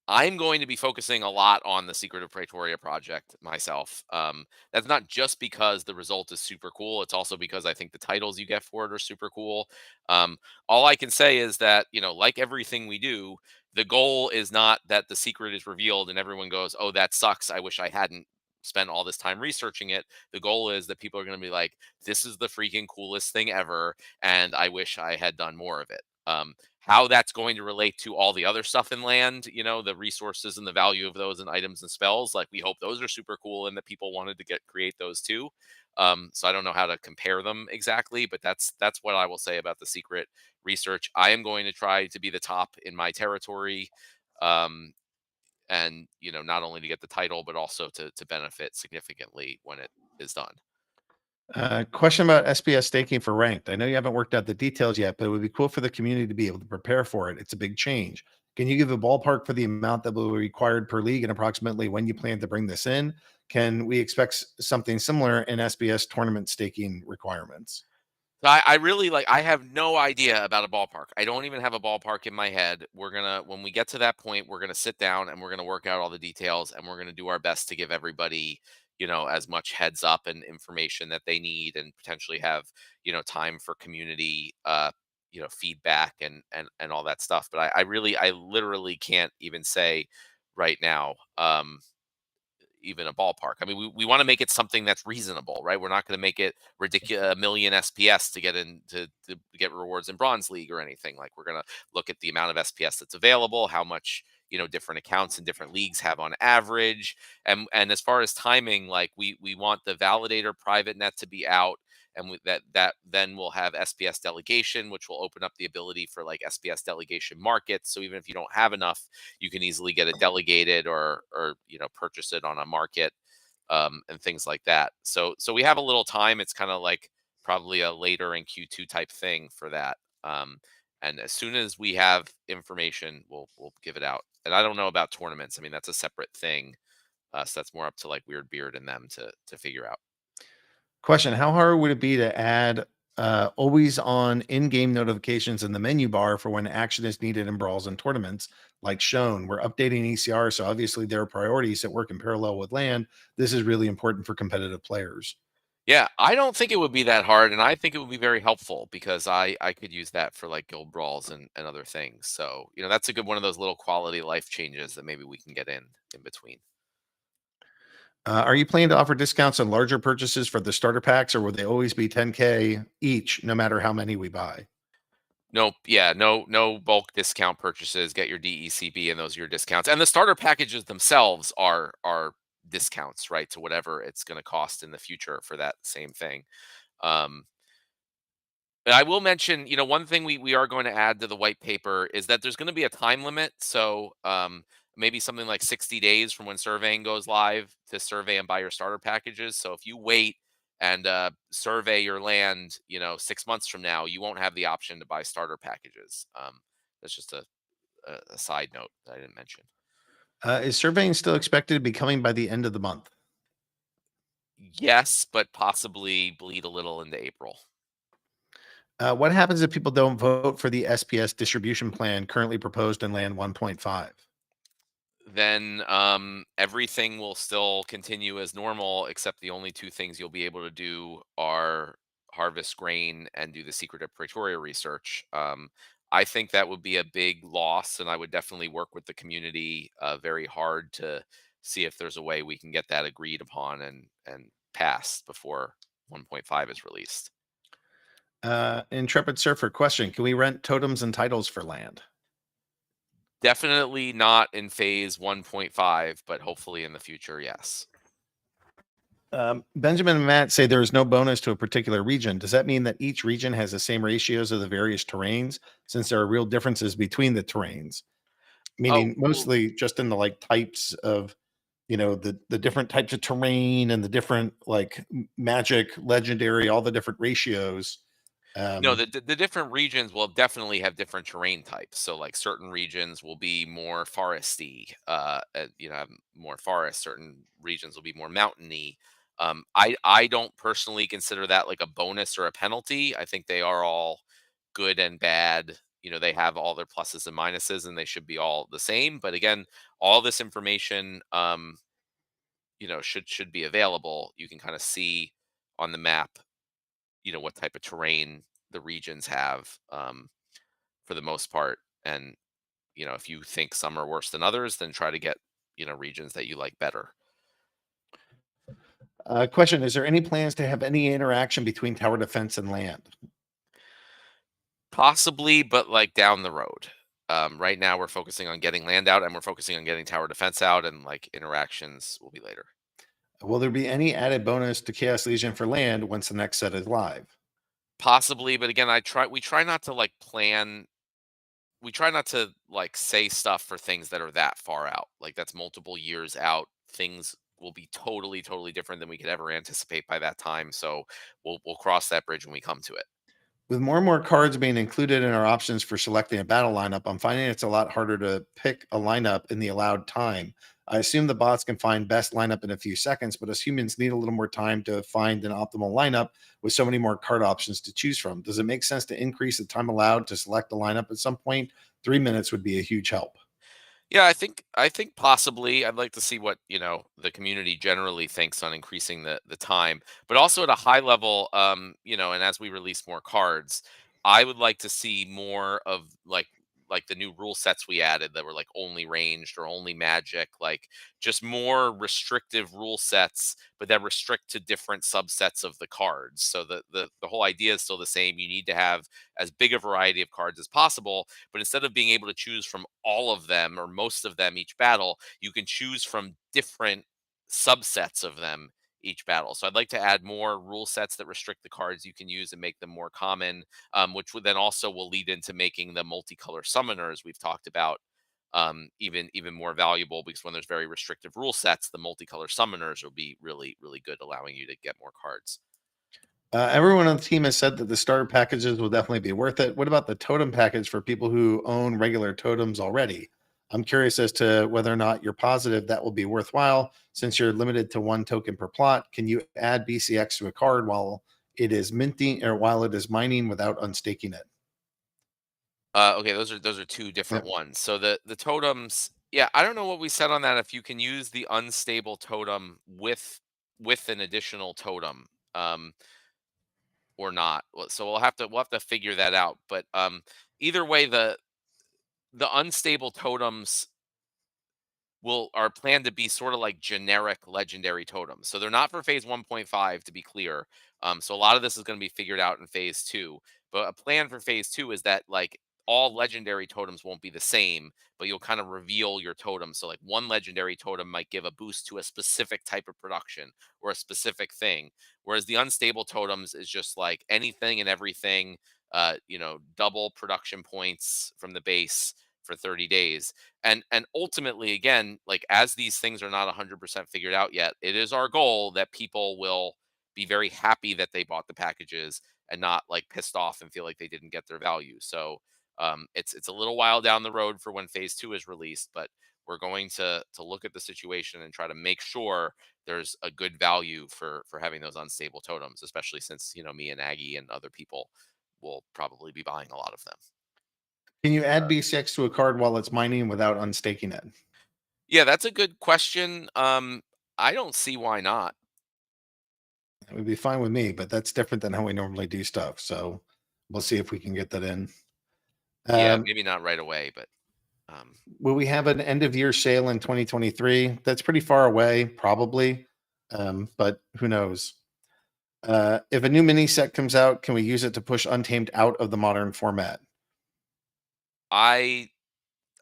I'm going to be focusing a lot on the Secret of Pretoria project myself. That's not just because the result is super cool. It's also because I think the titles you get for it are super cool. All I can say is that, like everything we do, the goal is not that the secret is revealed and everyone goes, "Oh, that sucks. I wish I hadn't spent all this time researching it." The goal is that people are going to be like, "This is the freaking coolest thing ever, and I wish I had done more of it." How that's going to relate to all the other stuff in land, the resources and the value of those and items and spells, like we hope those are super cool and that people wanted to create those too. So I don't know how to compare them exactly, but that's what I will say about the secret research. I am going to try to be the top in my territory, and not only to get the title but also to benefit significantly when it is done. Question about SPS staking for ranked. I know you haven't worked out the details yet, but it would be cool for the community to be able to prepare for it. It's a big change. Can you give a ballpark for the amount that will be required per league and approximately when you plan to bring this in? Can we expect something similar in SPS tournament staking requirements? So I really I have no idea about a ballpark. I don't even have a ballpark in my head. When we get to that point, we're gonna sit down and we're gonna work out all the details and we're gonna do our best to give everybody, as much heads up and information that they need and potentially have, time for community feedback and all that stuff. But I literally can't even say right now. Even a ballpark. I mean, we want to make it something that's reasonable, right? We're not going to make it ridiculous, a million SPS to get in to get rewards in Bronze League or anything. Like we're going to look at the amount of SPS that's available, how much different accounts and different leagues have on average, and as far as timing, like we want the validator private net to be out. And that then we'll have SPS delegation, which will open up the ability for like SPS delegation markets. So even if you don't have enough, you can easily get it delegated or purchase it on a market, and things like that. So we have a little time. It's kind of like probably a later in Q2 type thing for that. And as soon as we have information, we'll give it out. And I don't know about tournaments. I mean, that's a separate thing. So that's more up to like Weird Beard and them to figure out. Question: how hard would it be to add always on in-game notifications in the menu bar for when action is needed in brawls and tournaments? Like shown, we're updating ECR, so obviously there are priorities that work in parallel with land. This is really important for competitive players. Yeah, I don't think it would be that hard, and I think it would be very helpful because I could use that for like guild brawls and other things. So that's a good one of those little quality of life changes that maybe we can get in between. Are you planning to offer discounts on larger purchases for the starter packs, or will they always be 10K each, no matter how many we buy? Nope. Yeah. No bulk discount purchases. Get your DECB and those are your discounts. And the starter packages themselves are discounts, right, to whatever it's going to cost in the future for that same thing. Um, but I will mention, one thing we are going to add to the white paper is that there's going to be a time limit. So maybe something like 60 days from when surveying goes live to survey and buy your starter packages. So if you wait and survey your land, 6 months from now, you won't have the option to buy starter packages. That's just a side note that I didn't mention. Is surveying still expected to be coming by the end of the month? Yes, but possibly bleed a little into April. What happens if people don't vote for the SPS distribution plan currently proposed in Land 1.5? Then everything will still continue as normal, except the only two things you'll be able to do are harvest grain and do the secret of Pretoria research. I think that would be a big loss, and I would definitely work with the community very hard to see if there's a way we can get that agreed upon and passed before 1.5 is released. Intrepid Surfer question: can we rent totems and titles for land? Definitely not in phase 1.5, but hopefully in the future, yes. Benjamin and Matt say there is no bonus to a particular region. Does that mean that each region has the same ratios of the various terrains, since there are real differences between the terrains? Meaning Well, mostly just in the like types of, the different types of terrain and the different like magic, legendary, all the different ratios. no, Um, the different regions will definitely have different terrain types. So, like certain regions will be more foresty, have more forest. Certain regions will be more mountainy. I don't personally consider that like a bonus or a penalty. I think they are all good and bad. They have all their pluses and minuses, and they should be all the same. But again, all this information, should be available. You can kind of see on the map what type of terrain the regions have, for the most part. And if you think some are worse than others, then try to get regions that you like better. question: is there any plans to have any interaction between tower defense and land? Possibly, but like down the road. Right now we're focusing on getting land out, and we're focusing on getting tower defense out, and like interactions will be later. Will there be any added bonus to Chaos Legion for land once the next set is live? Possibly, but again, we try not to like plan. We try not to like say stuff for things that are that far out. Like that's multiple years out. Things will be totally, totally different than we could ever anticipate by that time. So we'll cross that bridge when we come to it. With more and more cards being included in our options for selecting a battle lineup, I'm finding it's a lot harder to pick a lineup in the allowed time. I assume the bots can find best lineup in a few seconds, but us humans need a little more time to find an optimal lineup with so many more card options to choose from. Does it make sense to increase the time allowed to select a lineup at some point? 3 minutes would be a huge help. Yeah, I think possibly I'd like to see what, the community generally thinks on increasing the time, but also at a high level, and as we release more cards, I would like to see more of like the new rule sets we added that were like only ranged or only magic, like just more restrictive rule sets, but that restrict to different subsets of the cards. So the whole idea is still the same. You need to have as big a variety of cards as possible, but instead of being able to choose from all of them or most of them each battle, you can choose from different subsets of them each battle. So I'd like to add more rule sets that restrict the cards you can use and make them more common, which would then also will lead into making the multicolor summoners we've talked about even more valuable, because when there's very restrictive rule sets, the multicolor summoners will be really, really good, allowing you to get more cards. Everyone on the team has said that the starter packages will definitely be worth it. What about the totem package for people who own regular totems already? I'm curious as to whether or not you're positive that will be worthwhile since you're limited to one token per plot. Can you add BCX to a card while it is minting or while it is mining without unstaking it? Okay, those are two different Yep. ones. So the totems, yeah, I don't know what we said on that. If you can use the unstable totem with an additional totem, or not. So we'll have to figure that out. But either way, the unstable totems are planned to be sort of like generic legendary totems. So they're not for phase 1.5, to be clear. So a lot of this is going to be figured out in phase 2. But a plan for phase 2 is that like all legendary totems won't be the same, but you'll kind of reveal your totem. So like one legendary totem might give a boost to a specific type of production or a specific thing, whereas the unstable totems is just like anything and everything. Double production points from the base for 30 days. And ultimately, again, like as these things are not 100% figured out yet, it is our goal that people will be very happy that they bought the packages and not like pissed off and feel like they didn't get their value. So it's a little while down the road for when phase 2 is released, but we're going to look at the situation and try to make sure there's a good value for having those unstable totems, especially since me and Aggie and other people will probably be buying a lot of them. Can you add B6 to a card while it's mining without unstaking it? Yeah, that's a good question. I don't see why not. It would be fine with me, but that's different than how we normally do stuff. So we'll see if we can get that in. Yeah, maybe not right away, but will we have an end of year sale in 2023? That's pretty far away, probably. But who knows? If a new mini set comes out, can we use it to push Untamed out of the modern format? I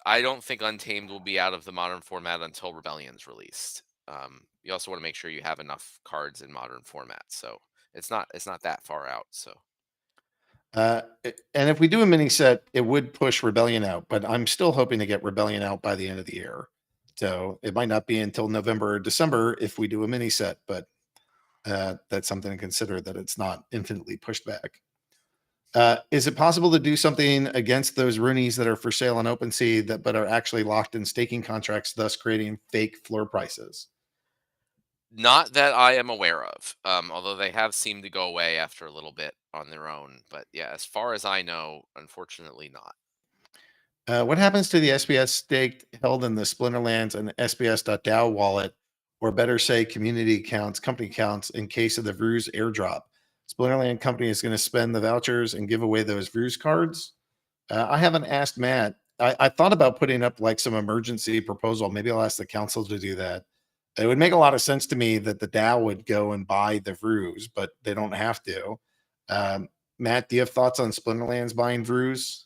don't think Untamed will be out of the modern format until Rebellion's released. You also want to make sure you have enough cards in modern format, so it's not that far out. So, and if we do a mini set, it would push Rebellion out, but I'm still hoping to get Rebellion out by the end of the year. So it might not be until November or December if we do a mini set, but that's something to consider, that it's not infinitely pushed back. Is it possible to do something against those Roonies that are for sale on OpenSea but are actually locked in staking contracts, thus creating fake floor prices? not that I am aware of. Although they have seemed to go away after a little bit on their own. But yeah, as far as I know, unfortunately not. What happens to the SBS stake held in the Splinterlands and SBS.DAO wallet, or better say community accounts, company accounts, in case of the Vruz airdrop? Splinterland company is going to spend the vouchers and give away those Vruz cards. I haven't asked Matt. I thought about putting up like some emergency proposal. Maybe I'll ask the council to do that. It would make a lot of sense to me that the DAO would go and buy the Vruz, but they don't have to. Matt, do you have thoughts on Splinterlands buying Vruz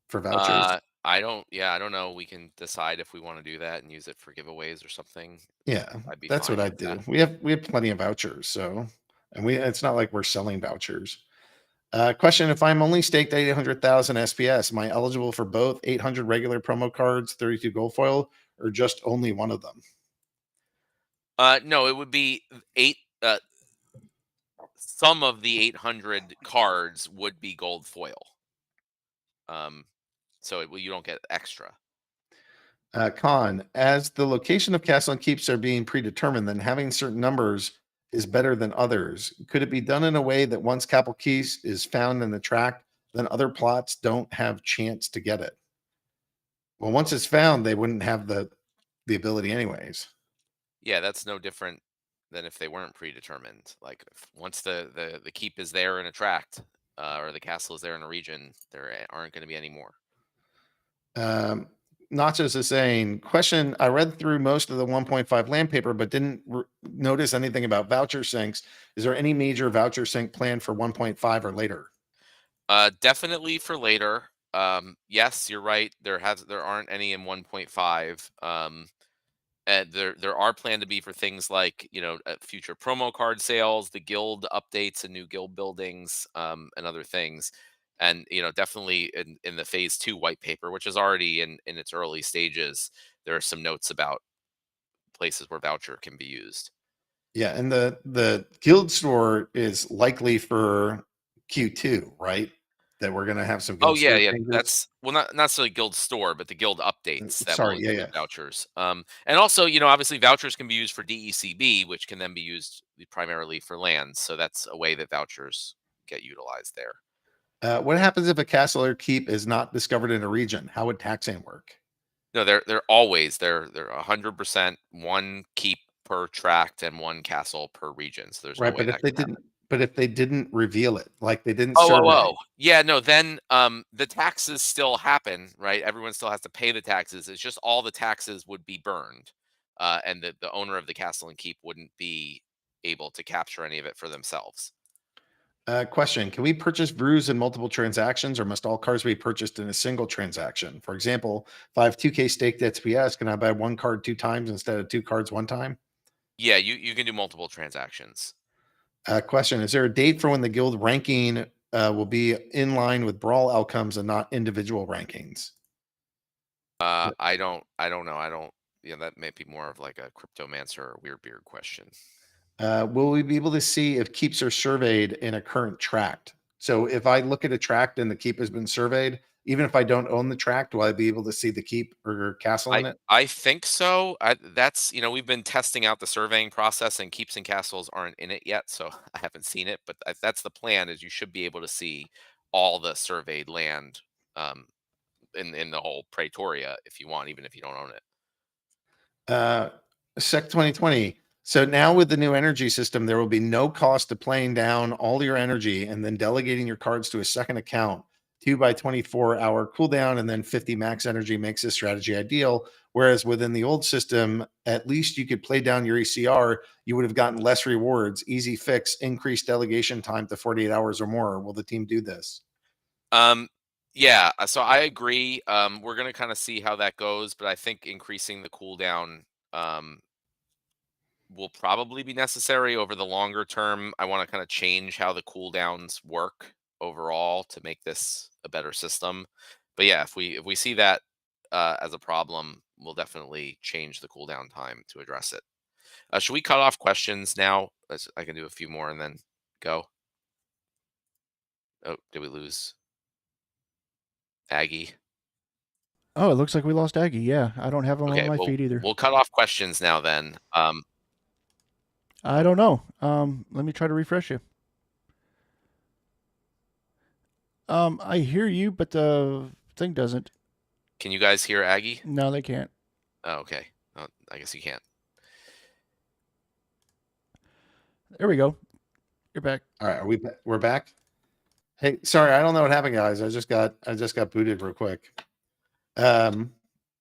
for vouchers? I don't know. We can decide if we want to do that and use it for giveaways or something. Yeah, I'd be that's fine what I'd with do. that. We have plenty of vouchers, so it's not like we're selling vouchers. Question: if I'm only staked 800,000 SPS, am I eligible for both 800 regular promo cards, 32 gold foil, or just only one of them? No, it would be 8. Some of the 800 cards would be gold foil. So you don't get extra. Con, as the location of castle and keeps are being predetermined, then having certain numbers is better than others. Could it be done in a way that once Capel Keys is found in the track, then other plots don't have chance to get it? Well, once it's found, they wouldn't have the ability anyways. Yeah, that's no different than if they weren't predetermined. Like once the keep is there in a tract, or the castle is there in a region, there aren't going to be any more. Nachos is saying, question, I read through most of the 1.5 land paper, but didn't notice anything about voucher syncs. Is there any major voucher sync plan for 1.5 or later? Definitely for later. Yes, you're right. There aren't any in 1.5. And there are planned to be for things like future promo card sales, the guild updates and new guild buildings, and other things. And definitely in the phase 2 white paper, which is already in its early stages, there are some notes about places where voucher can be used. Yeah, and the guild store is likely for Q2, right? That we're going to have some guild store changes. That's not necessarily guild store, but the guild updates that will Sorry, include vouchers. And also, obviously vouchers can be used for DECB, which can then be used primarily for lands. So that's a way that vouchers get utilized there. What happens if a castle or keep is not discovered in a region? How would taxing work? No, they're 100% one keep per tract and one castle per region. So there's no way that can happen. But if they didn't reveal it, like they didn't survey. Yeah, no, then the taxes still happen, right? Everyone still has to pay the taxes. It's just all the taxes would be burned. And the owner of the castle and keep wouldn't be able to capture any of it for themselves. Question: can we purchase Vruz in multiple transactions, or must all cards be purchased in a single transaction? For example, if I have 2K staked SPS, can I buy one card 2 times instead of 2 cards 1 time? Yeah, you can do multiple transactions. Question: is there a date for when the guild ranking will be in line with brawl outcomes and not individual rankings? I don't know. That may be more of like a cryptomancer or weird beard question. Will we be able to see if keeps are surveyed in a current tract? So if I look at a tract and the keep has been surveyed, even if I don't own the tract, will I be able to see the keep or castle in it? I think so. That's, we've been testing out the surveying process, and keeps and castles aren't in it yet, so I haven't seen it. But that's the plan. Is you should be able to see all the surveyed land um, in the whole Praetoria if you want, even if you don't own it. Sec 2020. So now with the new energy system, there will be no cost to playing down all your energy and then delegating your cards to a second account. 2 by 24-hour cooldown and then 50 max energy makes this strategy ideal. Whereas within the old system, at least you could play down your ECR. You would have gotten less rewards. Easy fix, increased delegation time to 48 hours or more. Will the team do this? Yeah, so I agree. We're gonna kind of see how that goes, but I think increasing the cooldown will probably be necessary over the longer term. I want to kind of change how the cooldowns work overall to make this a better system. But yeah, if we see that as a problem, we'll definitely change the cooldown time to address it. Should we cut off questions now? I can do a few more and then go. Oh, did we lose Aggie? Oh, it looks like we lost Aggie. Yeah, I don't have him Okay, on my feed either. we'll cut off questions now then. I don't know. Let me try to refresh you. I hear you, but the thing doesn't. Can you guys hear Aggie? No, they can't. Oh, okay. Oh, I guess you can't. There we go. You're back. All right, we're back. Hey, sorry, I don't know what happened, guys. I just got booted real quick. And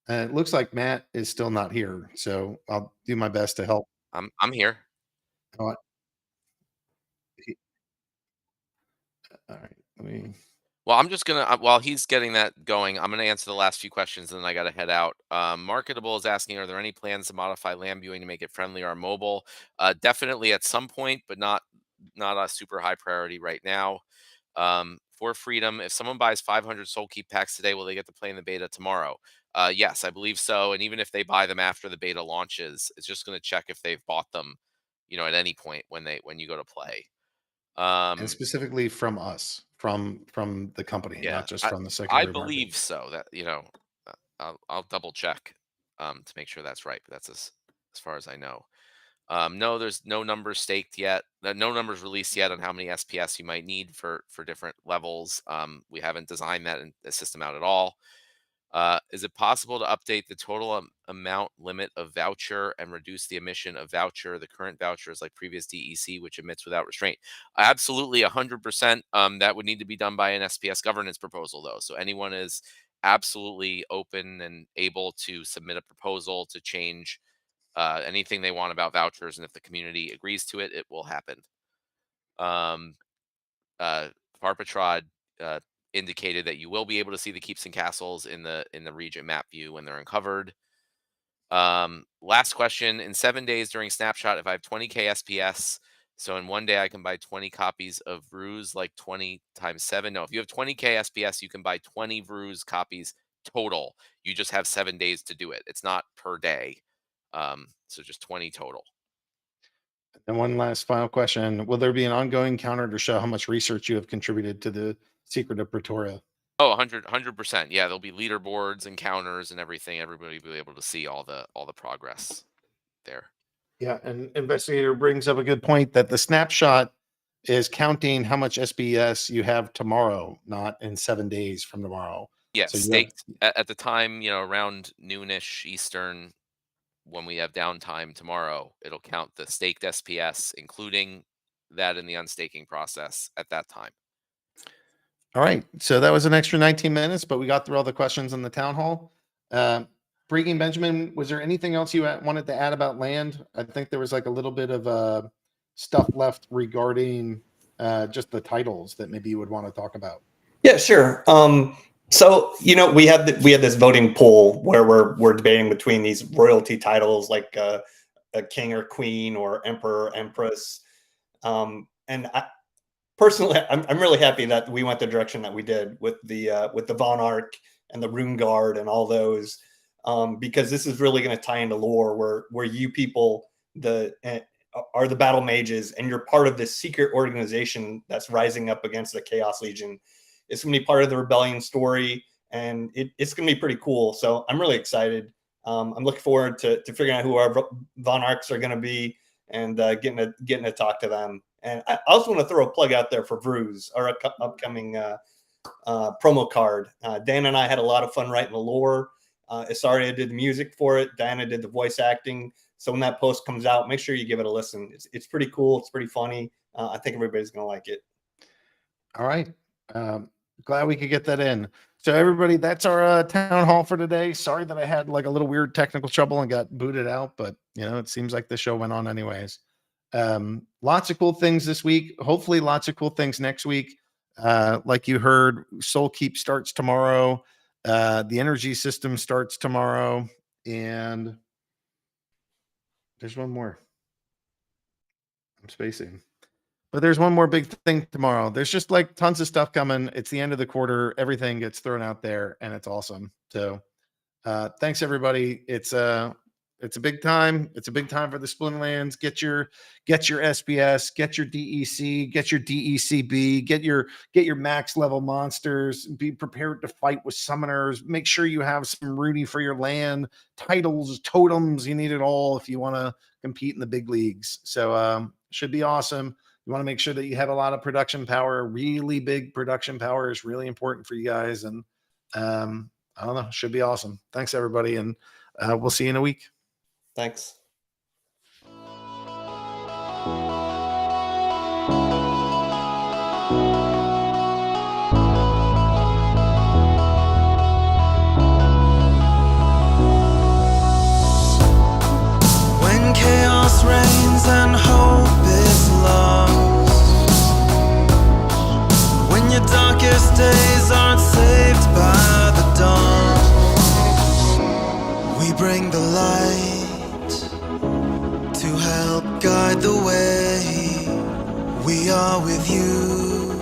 it looks like Matt is still not here, so I'll do my best to help. I'm here. All right, let me. Well, I'm just gonna while he's getting that going, I'm gonna answer the last few questions, and then I gotta head out. Marketable is asking, are there any plans to modify land viewing to make it friendly or mobile? Definitely at some point, but not a super high priority right now. For Freedom, if someone buys 500 Soul Keep packs today, will they get to play in the beta tomorrow? Yes, I believe so. And even if they buy them after the beta launches, it's just going to check if they've bought them, at any point when you go to play. And specifically from us, from the company, Yeah, not just from the secondary I believe market. so. That I'll double check to make sure that's right. But that's as far as I know. No, there's no numbers staked yet. No numbers released yet on how many SPS you might need for different levels. We haven't designed that in the system out at all. Is it possible to update the total amount limit of voucher and reduce the emission of voucher? The current voucher is like previous DEC, which emits without restraint. Absolutely, 100%. That would need to be done by an SPS governance proposal, though. So anyone is absolutely open and able to submit a proposal to change anything they want about vouchers, and if the community agrees to it, it will happen. Farpatrod indicated that you will be able to see the keeps and castles in the region map view when they're uncovered. Last question: in 7 days during snapshot, if I have 20k SPS, so in one day I can buy 20 copies of Vruz, like 20 times 7. No, if you have 20k SPS, you can buy 20 Vruz copies total. You just have 7 days to do it. It's not per day. So just 20 total. And one last final question. Will there be an ongoing counter to show how much research you have contributed to the secret of Pretoria? Oh, 100%. Yeah, there'll be leaderboards and counters and everything. Everybody will be able to see all the progress there. Yeah, and Investigator brings up a good point that the snapshot is counting how much SBS you have tomorrow, not in 7 days from tomorrow. Yeah, So staked at the time, around noonish Eastern, when we have downtime tomorrow, it'll count the staked SPS, including that in the unstaking process at that time. All right. So that was an extra 19 minutes, but we got through all the questions in the town hall. Breaking Benjamin, was there anything else you wanted to add about land? I think there was like a little bit of stuff left regarding just the titles that maybe you would want to talk about. Yeah, sure. So we had this voting poll where we're debating between these royalty titles like a king or queen or emperor, empress, and personally, I'm really happy that we went the direction that we did with the Von Ark and the Rune Guard and all those, because this is really going to tie into lore where you people are the battle mages and you're part of this secret organization that's rising up against the Chaos Legion. It's going to be part of the rebellion story. and it's going to be pretty cool. So I'm really excited. I'm looking forward to figuring out who our Von Arcs are going to be and getting to talk to them. And I also want to throw a plug out there for Vruz, our upcoming promo card. Dan and I had a lot of fun writing the lore. Isaria did the music for it. Diana did the voice acting. So when that post comes out, make sure you give it a listen. It's pretty cool. It's pretty funny. I think everybody's going to like it. All right. Glad we could get that in. So everybody, that's our town hall for today. Sorry that I had like a little weird technical trouble and got booted out, but it seems like the show went on anyways. Lots of cool things this week. Hopefully lots of cool things next week. Like you heard, Soul Keep starts tomorrow. The energy system starts tomorrow, and there's one more. I'm spacing. But there's one more big thing tomorrow. There's just like tons of stuff coming. It's the end of the quarter. Everything gets thrown out there, and it's awesome. So thanks everybody. It's a big time. It's a big time for the Splinterlands. Get your SPS, get your DEC, get your DECB, get your max level monsters. Be prepared to fight with summoners. Make sure you have some Rudy for your land, titles, totems. You need it all if you want to compete in the big leagues. So should be awesome. You want to make sure that you have a lot of production power. Really big production power is really important for you guys. And I don't know, should be awesome. Thanks everybody. And we'll see you in a week. Thanks. When chaos reigns and hope is lost, when your darkest days aren't saved by the dawn, we bring the light to help guide the way. We are with you.